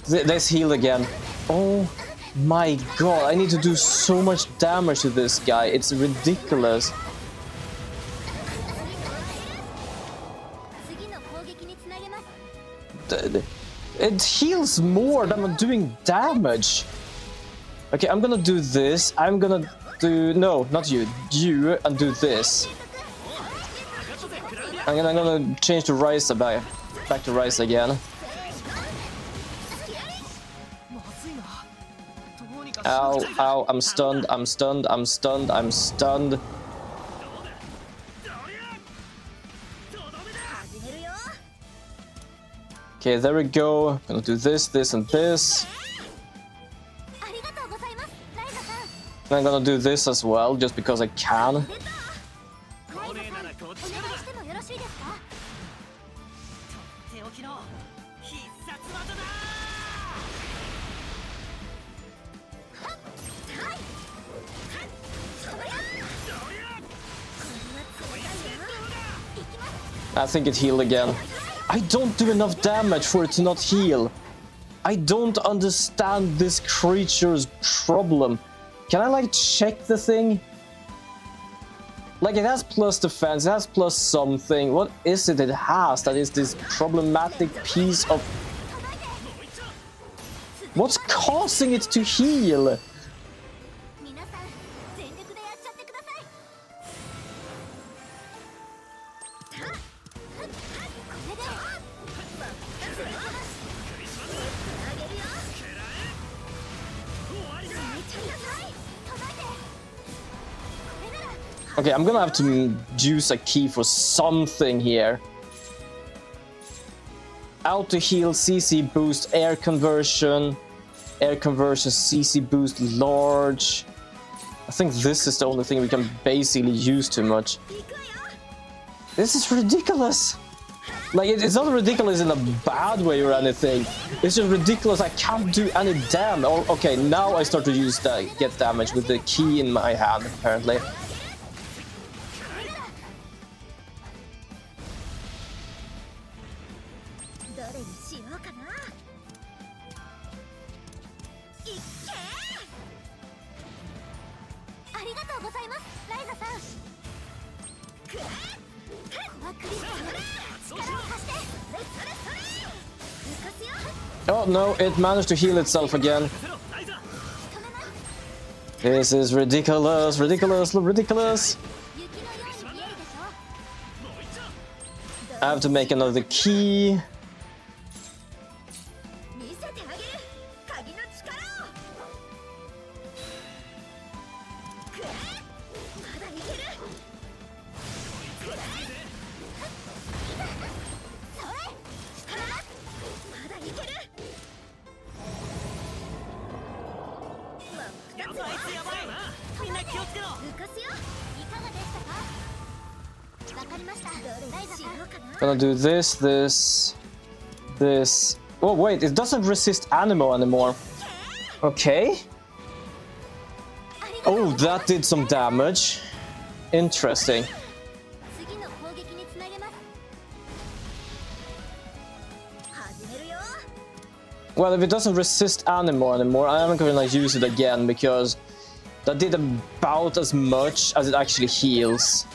This healed again. Oh my god, I need to do so much damage to this guy. It's ridiculous. It heals more than I'm doing damage. Okay, I'm gonna do this. I'm gonna do... No, not you. You, and do this. I'm gonna change to Ryza back to Ryza again. Ow, ow, I'm stunned, I'm stunned, I'm stunned, I'm stunned. Okay, there we go. Gonna do this, this, and this. And I'm gonna do this as well, just because I can. I think it healed again. I don't do enough damage for it to not heal. I don't understand this creature's problem. Can I, like, check the thing? Like, it has plus defense, it has plus something. What is it has that is this problematic piece of... What's causing it to heal? Okay, I'm gonna have to use a key for something here. Auto heal, CC boost, air conversion, CC boost, large. I think this is the only thing we can basically use too much. This is ridiculous. Like, it's not ridiculous in a bad way or anything. It's just ridiculous. I can't do any damage. Oh, okay, now I start to use the get damage with the key in my hand, apparently. Oh no, it managed to heal itself again. This is ridiculous, ridiculous, ridiculous. I have to make another key. Gonna do this, this, this. Oh wait, it doesn't resist animal anymore. Okay. Oh, that did some damage. Interesting. Well, if it doesn't resist animal anymore, I am gonna use it again because that did about as much as it actually heals.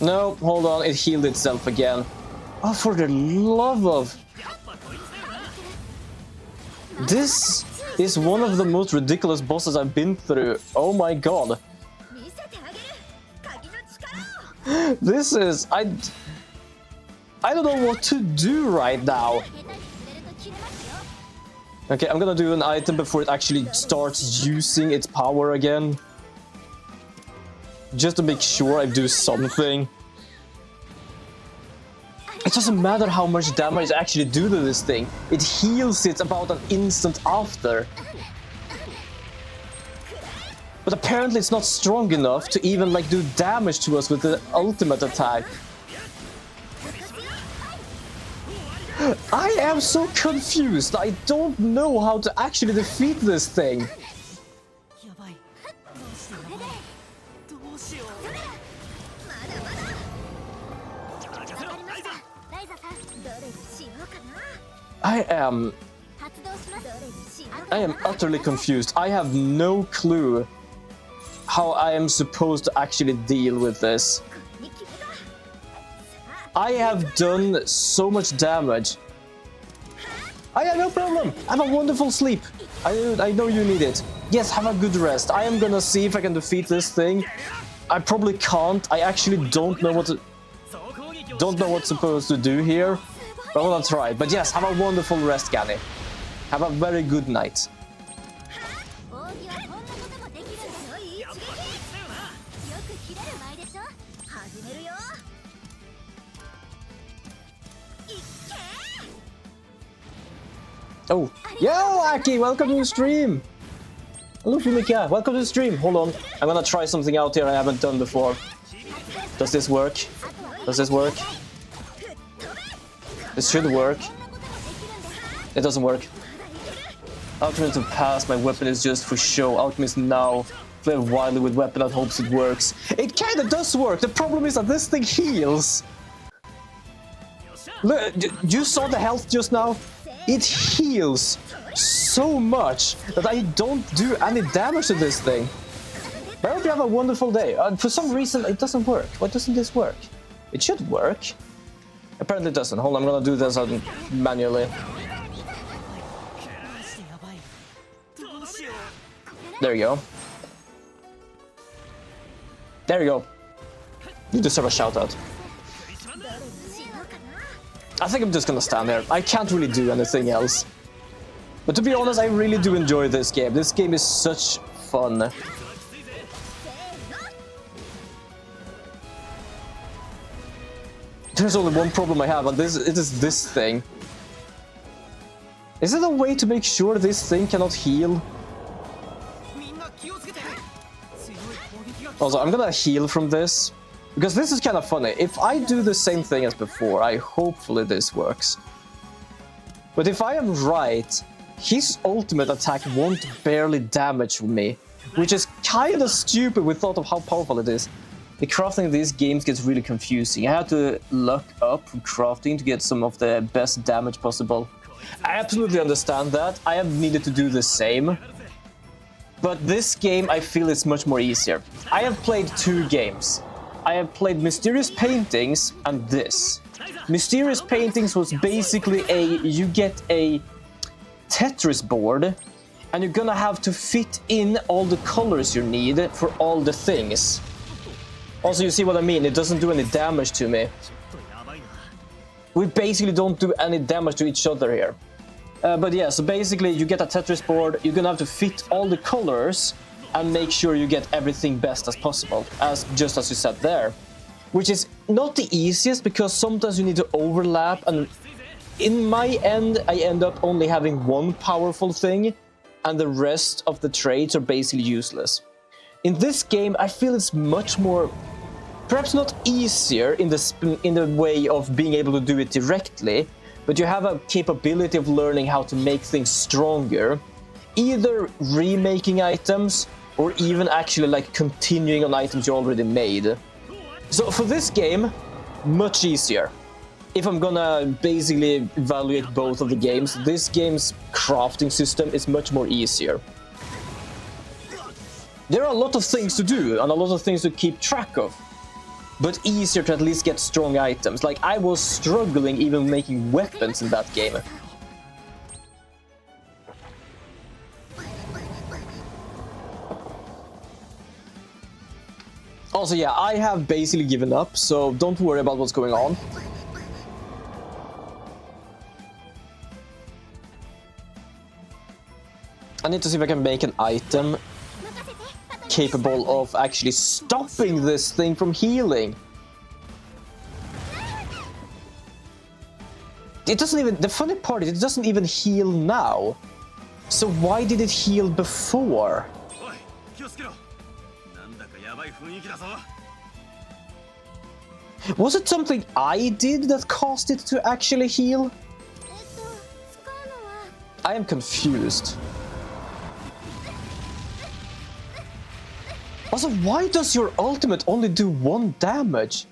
No, hold on, it healed itself again. Oh, for the love of... This is one of the most ridiculous bosses I've been through. Oh my god. This is... I don't know what to do right now. Okay, I'm gonna do an item before it actually starts using its power again. Just to make sure I do something. It doesn't matter how much damage I actually do to this thing. It heals it about an instant after. But apparently it's not strong enough to even like do damage to us with the ultimate attack. I am so confused. I don't know how to actually defeat this thing. I am utterly confused. I have no clue how I am supposed to actually deal with this. I have done so much damage. I have no problem. Have a wonderful sleep. I know you need it. Yes, have a good rest. I am gonna see if I can defeat this thing. I probably can't. I actually don't know what's supposed to do here. But I'm gonna try. But yes, have a wonderful rest, Ganny. Have a very good night. Oh, yo, Aki, welcome to the stream. Hello, Fumika, welcome to the stream. Hold on, I'm gonna try something out here I haven't done before. Does this work? Does this work? This should work. It doesn't work. Alternative pass, my weapon is just for show. Alchemist now. Play wildly with weapon that hopes it works. It kinda does work. The problem is that this thing heals. Look, you saw the health just now? It heals so much that I don't do any damage to this thing. I hope you have a wonderful day. For some reason, it doesn't work. Why doesn't this work? It should work. Apparently it doesn't. Hold on, I'm gonna do this manually. There you go. There you go. You deserve a shout out. I think I'm just gonna stand there. I can't really do anything else. But to be honest, I really do enjoy this game. This game is such fun. There's only one problem I have, and it is this thing. Is it a way to make sure this thing cannot heal? Also, I'm gonna heal from this, because this is kind of funny. If I do the same thing as before, hopefully this works. But if I am right, his ultimate attack won't barely damage me, which is kind of stupid with thought of how powerful it is. The crafting of these games gets really confusing. I had to look up from crafting to get some of the best damage possible. I absolutely understand that. I have needed to do the same. But this game, I feel, is much more easier. I have played 2 games. I have played Mysterious Paintings and this. Mysterious Paintings was basically you get a Tetris board, and you're gonna have to fit in all the colors you need for all the things. Also, you see what I mean? It doesn't do any damage to me. We basically don't do any damage to each other here. But yeah, so basically you get a Tetris board, you're gonna have to fit all the colors and make sure you get everything best as possible, just as you said there. Which is not the easiest, because sometimes you need to overlap, and in my end, I end up only having one powerful thing, and the rest of the traits are basically useless. In this game, I feel it's much more, perhaps not easier in the way of being able to do it directly, but you have a capability of learning how to make things stronger, either remaking items or even actually like continuing on items you already made. So for this game, much easier. If I'm gonna basically evaluate both of the games, this game's crafting system is much more easier. There are a lot of things to do and a lot of things to keep track of, but easier to at least get strong items. Like, I was struggling even making weapons in that game. Also, yeah, I have basically given up, so don't worry about what's going on. I need to see if I can make an item capable of actually stopping this thing from healing. It doesn't even, the funny part is it doesn't even heal now. So why did it heal before? Was it something I did that caused it to actually heal? I am confused. Also, why does your ultimate only do 1 damage?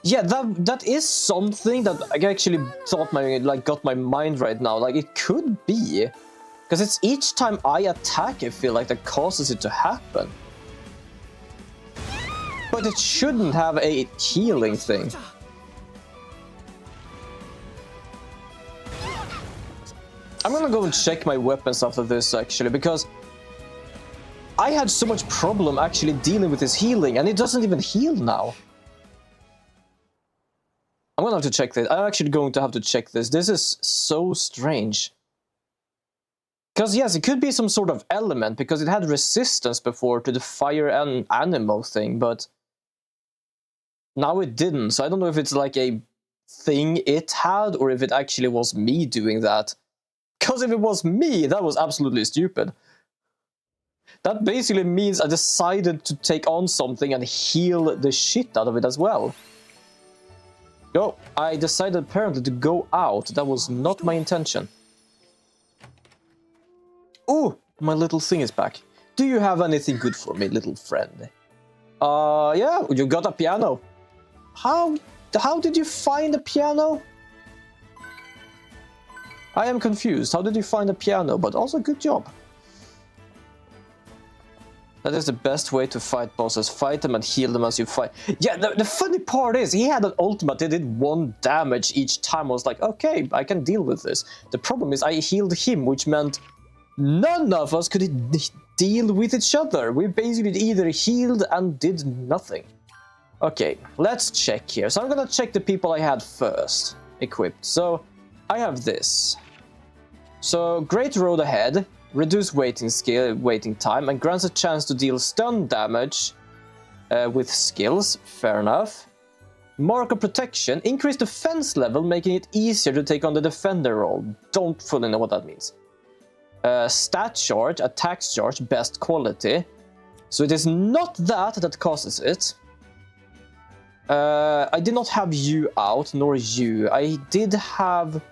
Yeah, that is something that I actually thought got my mind right now. Like, it could be. Because it's each time I attack, I feel like, that causes it to happen. But it shouldn't have a healing thing. I'm gonna go and check my weapons after this, actually, because I had so much problem actually dealing with his healing, and it doesn't even heal now. I'm gonna have to check this. I'm actually going to have to check this. This is so strange. Because, yes, it could be some sort of element, because it had resistance before to the fire and animal thing, but now it didn't. So I don't know if it's like a thing it had, or if it actually was me doing that. Because if it was me, that was absolutely stupid. That basically means I decided to take on something and heal the shit out of it as well. Oh, I decided apparently to go out. That was not my intention. Oh, my little thing is back. Do you have anything good for me, little friend? Yeah, you got a piano. How did you find a piano? I am confused. How did you find a piano? But also, good job. That is the best way to fight bosses. Fight them and heal them as you fight. Yeah, the funny part is, he had an ultimate that did 1 damage each time. I was like, okay, I can deal with this. The problem is, I healed him, which meant none of us could deal with each other. We basically either healed and did nothing. Okay, let's check here. So I'm gonna check the people I had first equipped. So I have this. So Great Road Ahead, reduce waiting time, and grants a chance to deal stun damage with skills. Fair enough. Mark of Protection, increase defense level, making it easier to take on the defender role. Don't fully know what that means. Stat charge, attack charge, best quality. So it is not that causes it. I did not have you out, nor you. I did have...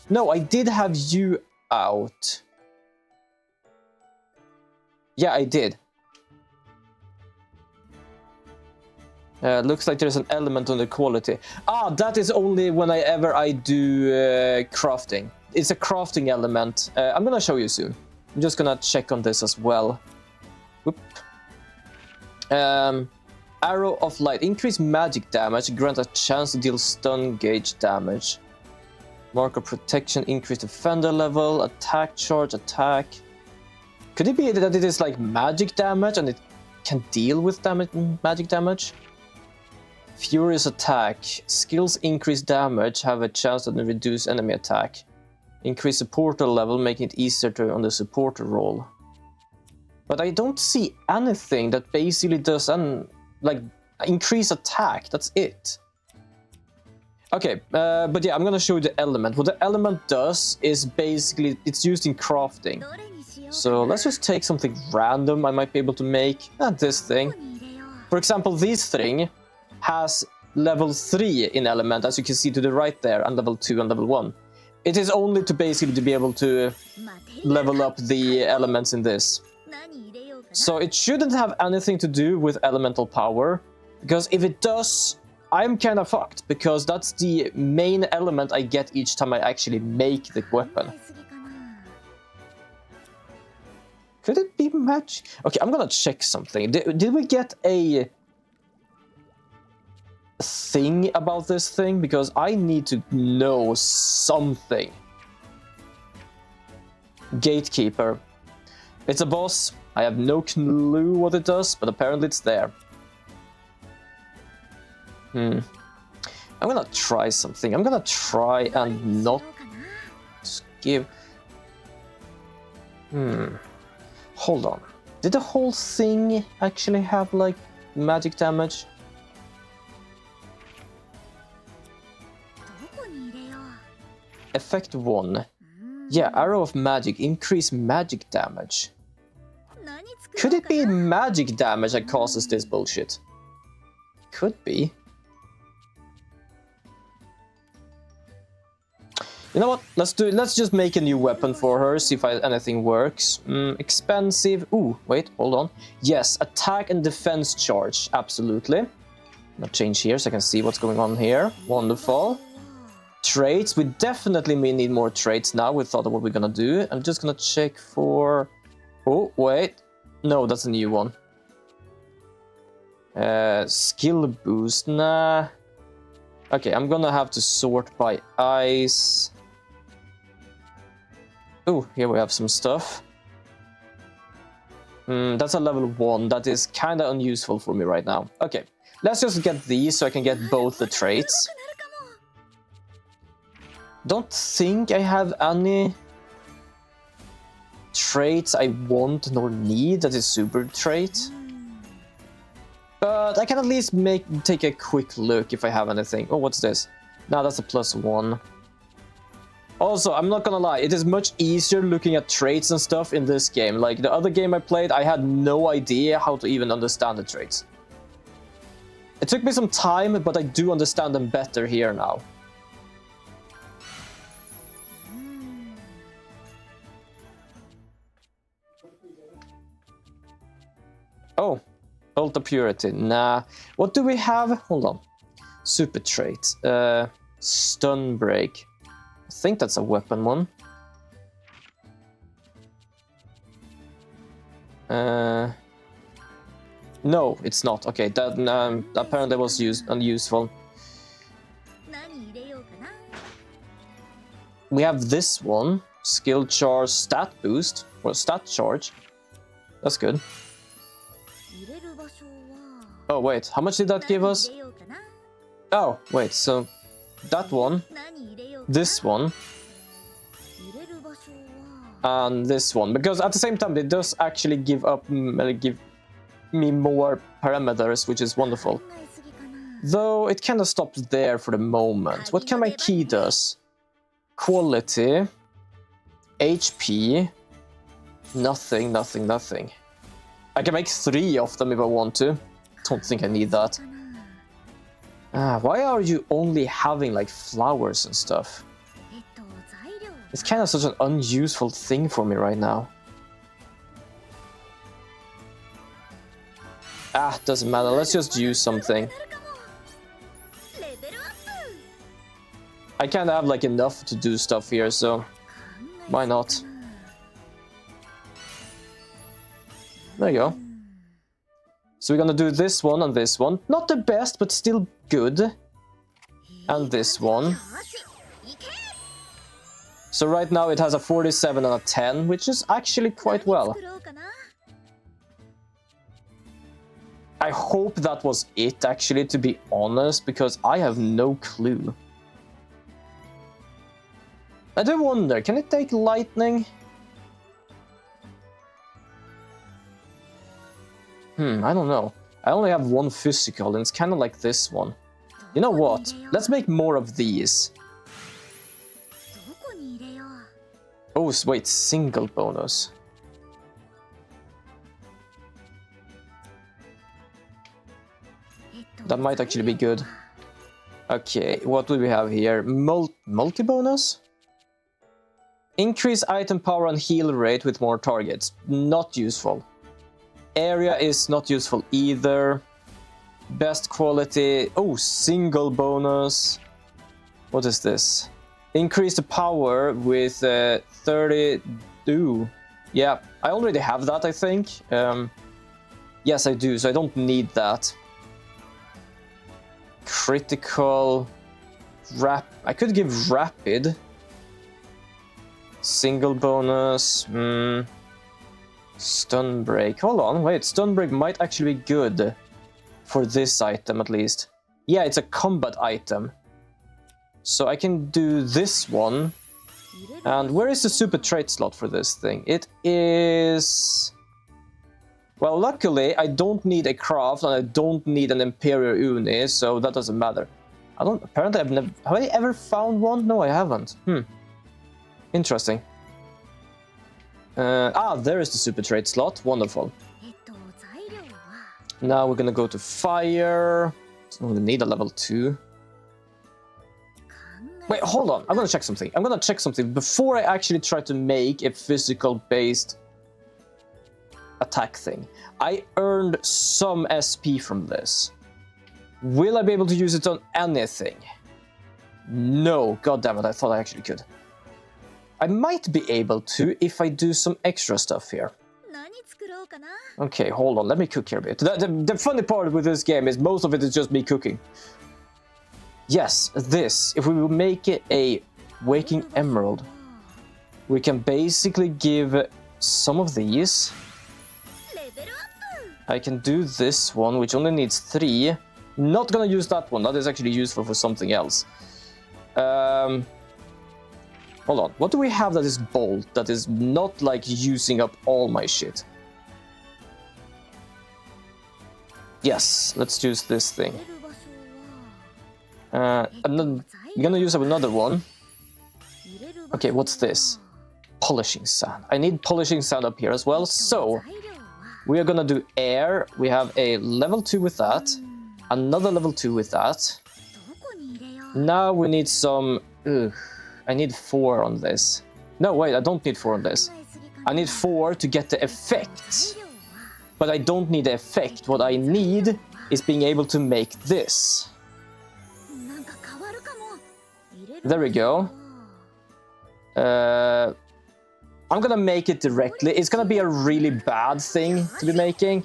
No, I did have you out. Yeah, I did. Looks like there's an element on the quality. Ah, that is only whenever I do crafting. It's a crafting element. I'm gonna show you soon. I'm just gonna check on this as well. Whoop. Arrow of Light. Increase magic damage. Grant a chance to deal stun gauge damage. Mark of Protection. Increase defender level. Attack charge. Attack. Could it be that it is like magic damage and it can deal with magic damage? Furious Attack. Skills increase damage. Have a chance to reduce enemy attack. Increase supporter level, making it easier to on the supporter role. But I don't see anything that basically does like increase attack. That's it. Okay, but yeah, I'm gonna show you the element. What the element does is basically it's used in crafting. So let's just take something random I might be able to make. This thing. For example, this thing has level 3 in element, as you can see to the right there, and level 2 and level 1. It is only to basically to be able to level up the elements in this. So it shouldn't have anything to do with elemental power, because if it does, I'm kind of fucked, because that's the main element I get each time I actually make the weapon. Could it be magic? Okay, I'm gonna check something. Did we get a thing about this thing? Because I need to know something. Gatekeeper. It's a boss. I have no clue what it does, but apparently it's there. I'm gonna try something. I'm gonna try and not give... Hold on. Did the whole thing actually have, like, magic damage? Effect 1. Yeah, Arrow of Magic. Increase magic damage. Could it be magic damage that causes this bullshit? Could be. You know what? Let's do it. Let's just make a new weapon for her, see if anything works. Expensive. Ooh, wait, hold on. Yes, attack and defense charge. Absolutely. I'll change here so I can see what's going on here. Wonderful. Traits. We definitely may need more traits now. We thought of what we're gonna do. I'm just gonna check for... Oh, wait. No, that's a new one. Skill boost. Nah. Okay, I'm gonna have to sort by ice. Oh, here we have some stuff. That's a level 1. That is kind of unuseful for me right now. Okay, let's just get these so I can get both the traits. Don't think I have any traits I want nor need that is super trait. But I can at least take a quick look if I have anything. Oh, what's this? No, that's a +1. Also, I'm not gonna lie, it is much easier looking at traits and stuff in this game. Like, the other game I played, I had no idea how to even understand the traits. It took me some time, but I do understand them better here now. Oh, Ultra Purity. Nah. What do we have? Hold on. Super trait. Stun Break. I think that's a weapon one. No, it's not. Okay, that apparently was unuseful. We have this one. Skill charge, stat boost, or stat charge. That's good. Oh wait, how much did that give us? Oh, wait, so that one, 何入れようか this one, 入れる場所は and this one. Because at the same time, it does actually give me more parameters, which is wonderful. 考えすぎかな Though it kind of stops there for the moment. What can my key does? Quality, HP, nothing, nothing, nothing. I can make 3 of them if I want to. Don't think I need that. かな Why are you only having like flowers and stuff? 材料 It's kind of such an unuseful thing for me right now. Doesn't matter. Let's just use something. なるかもレベルアップ I kind of have like enough to do stuff here, so 考え why not? すぎかな There you go. So we're gonna do this one and this one. Not the best, but still good. And this one. よしいけ So right now it has a 47 and a 10, which is actually quite well. 作ろうかな I hope that was it, actually, to be honest, because I have no clue. I do wonder, can it take lightning? I don't know. I only have one physical, and it's kind of like this one. You know what? Let's make more of these. どこに入れよう Oh, wait, single bonus. That might actually be good. Okay, what do we have here? Multi-bonus? Increase item power and heal rate with more targets. Not useful. Area is not useful either. Best quality. Oh, single bonus. What is this? Increase the power with 30. Ooh. Yeah, I already have that, I think. Yes, I do, so I don't need that. Critical. I could give rapid. Single bonus. Stun break. Hold on, wait. Stun break might actually be good for this item at least. Yeah, it's a combat item. So I can do this one. And where is the super trait slot for this thing? It is... Well, luckily, I don't need a craft and I don't need an Imperial Uni, so that doesn't matter. Apparently I've never... Have I ever found one? No, I haven't. Interesting. There is the super trait slot. Wonderful. 材料は Now we're gonna go to fire. So we need a level 2. 考え Wait, hold on. I'm gonna check something. I'm gonna check something before I actually try to make a physical-based attack thing. I earned some SP from this. Will I be able to use it on anything? No. God damn it, I thought I actually could. I might be able to if I do some extra stuff here. 何作ろうかな Okay, hold on. Let me cook here a bit. The funny part with this game is most of it is just me cooking. Yes, this. If we will make it a Waking Emerald, we can basically give some of these. レベルアッ I can do this one, which only needs 3. Not gonna use that one. That is actually useful for something else. Hold on. What do we have that is bold, that is not like using up all my shit? Yes, let's use this プ thing. 入れる場所は I'm gonna use up another one. 入れる場所 Okay, what's this? Polishing sand. I need polishing sand up here as well. So 材料は we are gonna do air. We have a level 2 with that. Another level 2 with that. どこに入れよう Now we need some... I need 4 on this. No, wait, I don't need 4 on this. 考えすぎかな I need 4 to get the effect. 材料は But I don't need the effect. What I need is being able to make this. なんか変わるかも入れる There we go. 場所は I'm gonna make it directly. It's gonna be a really bad thing to be making.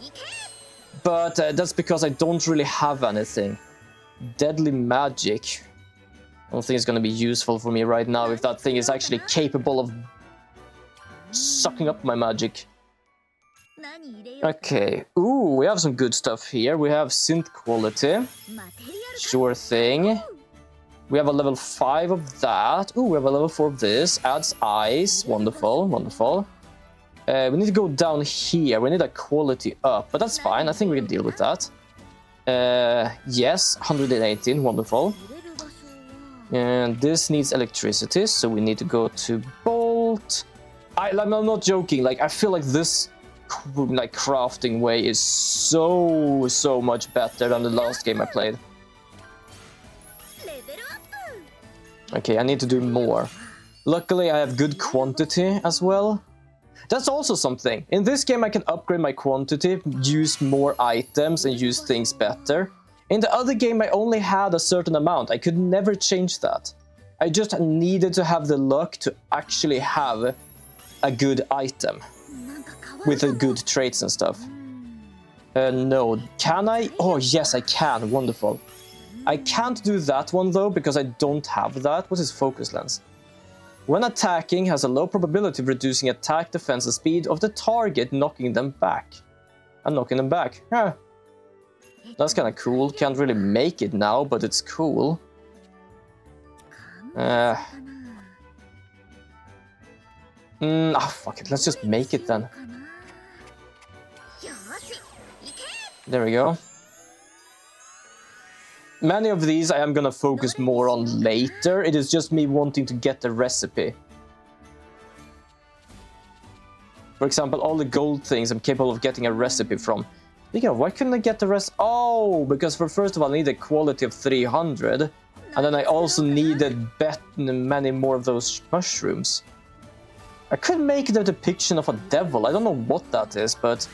But that's because I don't really have anything. Deadly magic. I don't think it's gonna be useful for me right now if that thing is actually capable of sucking up my magic. 何入れよう Okay. Ooh, we have some good stuff here. We have synth quality. マテリアル Sure thing. We have a level 5 of that. Ooh, we have a level 4 of this. Adds ice. Wonderful, wonderful. We need to go down here. We need a quality up, but that's fine. I think we can deal with that. Yes, 118. Wonderful. And this needs electricity, so we need to go to bolt. I'm not joking. Like, I feel like this crafting way is so much better than the last game I played. Okay, I need to do more. Luckily, I have good quantity as well. That's also something. In this game, I can upgrade my quantity, use more items, and use things better. In the other game, I only had a certain amount. I could never change that. I just needed to have the luck to actually have a good item with the good traits and stuff. No. Can I? Oh, yes, I can. Wonderful. I can't do that one, though, because I don't have that. What is focus lens? When attacking, has a low probability of reducing attack, defense, and speed of the target, knocking them back. I'm knocking them back. Yeah. That's kind of cool. Can't really make it now, but it's cool. Fuck it. Let's just make it then. There we go. Many of these I am gonna focus more on later. It is just me wanting to get the recipe. For example, all the gold things I'm capable of getting a recipe from. Speaking of, why couldn't I get the rest? Oh, because first of all I need a quality of 300. And then I also needed many more of those mushrooms. I could make the depiction of a devil. I don't know what that is, but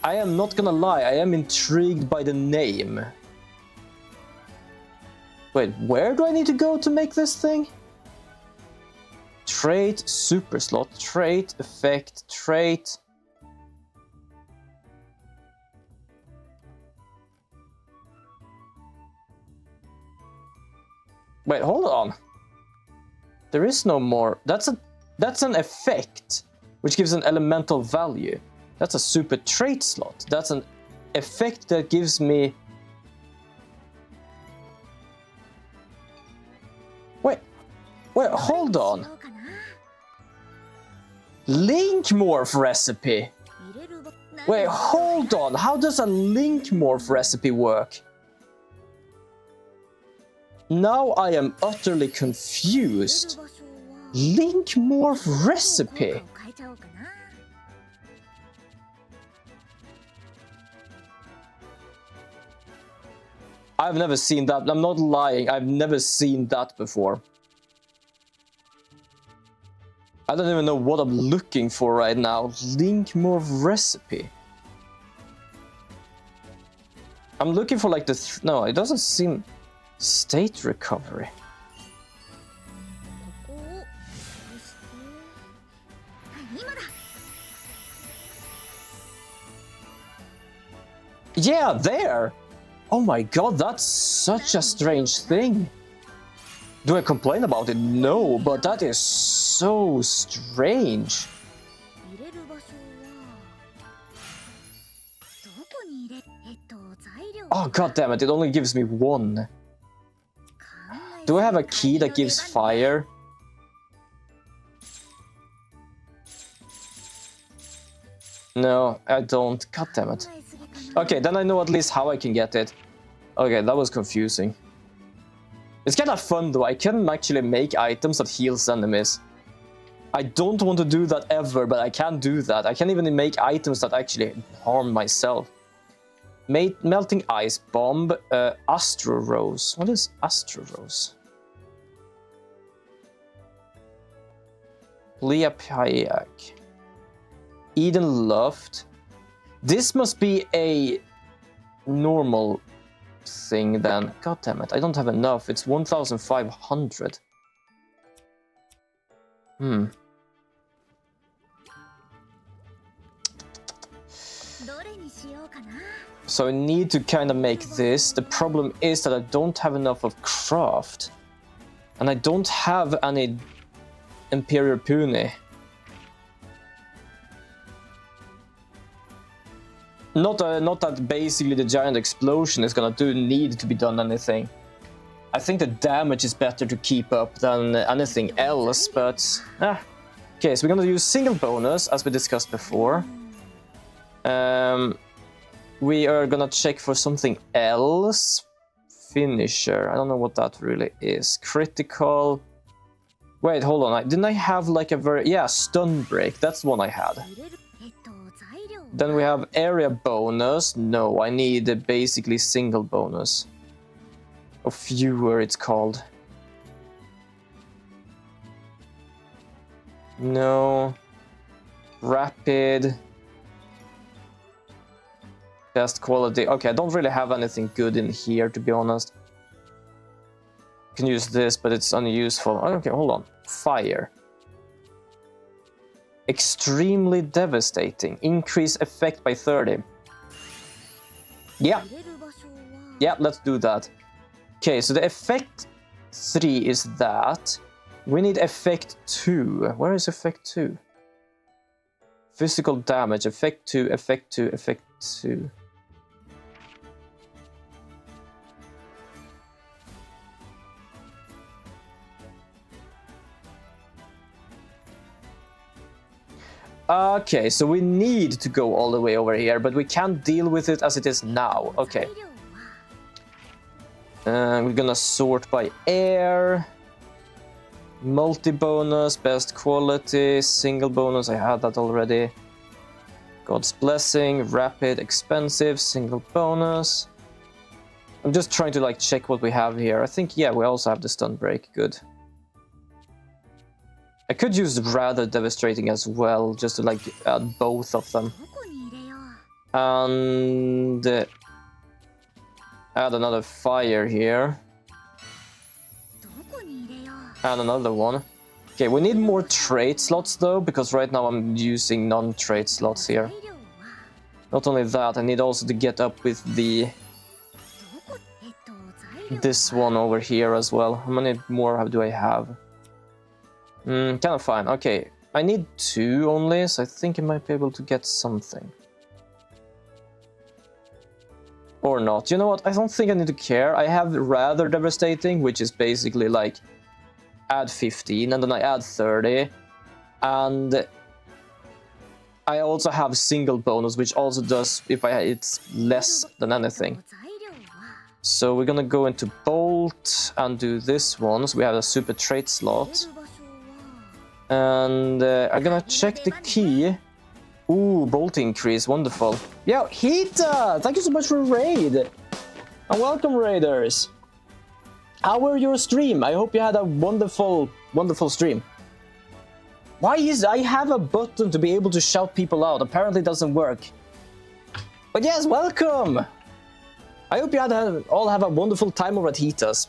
I am not gonna lie, I am intrigued by the name. Wait, where do I need to go to make this thing? Trait, super slot, trait, effect, trait. Wait, hold on. There is no more. That's an effect, which gives an elemental value. That's a super trait slot. That's an effect that gives me... Wait, hold on. Link morph recipe. Wait, hold on. How does a link morph recipe work? Now I am utterly confused. Link morph recipe. I've never seen that. I'm not lying. I've never seen that before. I don't even know what I'm looking for right now. Link morph recipe. I'm looking for like the... No, it doesn't seem... State recovery. Yeah, there! Oh my god, that's such a strange thing. Do I complain about it? No, but that is so strange. Oh god damn it, it only gives me one. Do I have a key that gives fire? No, I don't. God damn it. Okay, then I know at least how I can get it. Okay, that was confusing. It's kind of fun though. I can actually make items that heals enemies. I don't want to do that ever, but I can do that. I can even make items that actually harm myself. Melting ice bomb, Astro Rose. What is Astro Rose? Leapayak. Eden Loft. This must be a normal thing then. God damn it, I don't have enough. It's 1,500. So I need to kind of make this. The problem is that I don't have enough of craft. And I don't have any Imperial Puni. Not that basically the giant explosion is gonna need to be done anything. I think the damage is better to keep up than anything else, but... Okay, so we're gonna use single bonus, as we discussed before. We are gonna check for something else. Finisher, I don't know what that really is. Critical... Wait, hold on, didn't I have like a very... Yeah, stun break, that's one I had. Then we have area bonus. No, I need basically single bonus. Or fewer, it's called. No. Rapid. Best quality. Okay, I don't really have anything good in here, to be honest. I can use this, but it's unuseful. Okay, hold on. Fire. Extremely devastating. Increase effect by 30. Yeah. Yeah, let's do that. Okay, so the effect 3 is that. We need effect 2. Where is effect 2? Physical damage. Effect 2, effect 2, effect 2. Okay, so we need to go all the way over here, but we can't deal with it as it is now. Okay. We're gonna sort by air. Multi-bonus, best quality, single bonus, I had that already. God's blessing, rapid, expensive, single bonus. I'm just trying to like check what we have here. I think, yeah, we also have the stun break, good. I could use rather devastating as well, just to like add both of them. And add another fire here. And another one. Okay, we need more trait slots though, because right now I'm using non-trait slots here. Not only that, I need also to get up with the... this one over here as well. How many more do I have? Kind of fine. Okay, I need 2 only, so I think I might be able to get something. Or not. You know what? I don't think I need to care. I have rather devastating, which is basically like add 15 and then I add 30. And I also have single bonus, which also does if it's less than anything. So we're gonna go into bolt and do this one. So we have a super trait slot. And I'm gonna check the key. Ooh, bolt increase, wonderful. Yo, Hita! Thank you so much for raid! And welcome, raiders! How were your stream? I hope you had a wonderful, wonderful stream. Why is I have a button to be able to shout people out? Apparently it doesn't work. But yes, welcome! I hope you all have a wonderful time over at Hita's.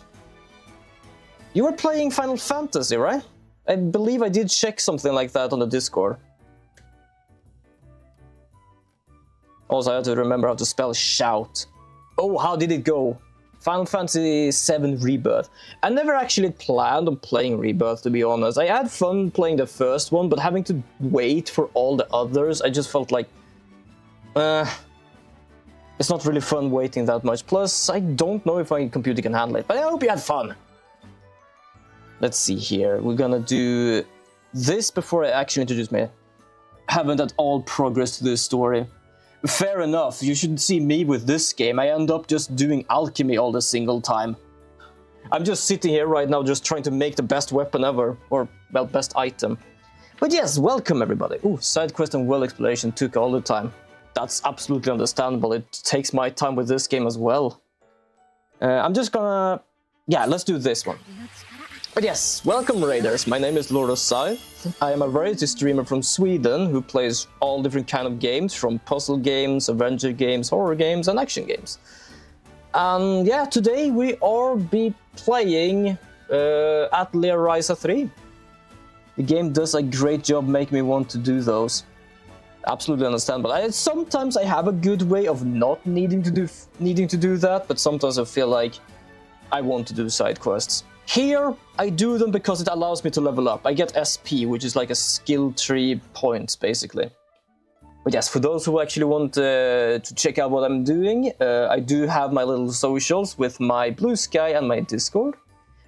You were playing Final Fantasy, right? I believe I did check something like that on the Discord. Also, I have to remember how to spell shout. Oh, how did it go? Final Fantasy VII Rebirth. I never actually planned on playing Rebirth, to be honest. I had fun playing the first one, but having to wait for all the others, I just felt like... it's not really fun waiting that much. Plus, I don't know if my computer can handle it, but I hope you had fun! Let's see here. We're gonna do this before I actually introduce me. Haven't at all progressed to this story. Fair enough, you should see me with this game. I end up just doing alchemy all the single time. I'm just sitting here right now just trying to make the best weapon ever. Or, well, best item. But yes, welcome everybody. Ooh, side quest and world exploration took all the time. That's absolutely understandable. It takes my time with this game as well. I'm just gonna... yeah, let's do this one. But yes, welcome raiders, my name is Lord of Scythe. I am a variety streamer from Sweden who plays all different kind of games, from puzzle games, adventure games, horror games and action games. And yeah, today we are playing Atelier Ryza 3. The game does a great job making me want to do those. Absolutely understandable. Sometimes I have a good way of not needing to do that, but sometimes I feel like I want to do side quests. Here, I do them because it allows me to level up. I get SP, which is like a skill tree points, basically. But yes, for those who actually want to check out what I'm doing, I do have my little socials with my Blue Sky and my Discord.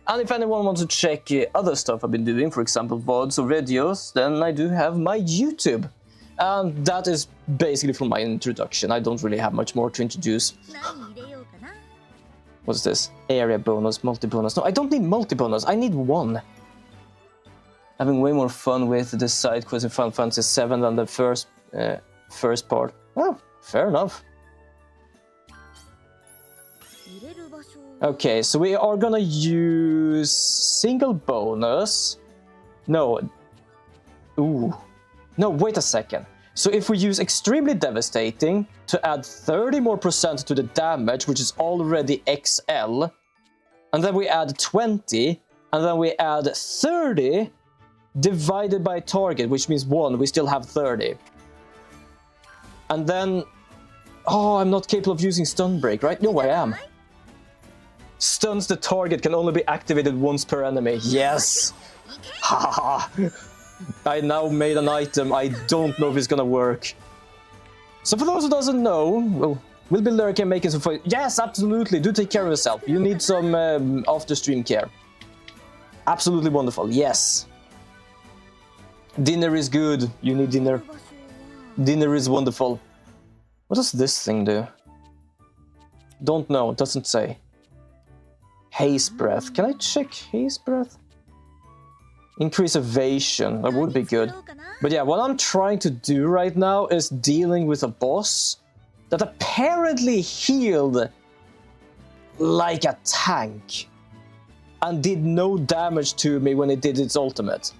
And if anyone wants to check other stuff I've been doing, for example VODs or videos, then I do have my YouTube. And that is basically from my introduction. I don't really have much more to introduce. What's this? Area bonus, multi-bonus. No, I don't need multi-bonus, I need one. Having way more fun with the side quest in Final Fantasy VII than the first part. Oh, fair enough. Okay, so we are gonna use single bonus. No. Ooh. No, wait a second. So if we use extremely devastating to add 30% more to the damage, which is already XL, and then we add 20, and then we add 30 divided by target, which means 1, we still have 30. And then... Oh, I'm not capable of using stun break, right? No, I am. Stuns the target can only be activated once per enemy. Yes! Haha! I now made an item. I don't know if it's gonna work. So for those who doesn't know, we'll be lurking making some fun. Yes, absolutely. Do take care of yourself. You need some after stream care. Absolutely wonderful. Yes. Dinner is good. You need dinner. Dinner is wonderful. What does this thing do? Don't know. It doesn't say. Haze breath. Can I check haze breath? Increase evasion. That would be good. But yeah, what I'm trying to do right now is dealing with a boss that apparently healed like a tank and did no damage to me when it did its ultimate.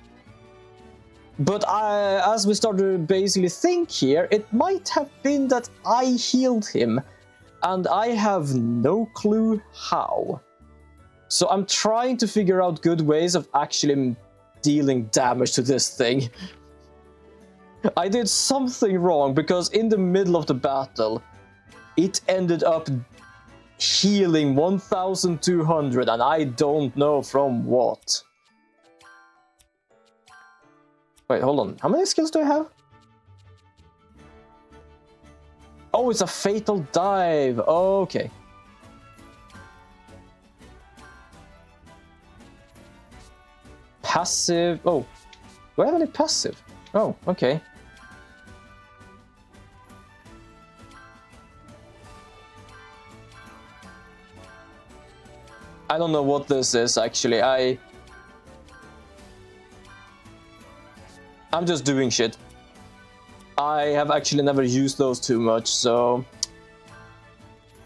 But as we start to basically think here, it might have been that I healed him, and I have no clue how. So I'm trying to figure out good ways of actually dealing damage to this thing. I did something wrong, because in the middle of the battle, it ended up healing 1200, and I don't know from what. Wait, hold on. How many skills do I have? Oh, it's a fatal dive. Okay. Passive. Oh, do I have any passive? Oh, okay. I don't know what this is actually. I'm just doing shit. I have actually never used those too much, so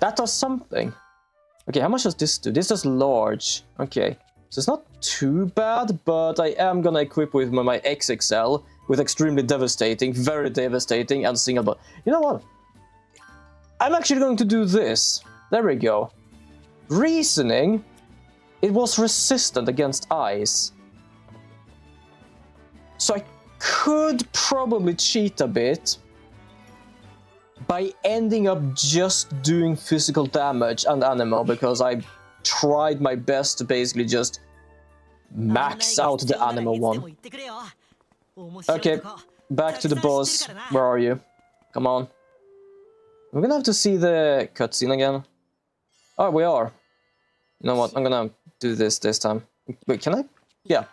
that does something. Okay, how much does this do? This does large. Okay, so it's not too bad, but I am gonna equip with my XXL with extremely devastating, very devastating, and single. But you know what? I'm actually going to do this. There we go. Reasoning. It was resistant against ice, so I could probably cheat a bit by ending up just doing physical damage and animal, because I tried my best to basically just max out the animal one. Okay, back to the boss. Where are you? Come on. We're gonna have to see the cutscene again. Oh, we are. You know what? I'm gonna do this time. Wait, can I? Yeah.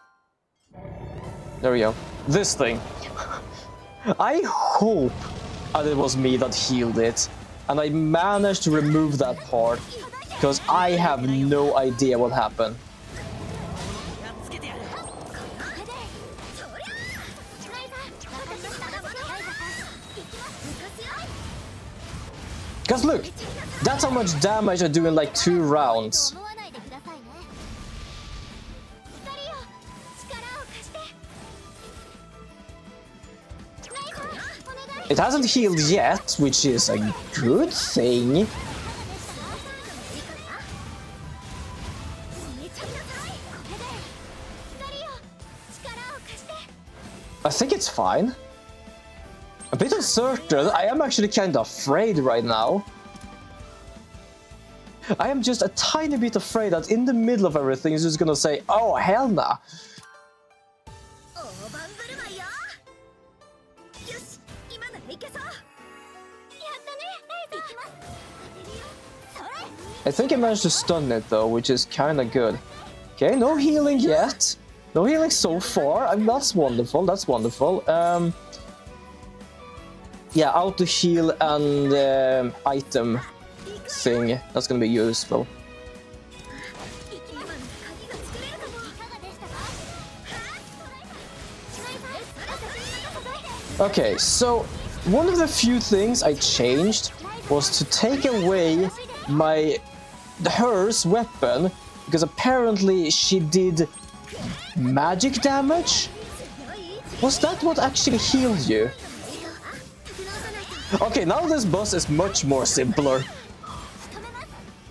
There we go. This thing. I hope that it was me that healed it, and I managed to remove that part, because I have no idea what happened. Because look, that's how much damage I do in like 2 rounds. It hasn't healed yet, which is a good thing. I think it's fine. A bit uncertain. I am actually kind of afraid right now. I am just a tiny bit afraid that in the middle of everything it's just gonna say, oh hell nah. I think I managed to stun it though, which is kind of good. Okay, no healing yet. No healing so far. That's wonderful. That's wonderful. Yeah, auto heal and item thing. That's gonna be useful. Okay, so one of the few things I changed was to take away hers weapon, because apparently she did magic damage. Was that what actually healed you? Okay, now this boss is much more simpler.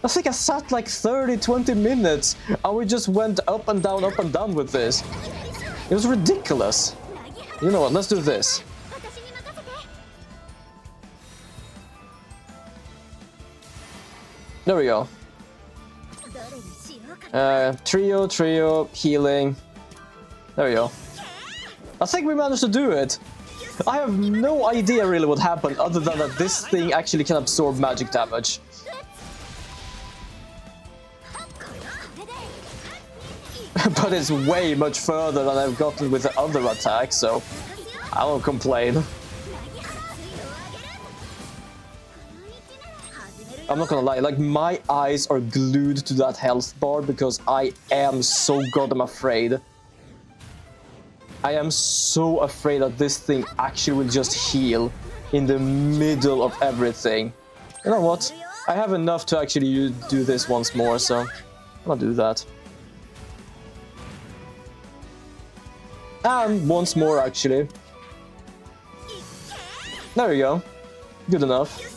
I think I sat like 30-20 minutes and we just went up and down with this. It was ridiculous. You know what, let's do this. There we go. Trio, healing. There we go. I think we managed to do it. I have no idea really what happened other than that this thing actually can absorb magic damage. But it's way much further than I've gotten with the other attack, so I won't complain. I'm not gonna lie, like my eyes are glued to that health bar because I am so goddamn afraid. I am so afraid that this thing actually will just heal in the middle of everything. You know what? I have enough to actually do this once more, so I'll do that. And once more, actually. There we go. Good enough.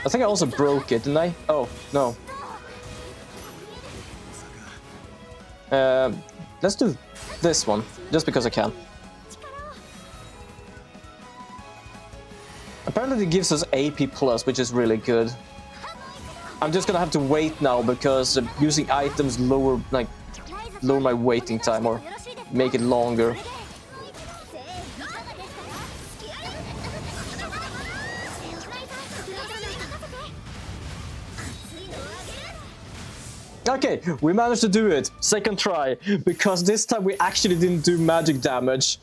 I think I also broke it, didn't I? Oh, no. Let's do this one, just because I can. Apparently it gives us AP plus, which is really good. I'm just gonna have to wait now because using items lower my waiting time or make it longer. Okay, we managed to do it. Second try, because this time we actually didn't do magic damage.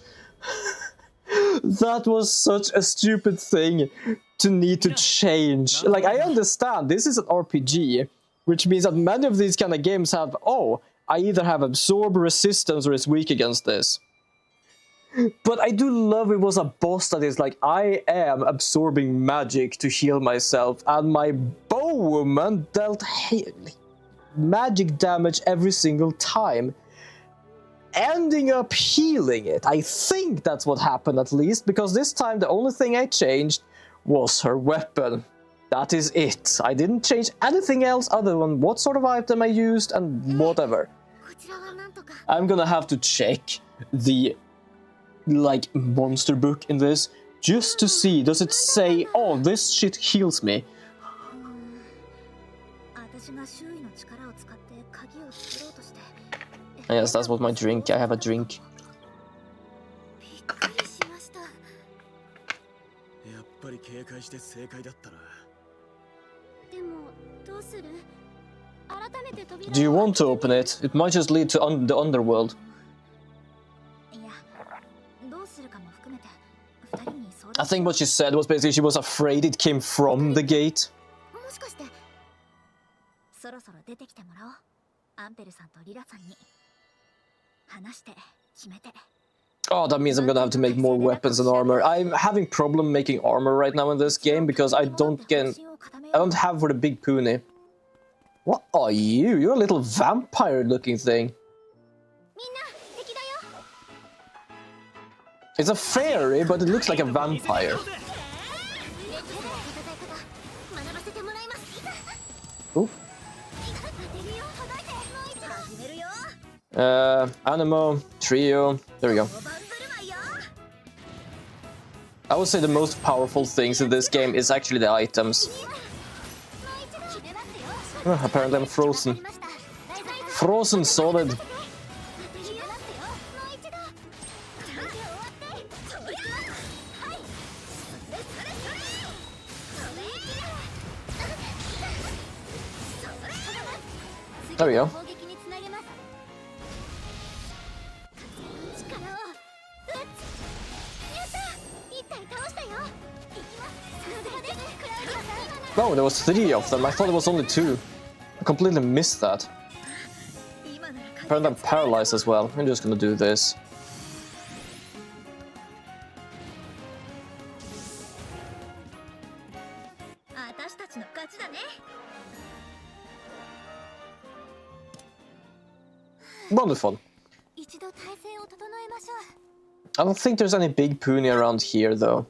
That was such a stupid thing to need to change. Like, I understand, this is an RPG, which means that many of these kind of games have, oh, I either have absorb resistance or is weak against this. But I do love it was a boss that is like, I am absorbing magic to heal myself, and my bowwoman dealt magic damage every single time, ending up healing it. I think that's what happened, at least, because this time the only thing I changed was her weapon. That is it. I didn't change anything else other than what sort of item I used and whatever. I'm gonna have to check the monster book in this just to see, does it say, oh, this shit heals me? Yes, that's what my drink. I have a drink. Do you want to open it? It might just lead to the underworld. I think what she said was basically she was afraid it came from the gate. Oh, that means I'm gonna have to make more weapons and armor. I'm having problem making armor right now in this game because I don't have for the big pony. What are you? You're a little vampire-looking thing. It's a fairy, but it looks like a vampire. Ooh. Animo, trio, there we go. I would say the most powerful things in this game is actually the items. Apparently I'm frozen. Frozen solid. There we go. 攻撃につなげます。力をやった一体倒したよ。いきます。さすがですクラウドさん。 Oh, there was 3 of them. I thought it was only 2. I completely missed that. 今なら勝て Apparently I'm paralyzed as well. I'm just gonna do this. 私たちの勝ちだね。 Wonderful. 一度体勢を整えましょう。 I don't think there's any big pony around here though.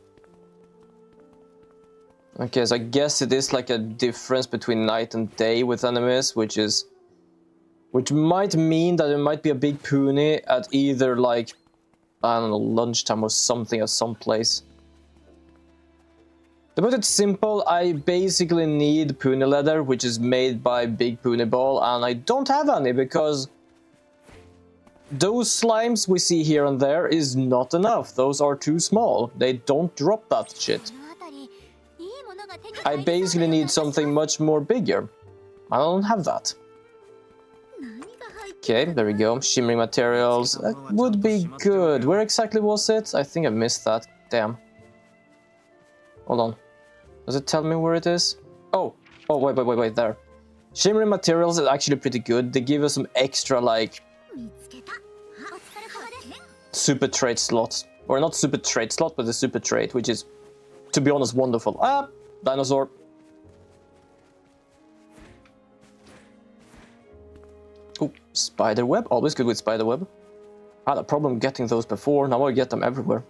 Okay, so I guess it is like a difference between night and day with enemies, which might mean that there might be a big pony at either like, I don't know, lunchtime or something at some place. To put it simple, I basically need pony leather, which is made by Big Pony Ball, and I don't have any because those slimes we see here and there is not enough. Those are too small. They don't drop that shit. この辺りいいものが手に I 入りそう basically なような need something much more bigger. I don't have that. 何が入ってる Okay, there we go. Shimmering materials. That would be good. Where exactly was it? I think I missed that. Damn. Hold on. Does it tell me where it is? Oh, wait, there. Shimmering materials is actually pretty good. They give us some extra, like, 見つけた。あ、お疲れ様です。 super trait slots. Or not super trait slot, but the super trait, which is, to be honest, wonderful. Ah, dinosaur. Oh, spider web. Always good with spider web. I had a problem getting those before. Now I get them everywhere.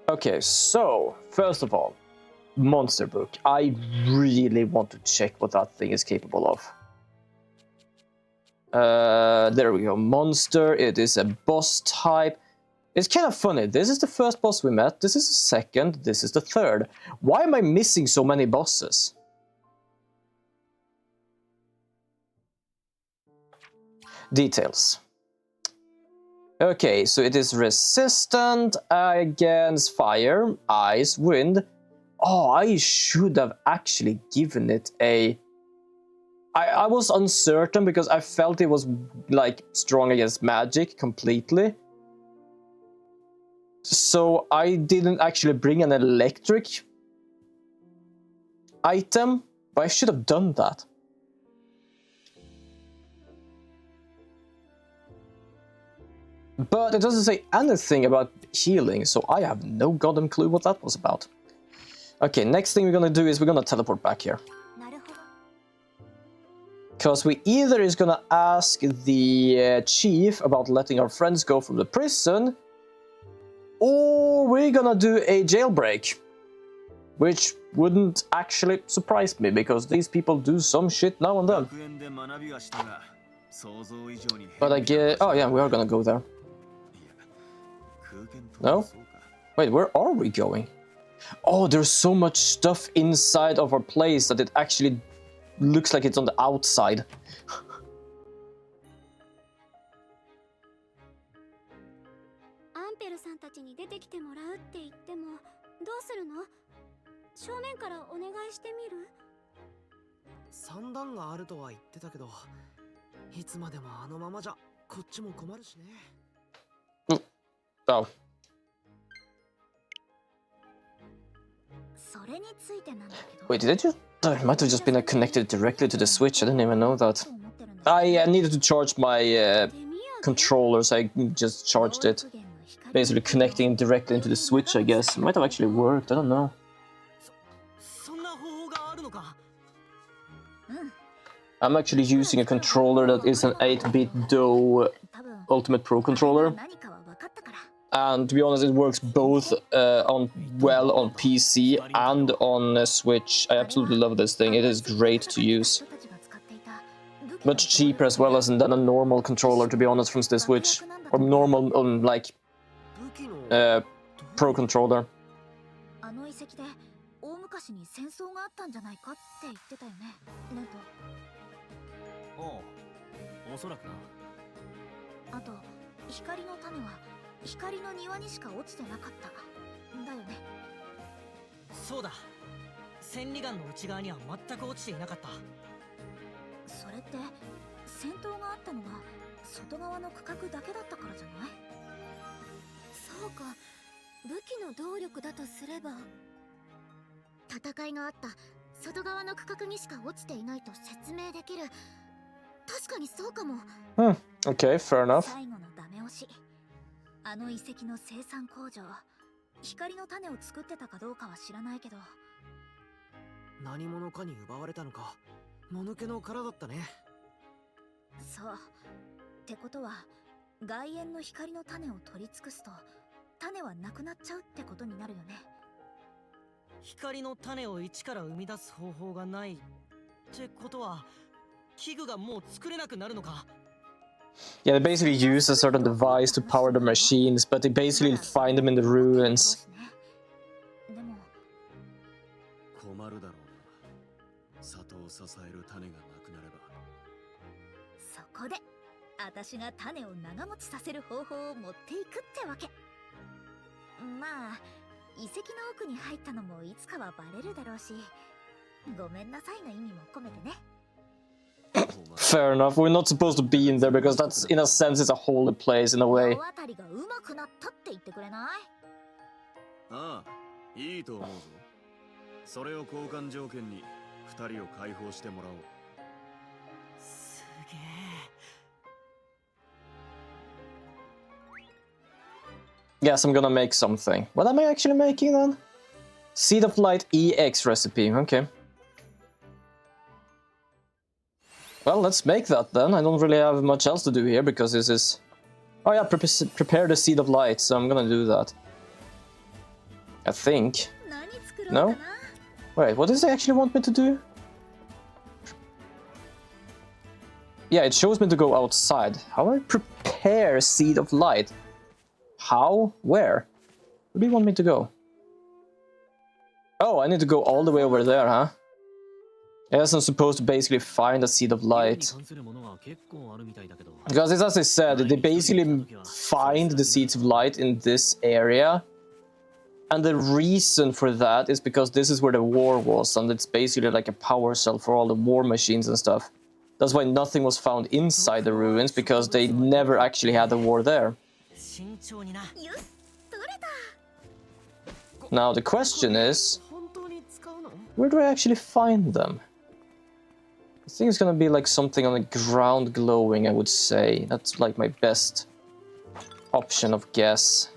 Okay, so first of all, monster book. I really want to check what that thing is capable of. There we go. Monster. It is a boss type. It's kind of funny. This is the first boss we met. This is the second. This is the third. Why am I missing so many bosses? Details. Okay, so it is resistant against fire, ice, wind. Oh, I should have actually given it a... I was uncertain because I felt it was like strong against magic completely. So I didn't actually bring an electric item, but I should have done that. But it doesn't say anything about healing, so I have no goddamn clue what that was about. Okay, next thing we're gonna do is we're gonna teleport back here. なるほど Because we either is gonna ask the chief about letting our friends go from the prison, or we're gonna do a jailbreak. Which wouldn't actually surprise me, because these people do some shit now and then. 学園で学びはしたが想像以上に But I get... Oh yeah, we are gonna go there. 空間と No? そうか Wait, where are we going? Oh, there's so much stuff inside of our place that it actually looks like it's on the outside. アンペルさんたちに出てきてもらうって言ってもどうするの？正面からお願いしてみる？三段があるとは言ってたけど、いつまでもあのままじゃこっちも困るしね。Oh. それについてなんだけど。 Wait, did it just... It might have just been connected directly to the Switch. I didn't even know that. I needed to charge my controller, so I just charged it. Basically connecting directly into the Switch, I guess. It might have actually worked, I don't know. そんな方法があるのか。 I'm actually using a controller that is an 8-bit DO Ultimate Pro controller. 何かは分かったから。 And to be honest, it works both on PC and on Switch. I absolutely love this thing. It is great to use. Much cheaper as well as than a normal controller, to be honest, from the Switch. Or normal, like, Pro controller. あの遺跡で大昔に戦争があったんじゃないかって言ってたよね。なんと。おう、おそらくな。あと光の種は光の庭にしか落ちてなかっただよね。そうだ。千里眼の内側には全く落ちていなかった。それって戦闘があったのが外側の区画だけだったからじゃない？そうか、武器の動力だとすれば、戦いがあった外側の区画にしか落ちていないと説明できる。確かにそうかも。Okay, fair enough. 最後のダメ押し。あの遺跡の生産工場、光の種を作ってたかどうかは知らないけど、何者かに奪われたのか。もぬけの殻だったね。そうってことは外縁の光の種を取り尽くすと種はなくなっちゃうってことになるよね。光の種を一から生み出す方法がないってことは器具がもう作れなくなるのか。 Yeah, they basically use a certain device to power the machines, but they basically find them in the ruins. でも困るだろうな。里を支える種がなくなれば。そこで私が種を長持ちさせる方法を持っていくってわけ。まあ遺跡の奥に入ったのもいつかはバレるだろうし、ごめんなさいの意味も込めてね。Fair enough, we're not supposed to be in there because that's, in a sense, it's a holy place in a way. 大当たりが上手くなったって言ってくれない？ああ、いいと思うぞ。それを交換条件に二人を解放してもらおう。すげえ。 Yes, I'm gonna make something. What am I actually making then? Seed of Light EX recipe, okay. Well, let's make that then. I don't really have much else to do here because this is... Oh yeah, prepare the Seed of Light, so I'm gonna do that. I think. No? Wait, what does it actually want me to do? Yeah, it shows me to go outside. How do I prepare Seed of Light? How? Where? Where do you want me to go? Oh, I need to go all the way over there, huh? Yes, I'm supposed to basically find a Seed of Light. Because it's as I said, they basically find the Seeds of Light in this area. And the reason for that is because this is where the war was, and it's basically like a power cell for all the war machines and stuff. That's why nothing was found inside the ruins, because they never actually had a war there. Now the question is, where do I actually find them? I think it's gonna be like something on the ground glowing, I would say. That's like my best option of guess.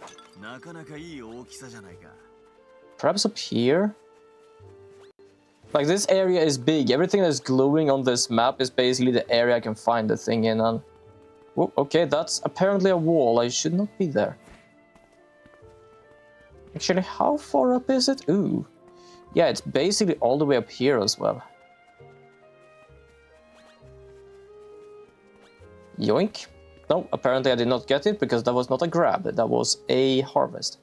Perhaps up here? Like, this area is big. Everything that's glowing on this map is basically the area I can find the thing in. And... oh, okay, that's apparently a wall. I should not be there. Actually, how far up is it? Ooh. Yeah, it's basically all the way up here as well. Yoink. No, apparently I did not get it because that was not a grab. That was a harvest.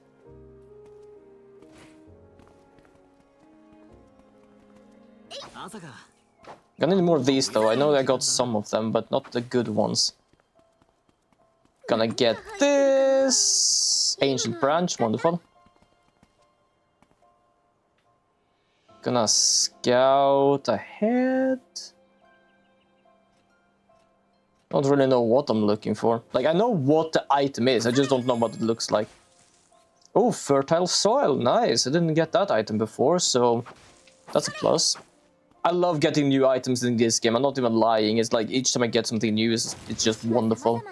Gonna need more of these though. I know I got some of them, but not the good ones. Gonna get this ancient branch, wonderful. Gonna scout ahead. Don't really know what I'm looking for. Like, I know what the item is, I just don't know what it looks like. Oh, fertile soil, nice. I didn't get that item before, so that's a plus. I love getting new items in this game, I'm not even lying. It's like each time I get something new, it's just wonderful.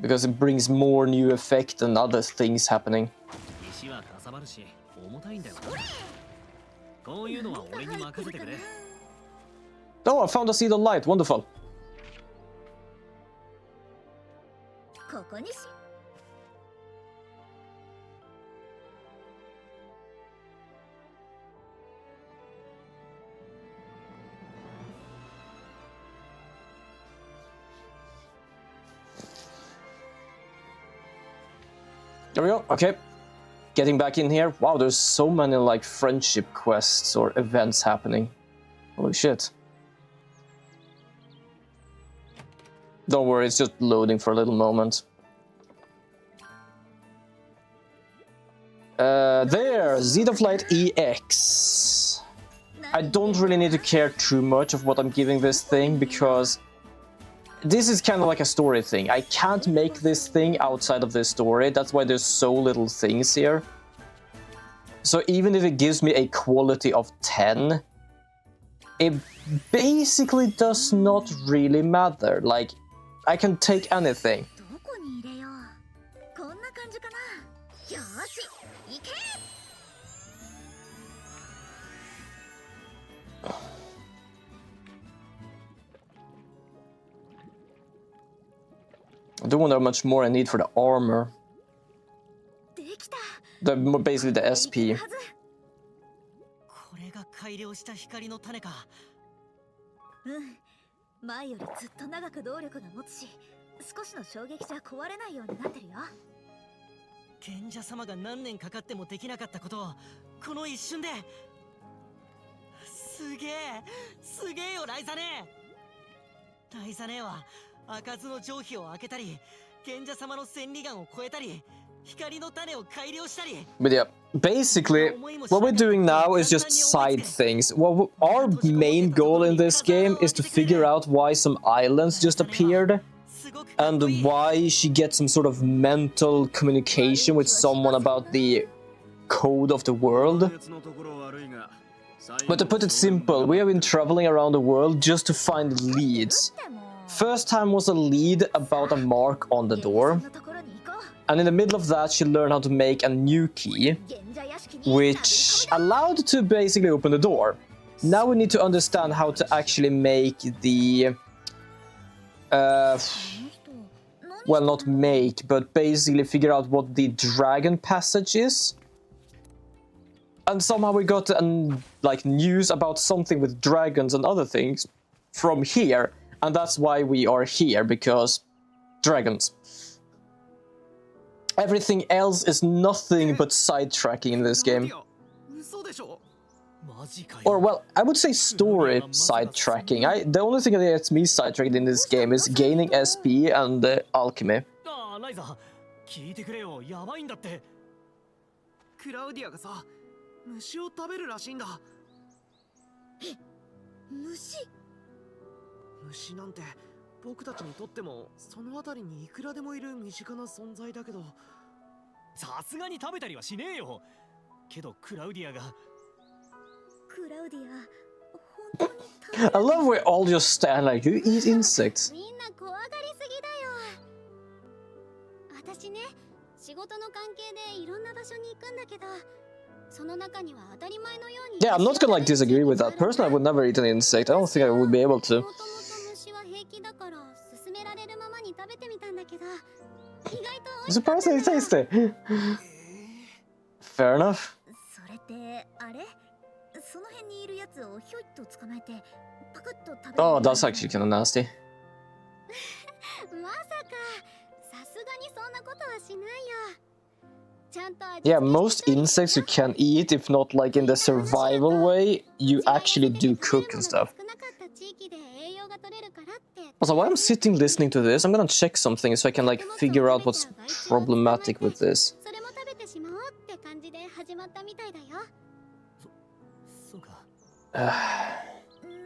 Because it brings more new effect and other things happening. Oh, I found a Seed of Light, wonderful. There we go, okay. Getting back in here. Wow, there's so many like friendship quests or events happening. Holy shit. Don't worry, it's just loading for a little moment. There, Zed of Light EX. I don't really need to care too much of what I'm giving this thing, because this is kind of like a story thing. I can't make this thing outside of this story, that's why there's so little things here. So even if it gives me a quality of 10, it basically does not really matter. Like, I can take anything. どこに入れよう。こんな感じかな。よーし、行け。I don't wonder how much more I need for the armor. できた。 Basically the SP. これが改良した光の種か。うん。前よりずっと長く動力が持つし、少しの衝撃じゃ壊れないようになってるよ。賢者様が何年かかってもできなかったことをこの一瞬で。すげえよライザネー。ライザネーは開かずの蒸気を開けたり、賢者様の千里眼を越えたり、光の種を改良したり。 But yeah, basically, what we're doing now is just side things. Well, our main goal in this game is to figure out why some islands just appeared, and why she gets some sort of mental communication with someone about the code of the world. But to put it simple, we have been traveling around the world just to find leads. First time was a lead about a mark on the door. And in the middle of that, she learned how to make a new key, which allowed to basically open the door. Now we need to understand how to actually make the... well, not make, but basically figure out what the dragon passage is. And somehow we got like news about something with dragons and other things from here. And that's why we are here, because dragons. Everything else is nothing but sidetracking in this game. Or, well, I would say story sidetracking. The only thing that gets me sidetracked in this game is gaining SP and alchemy. クラウディアがさ、虫を食べるらしいんだ。虫？虫なんて僕たちにとってもその辺りにいくらでもいる身近な存在だけど、さすがに食べたりはしねえよ。けどクラウディアが。クラウディア、本当に食べる。 I love we all just stand like, you eat insects. みんな怖がりすぎだよ。私ね、仕事の関係でいろんな場所に行くんだけど、その中には当たり前のように。 Yeah, I'm not gonna like disagree with that. Personally, I would never eat an insect. I don't think I would be able to. 虫は平気だから勧められるままに食べてみたんだけど、意外と美 It's 味しかった。 surprisingly tasty. Fair enough. それってあれ？その辺にいるやつをひょいっと捕まえてパクッと食べる。 Oh, that's actually kind of nasty. まさか、さすがにそんなことはしないよ。ちゃんと味 Yeah, most insects you can eat, if not like in the survival way, you actually do cook and stuff. 少なかった地域で栄養が取れるからって。 Also, while I'm sitting listening to this, I'm gonna check something so I can like figure out what's problematic with this. それも食べてしまおうって感じで始まったみたいだよ。そうか。な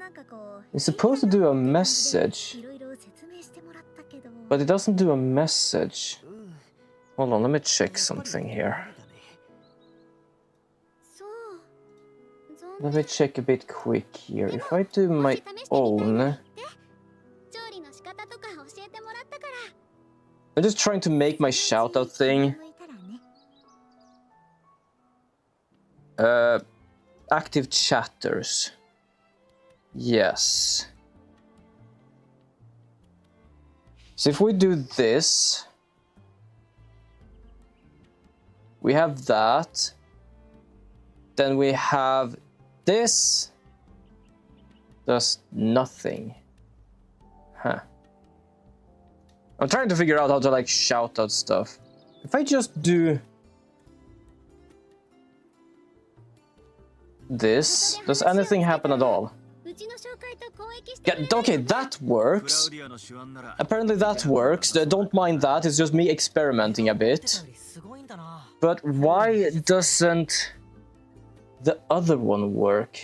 んかこう It's supposed to do a message, いろいろ説明してもらったけど。 but it doesn't do a message. Hold on, let me check something here. そう。Let me check a bit quick here. If I do my own... 調理の仕方とか教えてもらったから。 I'm just trying to make my shoutout thing. Active chatters. Yes. So if we do this, we have that. Then we have this. Does nothing. Huh. I'm trying to figure out how to like shout out stuff. If I just do this, does anything happen at all? Yeah, okay, that works. Apparently that works. Don't mind that, it's just me experimenting a bit. But why doesn't the other one work?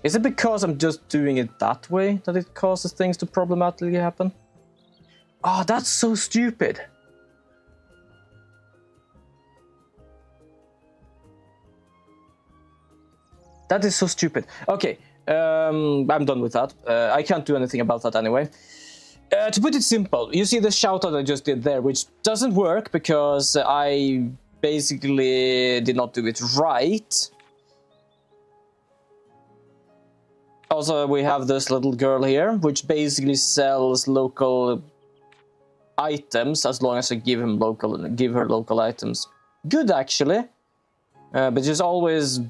Is it because I'm just doing it that way that it causes things to problematically happen? Oh, that's so stupid. That is so stupid. Okay, I'm done with that. I can't do anything about that anyway. To put it simple, you see the shoutout I just did there, which doesn't work because I basically did not do it right. Also, we have this little girl here, which basically sells local items as long as I give her local items. Good, actually, but just always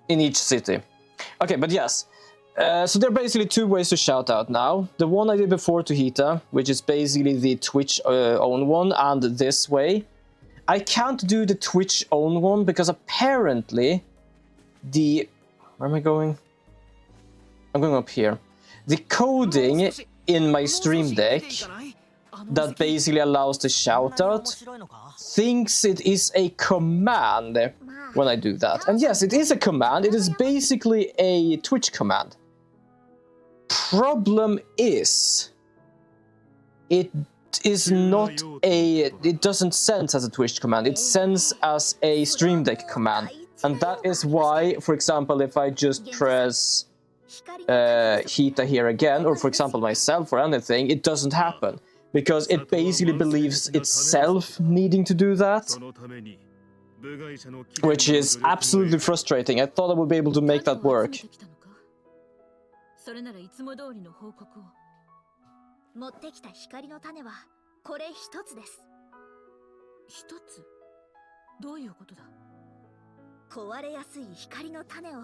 in each city. Okay, but yes. So there are basically two ways to shout out now. The one I did before to whty, which is basically the Twitch own one, and this way. I can't do the Twitch own one because apparently the... Where am I going? I'm going up here. The coding in my stream deck that basically allows the shout out thinks it is a command when I do that. And yes, it is a command. It is basically a Twitch command. Problem is, it is not a... It doesn't send as a Twitch command. It sends as a stream deck command. And that is why, for example, if I just press whty here again, or for example myself or anything, it doesn't happen. Because it basically believes itself needing to do that. Which is absolutely frustrating. I thought I would be able to make that work. それならいつも通りの報告を。持ってきた光の種はこれ一つです。一つ？どういうことだ？壊れやすい光の種を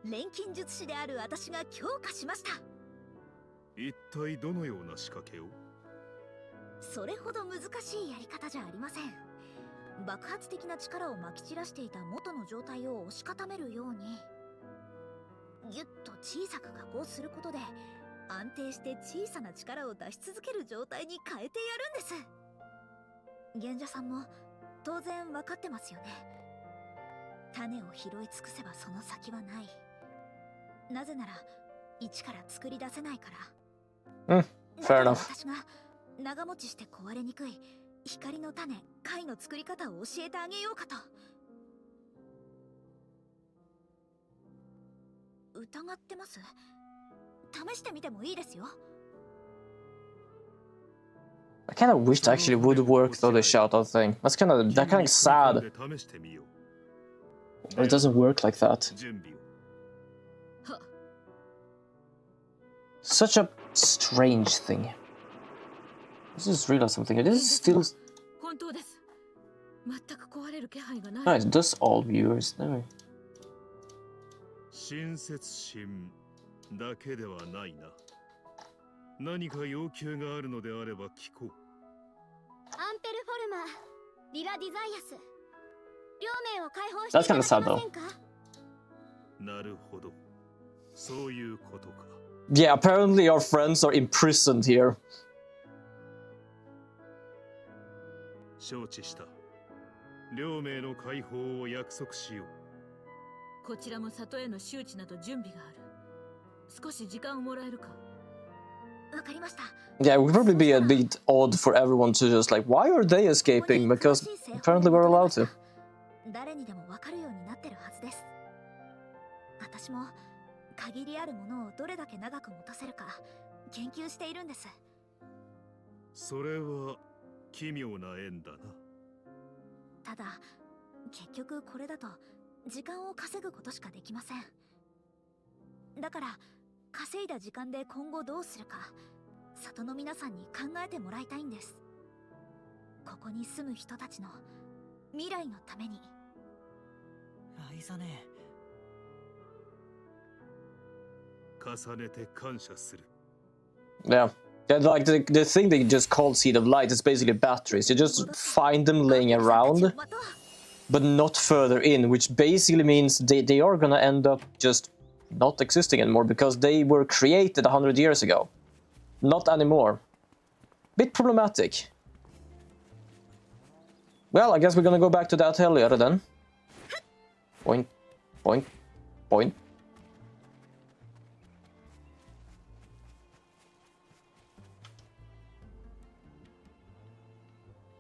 錬金術師である私が強化しました。一体どのような仕掛けを？それほど難しいやり方じゃありません。爆発的な力をまき散らしていた元の状態を押し固めるように。 ぎゅっと小さく加工することで安定して小さな力を出し続ける状態に変えてやるんです。賢者さんも当然分かってますよね。種を拾い尽くせばその先はない。なぜなら一から作り出せないから。Fair enough. 私が長持ちして壊れにくい光の種貝の作り方を教えてあげようかと。 疑ってます？試してみてもいいですよ。 I kind of wished actually would work though the shoutout thing. That's kind of sad. It doesn't work like that. Such a strange thing. I just realized something. It is still. No, it does all viewers. No. 親切心だけではないな。何か要求があるのであれば聞こう。アンペルフォルマー、リラ・ディザイアス。両名を解放して That's いた kind だ of sad けま though. せんか？なるほど。そういうことか。Yeah, apparently our friends are imprisoned here. 承知した。両名の解放を約束しよう。 こちらも里への周知など準備がある。少し時間をもらえるか。わかりました。 Yeah, it would probably be a bit odd for everyone to just like, why are they escaping? Because apparently we're allowed to. 誰にでもわかるようになってるはずです。私も限りあるものをどれだけ長く持たせるか研究しているんです。それは奇妙な縁だな。ただ結局これだと 時間を稼ぐことしかできません。だから稼いだ時間で今後どうするか里の皆さんに考えてもらいたいんです。ここに住む人たちの未来のために。ライザね。重ねて感謝する。Yeah. Yeah, like the thing they just called Seed of Light is basically batteries. You just find them laying around. but not further in, which basically means they are gonna end up just not existing anymore because they were created 100 years ago. Not anymore. Bit problematic. Well, I guess we're gonna go back to the atelier then. Point, point, point.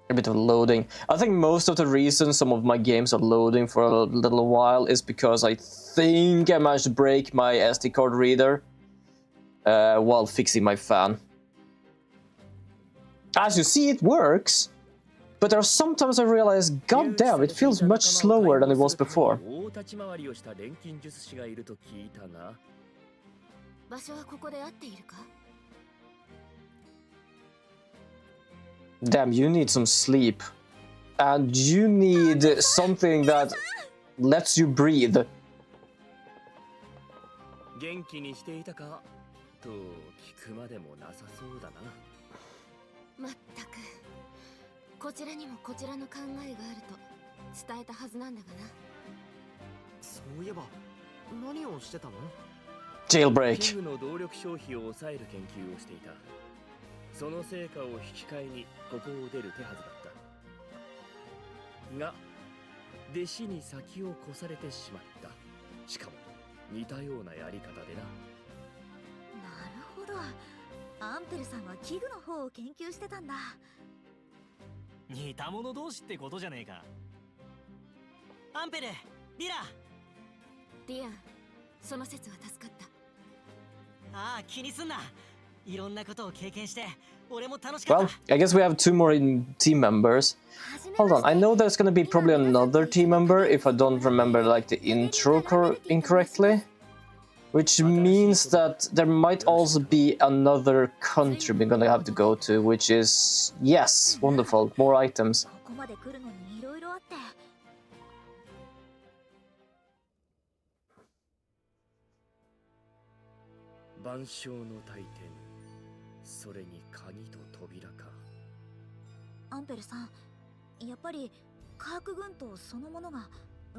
A bit of loading. I think most of the reason some of my games are loading for a little while is because I think I managed to break my SD card reader while fixing my fan. As you see, it works, but there are sometimes I realize, god damn, it feels much slower than it was before. 場所はここで合っているか？ Damn, you need some sleep. And you need something that lets you breathe. 元気にしていたかと聞くまでもなさそうだな。まったく、こちらにもこちらの考えがあると伝えたはずなんだがな。そういえば何をしてたの？ Jailbreak. チームの動力消費を抑える研究をしていた。その成果を引き換えにここを出る手はずだったが、弟子に先を越されてしまった。しかも似たようなやり方でな。なるほど。アンペルさんは器具の方を研究してたんだ。似た者同士ってことじゃねえか。アンペル、リラ。ディアン、その説は助かった。ああ、気にすんな。いろんなことを経験して俺も楽しかった。 Well, I guess we have 2 more team members. Hold on, I know there's gonna be probably another team member if I don't remember like the intro incorrectly. Which means that there might also be another country we're gonna have to go to, which is... Yes, wonderful, more items. ここまで来るのに色々あって。万象の大天、それに鍵と扉か。アンペルさん、やっぱり科学群島そのものが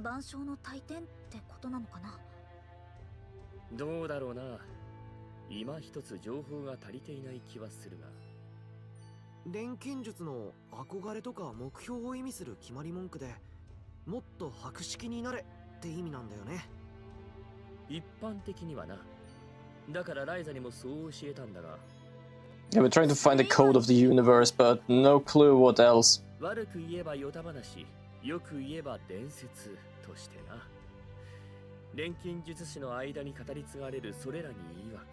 万象の大天ってことなのかな。どうだろうな。今一つ情報が足りていない気はするが。錬金術の憧れとか目標を意味する決まり文句で、もっと博識になれって意味なんだよね。一般的にはな。だからライザにもそう教えたんだが。Yeah, we're trying to find the code of the universe, but no clue what else. 悪く言えばヨタ話、よく言えば伝説としてな。錬金術師の間に語り継がれるそれらに曰く、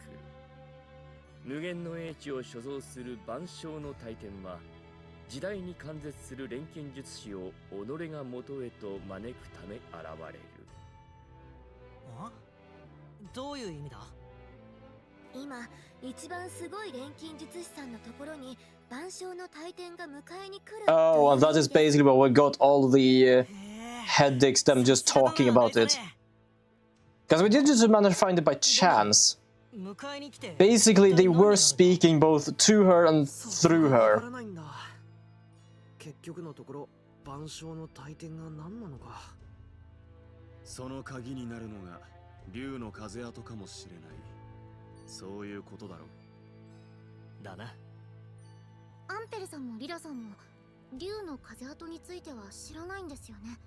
無限の英知を所蔵する万象の大天は、時代に関絶する錬金術師を己が元へと招くため現れる。どういう意味だ？今一番すごい錬金術師さんのところに万象の大天が迎えに来る。 Oh, and that is basically where we got all the headaches, them just talking about it. Because we didn't just manage to find it by chance. Basically, they were speaking both to her and through her. 結局のところ万象の大天が何なのか。その鍵になるのが竜の風跡かもしれない。そういうことだろう。だな。アンペルさんもリラさんも竜の風跡については知らないんですよね。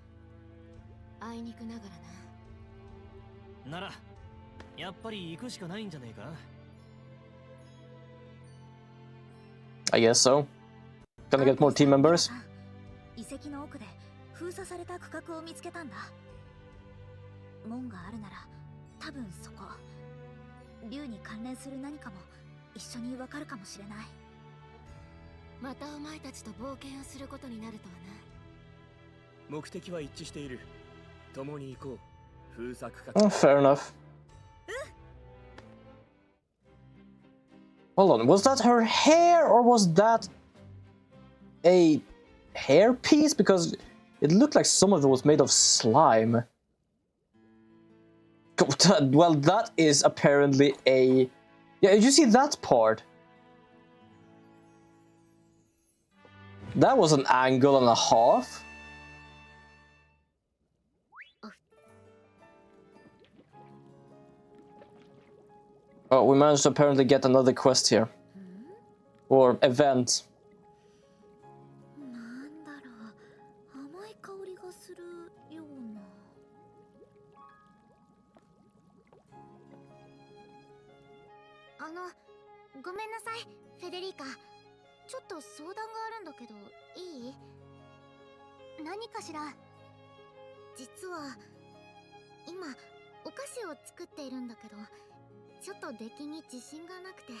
あいにくながらな。ならやっぱり行くしかないんじゃねえか。 I guess so. Gonna get more team members? 遺跡の奥で封鎖された区画を見つけたんだ。門があるなら多分そこ。竜に関連する何かも一緒にわかるかもしれない。またお前たちと冒険をすることになるとはな。目的は一致している。共に行こう。封鎖区画。 Fair enough. Hold on, was that her hair or was that a hair piece? Because it looked like some of it was made of slime. Well, that is apparently a... Yeah, did you see that part? That was an angle and a half. Oh, we managed to apparently get another quest here. Or event. なんだろう、甘い香りがするような。ごめんなさい、フェデリカ。ちょっと相談があるんだけど、いい？何かしら？実は今お菓子を作っているんだけど、ちょっと出来に自信がなくて。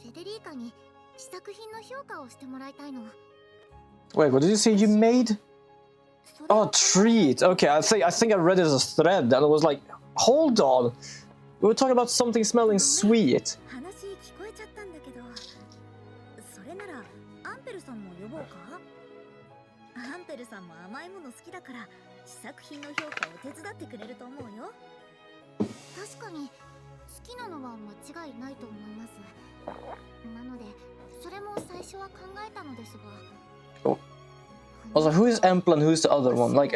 フェデリーカに試作品の評価をしてもらいたいの。 Wait, what did you say you made? Oh, treat. Okay, I think I read it as a thread and it was like, hold on. We were talking about something smelling sweet. 話聞こえちゃったんだけど、それならアンペルさんも呼ぼうか？アンペルさんも甘いもの好きだから試作品の評価を手伝ってくれると思うよ。確かに好きなのは間違いないと思います。なのでそれも最初は考えたのですが。 Oh. Also, who is Empla and who's the other one? Like,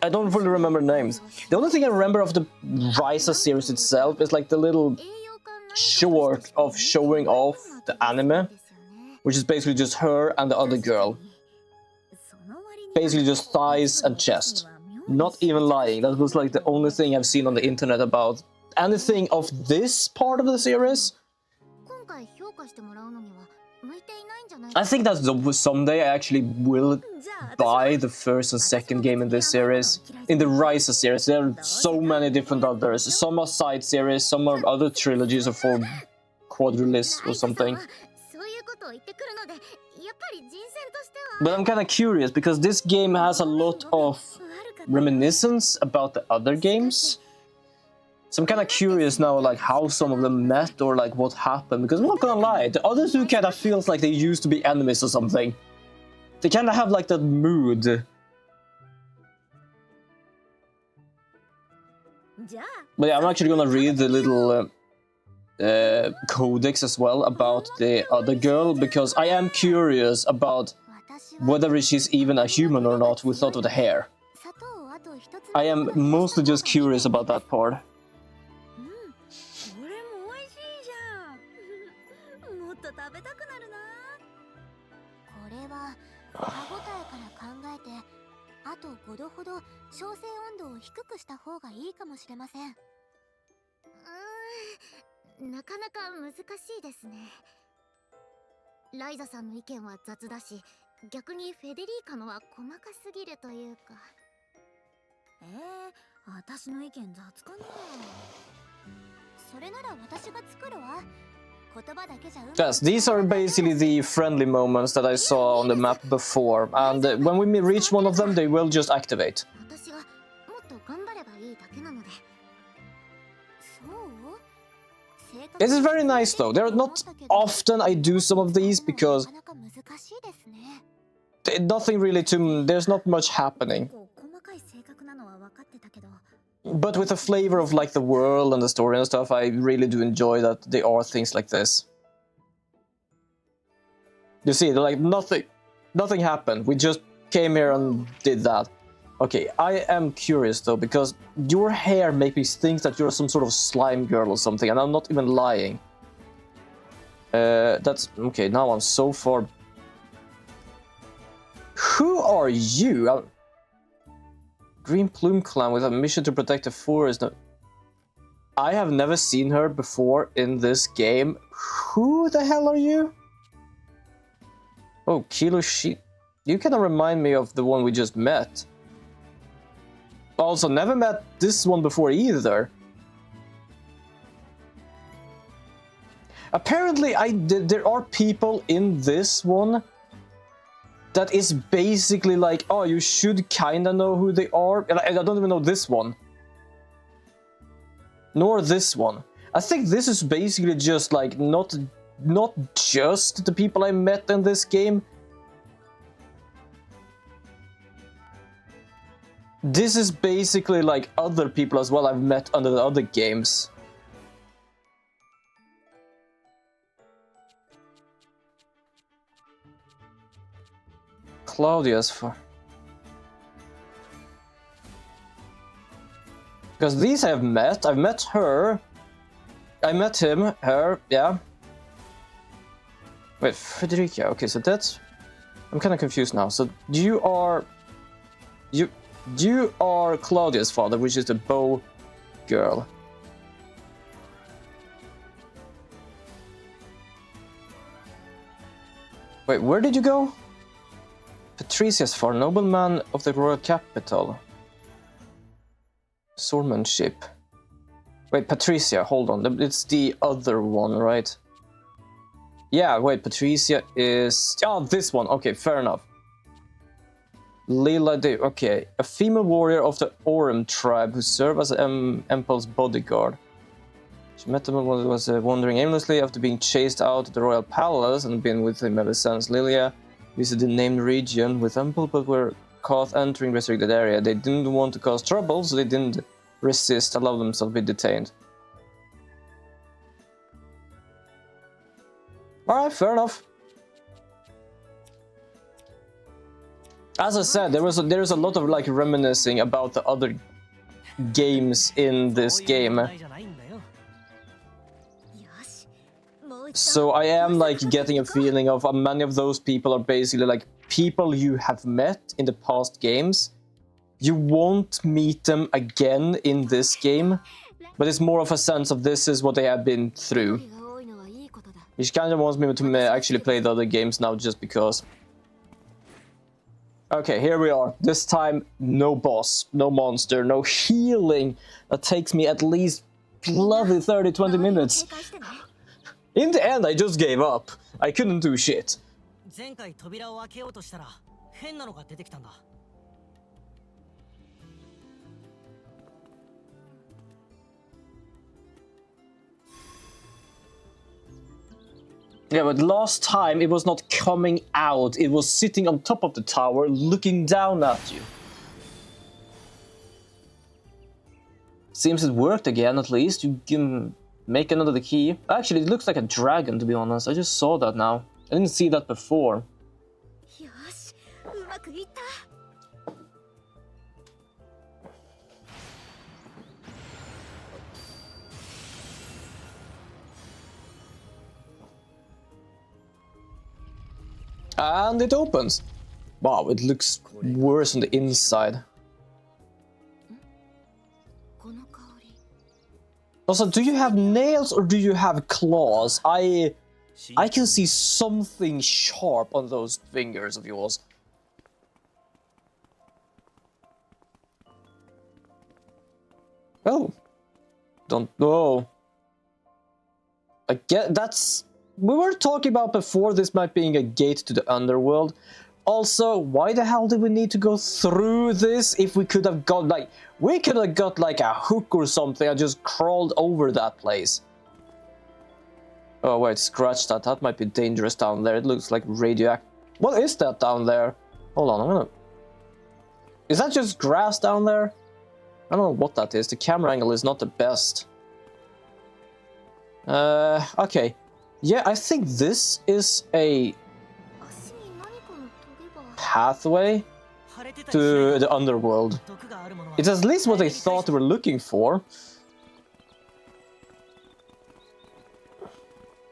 I don't really remember names. The only thing I remember of the Ryza series itself is like the little short of showing off the anime, which is basically just her and the other girl. Basically just thighs and chest. Not even lying, that was like the only thing I've seen on the internet about anything of this part of the series. I think that someday I actually will buy the first and second game in this series. In the Ryza series, there are so many different others. Some are side series, some are other trilogies or for quadrilis or something. But I'm kind of curious because this game has a lot of reminiscence about the other games. So I'm kind of curious now, like how some of them met or like what happened. Because I'm not gonna lie, the other two kind of feels like they used to be enemies or something. They kind of have like that mood. But yeah, I'm actually gonna read the little codex as well about the other girl because I am curious about whether she's even a human or not without the hair. I am mostly just curious about that part. あと5度ほど焼成温度を低くした方がいいかもしれません。なかなか難しいですね。ライザさんの意見は雑だし、逆にフェデリーカのは細かすぎるというか。私の意見雑かな。それなら私が作るわ。 Yes, these are basically the friendly moments that I saw on the map before, and when we reach one of them, they will just activate. This is very nice though. There are not often I do some of these because nothing really there's not much happening. But with the flavor of like the world and the story and stuff, I really do enjoy that there are things like this. You see, like nothing happened. We just came here and did that. Okay, I am curious though, because your hair makes me think that you're some sort of slime girl or something, and I'm not even lying. That's okay. Now I'm so far. Who are you? Green Plume Clan with a mission to protect the forest. I have never seen her before in this game. Who the hell are you? Oh, Kilo Sheep. You kind of remind me of the one we just met. Also, never met this one before either. Apparently, there are people in this one that is basically like, oh, you should kinda know who they are. And I don't even know this one. Nor this one. I think this is basically just like, not just the people I met in this game. This is basically like other people as well I've met under the other games. Claudia's for... Because these I've met her, I met him, her, yeah. Wait, Frederica. Okay, so that's... I'm kind of confused now. So you are Claudia's father, which is the bow girl. Wait, where did you go? Patricia's father, nobleman of the royal capital. Swordmanship. Wait, Patricia, hold on. It's the other one, right? Yeah, wait, Patricia is... Oh, this one. Okay, fair enough. Lila de... Okay, a female warrior of the Orem tribe who served as Empel's bodyguard. She met him when he was wandering aimlessly after being chased out of the royal palace and been with him ever since. Lilia visited the named region with Empel but were caught entering restricted area. They didn't want to cause trouble, so they didn't resist, allow themselves to be detained. Alright, fair enough. As I said, there is a lot of like reminiscing about the other games in this game. So I am like getting a feeling of many of those people are basically like people you have met in the past games. You won't meet them again in this game, but it's more of a sense of this is what they have been through. Which kind of wants me to actually play the other games now just because. Okay, here we are. This time, no boss, no monster, no healing. That takes me at least bloody 30-20 minutes. In the end, I just gave up. I couldn't do shit. Yeah, but last time it was not coming out. It was sitting on top of the tower, looking down at you. Seems it worked again, at least. You can make another key. Actually, it looks like a dragon, to be honest. I just saw that now. I didn't see that before. And it opens. Wow, it looks worse on the inside. Also, do you have nails or do you have claws? I can see something sharp on those fingers of yours. Oh. Don't know. I get that's... We were talking about before this might being a gate to the underworld. Also, why the hell did we need to go through this if we could have got like... We could have got like a hook or something and just crawled over that place. Oh wait, scratch that. That might be dangerous down there. It looks like radioactive. What is that down there? Hold on, I'm gonna... Is that just grass down there? I don't know what that is. The camera angle is not the best. Okay. Yeah, I think this is a pathway to the underworld. It's at least what they thought they were looking for.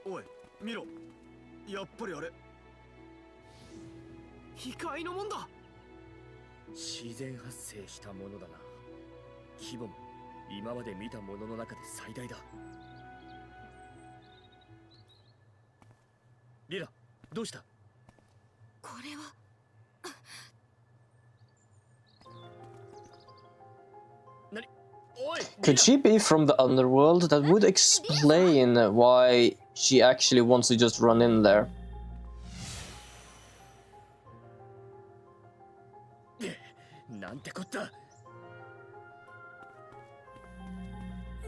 Oi, Miro. やっぱりあれ。機械のもんだ。自然発生したものだな。規模も今まで見たものの中で最大だ。リラ、どうした？これは。何？おい。Could she be from the underworld? That would explain why she actually wants to just run in there. なんてこった。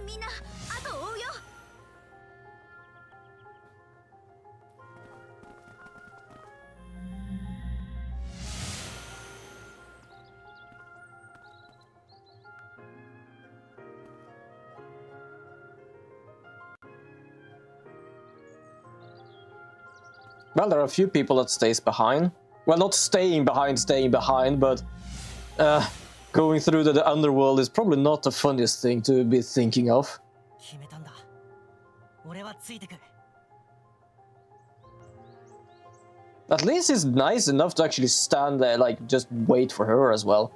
みんな、あと追うよ。Well, there are a few people that stays behind. Well, not staying behind, but going through the underworld is probably not the funniest thing to be thinking of. ついてく。 At least he's nice enough to actually stand there, like, just wait for her as well.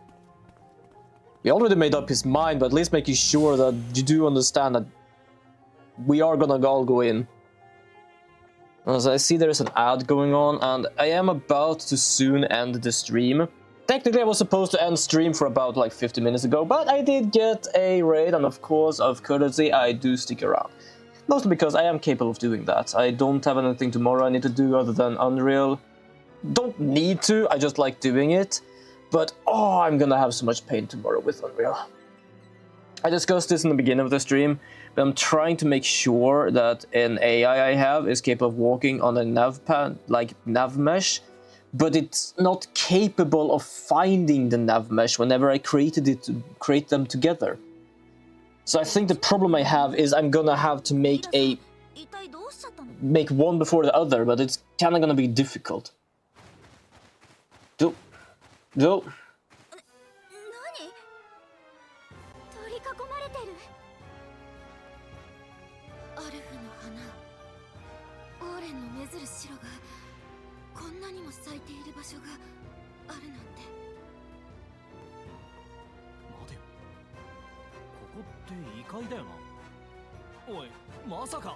He already made up his mind, but at least making sure that you do understand that we are gonna all go in. As I see there's an ad going on, and I am about to soon end the stream. Technically I was supposed to end stream for about like 50 minutes ago, but I did get a raid, and of course, of courtesy, I do stick around. Mostly because I am capable of doing that. I don't have anything tomorrow I need to do other than Unreal. Don't need to, I just like doing it. But oh, I'm gonna have so much pain tomorrow with Unreal. I discussed this in the beginning of the stream, but I'm trying to make sure that an AI I have is capable of walking on a nav mesh, but it's not capable of finding the nav mesh whenever I created it to create them together. So I think the problem I have is I'm gonna have to make one before the other, but it's kinda gonna be difficult. Do. 異界だよな。おい、まさか。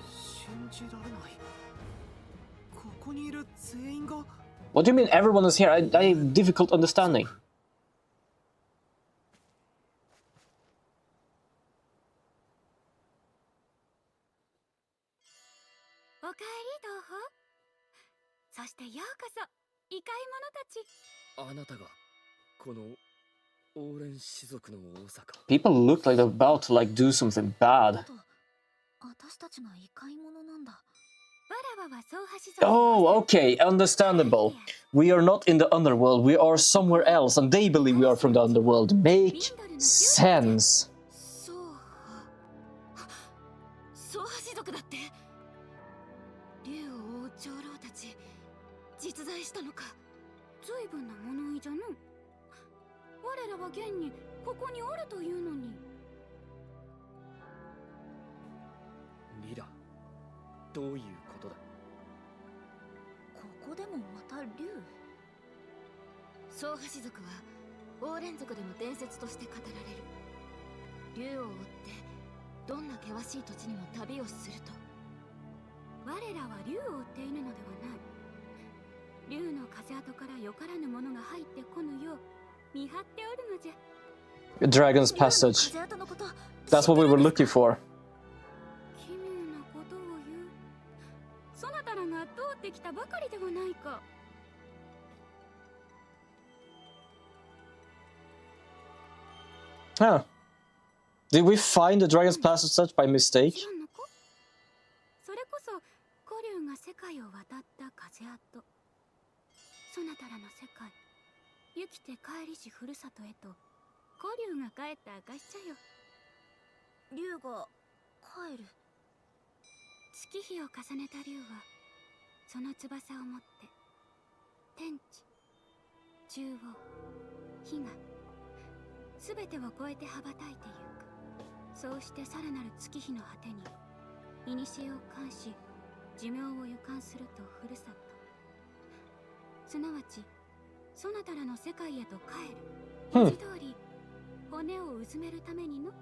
信じられない。ここにいる全員が。 What do you mean everyone is here? I have difficult understanding. おかえり同胞。そしてようこそ異界者たち。あなたがこのオーレン氏族の王様。 People look like they're about to like do something bad. 私たちが異界者なんだ。 Oh, okay, understandable. We are not in the underworld, we are somewhere else, and they believe we are from the underworld. Make sense. ソーハ氏族だって。竜王長老たち実在したのか。随分な物言いじゃの。我らは現にここにおるというのに。リラ、どういうことだ。ここでもまた竜。ソーハ氏族はオーレン族でも伝説として語られる。竜を追ってどんな険しい土地にも旅をすると。我らは竜を追っているのではない。竜の風跡からよからぬものが入ってこぬよう見張っておるのじゃ。A dragon's passage. That's what we were looking for. 奇妙なことを言う。そなたらが通ってきたばかりではないか。Huh. Did we find the dragon's passage by mistake? それこそ古竜が世界を渡った風跡。そなたらの世界、生きて帰りしふるさとへと古竜が帰った証じゃよ。竜が帰る。月日を重ねた竜はその翼を持って天地、中央、日がすべてを越えて羽ばたいてゆく。そうしてさらなる月日の果てに古を冠し寿命を予感するとふるさと、すなわちそなたらの世界へと帰る。文字通り骨をうずめるためにの。も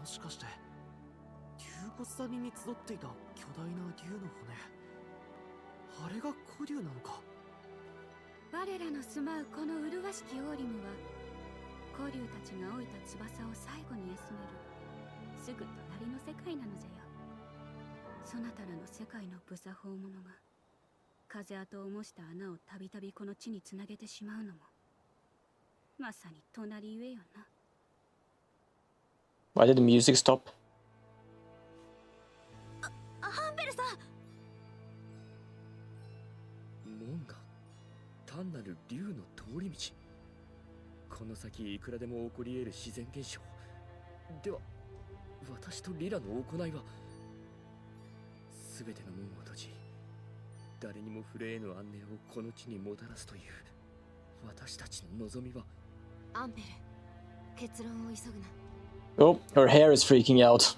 しかして竜骨谷に集っていた巨大な竜の骨、あれが古竜なのか。我らの住まうこの麗しきオーリムは古竜たちが老いた翼を最後に休めるすぐ隣の世界なのじゃよ。そなたらの世界の無作法者が風跡を模した穴をたびたびこの地につなげてしまうのもまさに隣ゆえよな。 Why did the music stop? ハンベルさん。門が単なる竜の通り道。この先いくらでも起こり得る自然現象では、私とリラの行いは全ての門を閉じ、誰にも触れ得ぬ安寧をこの地にもたらすという私たちの望みは。アンベル、結論を急ぐな。 Oh, her hair is freaking out.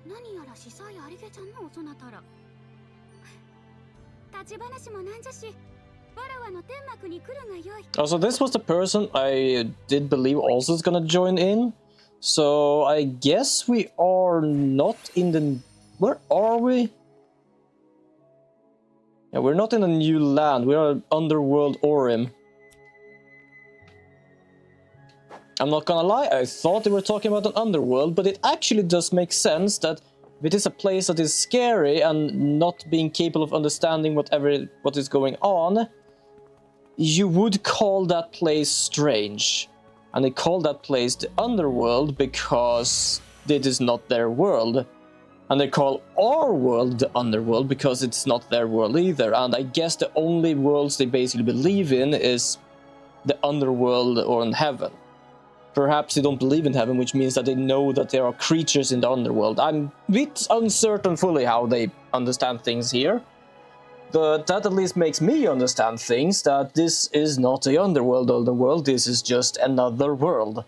何やら司祭ありげちゃんのおそなたら。立ち話もなんじゃし、わらわの天幕に来るがよい。 Oh, so this was the person I did believe also is gonna join in. So I guess we are not in the... Where are we? Yeah, we're not in a new land. We are Underworld Orim. I'm not gonna lie, I thought they were talking about an underworld, but it actually does make sense that if it is a place that is scary and not being capable of understanding what is going on, you would call that place strange. And they call that place the underworld because it is not their world. And they call our world the underworld because it's not their world either. And I guess the only worlds they basically believe in is the underworld or in heaven. Perhaps they don't believe in heaven, which means that they know that there are creatures in the underworld. I'm a bit uncertain fully how they understand things here. But that at least makes me understand things, that this is not the underworld, this is just another world.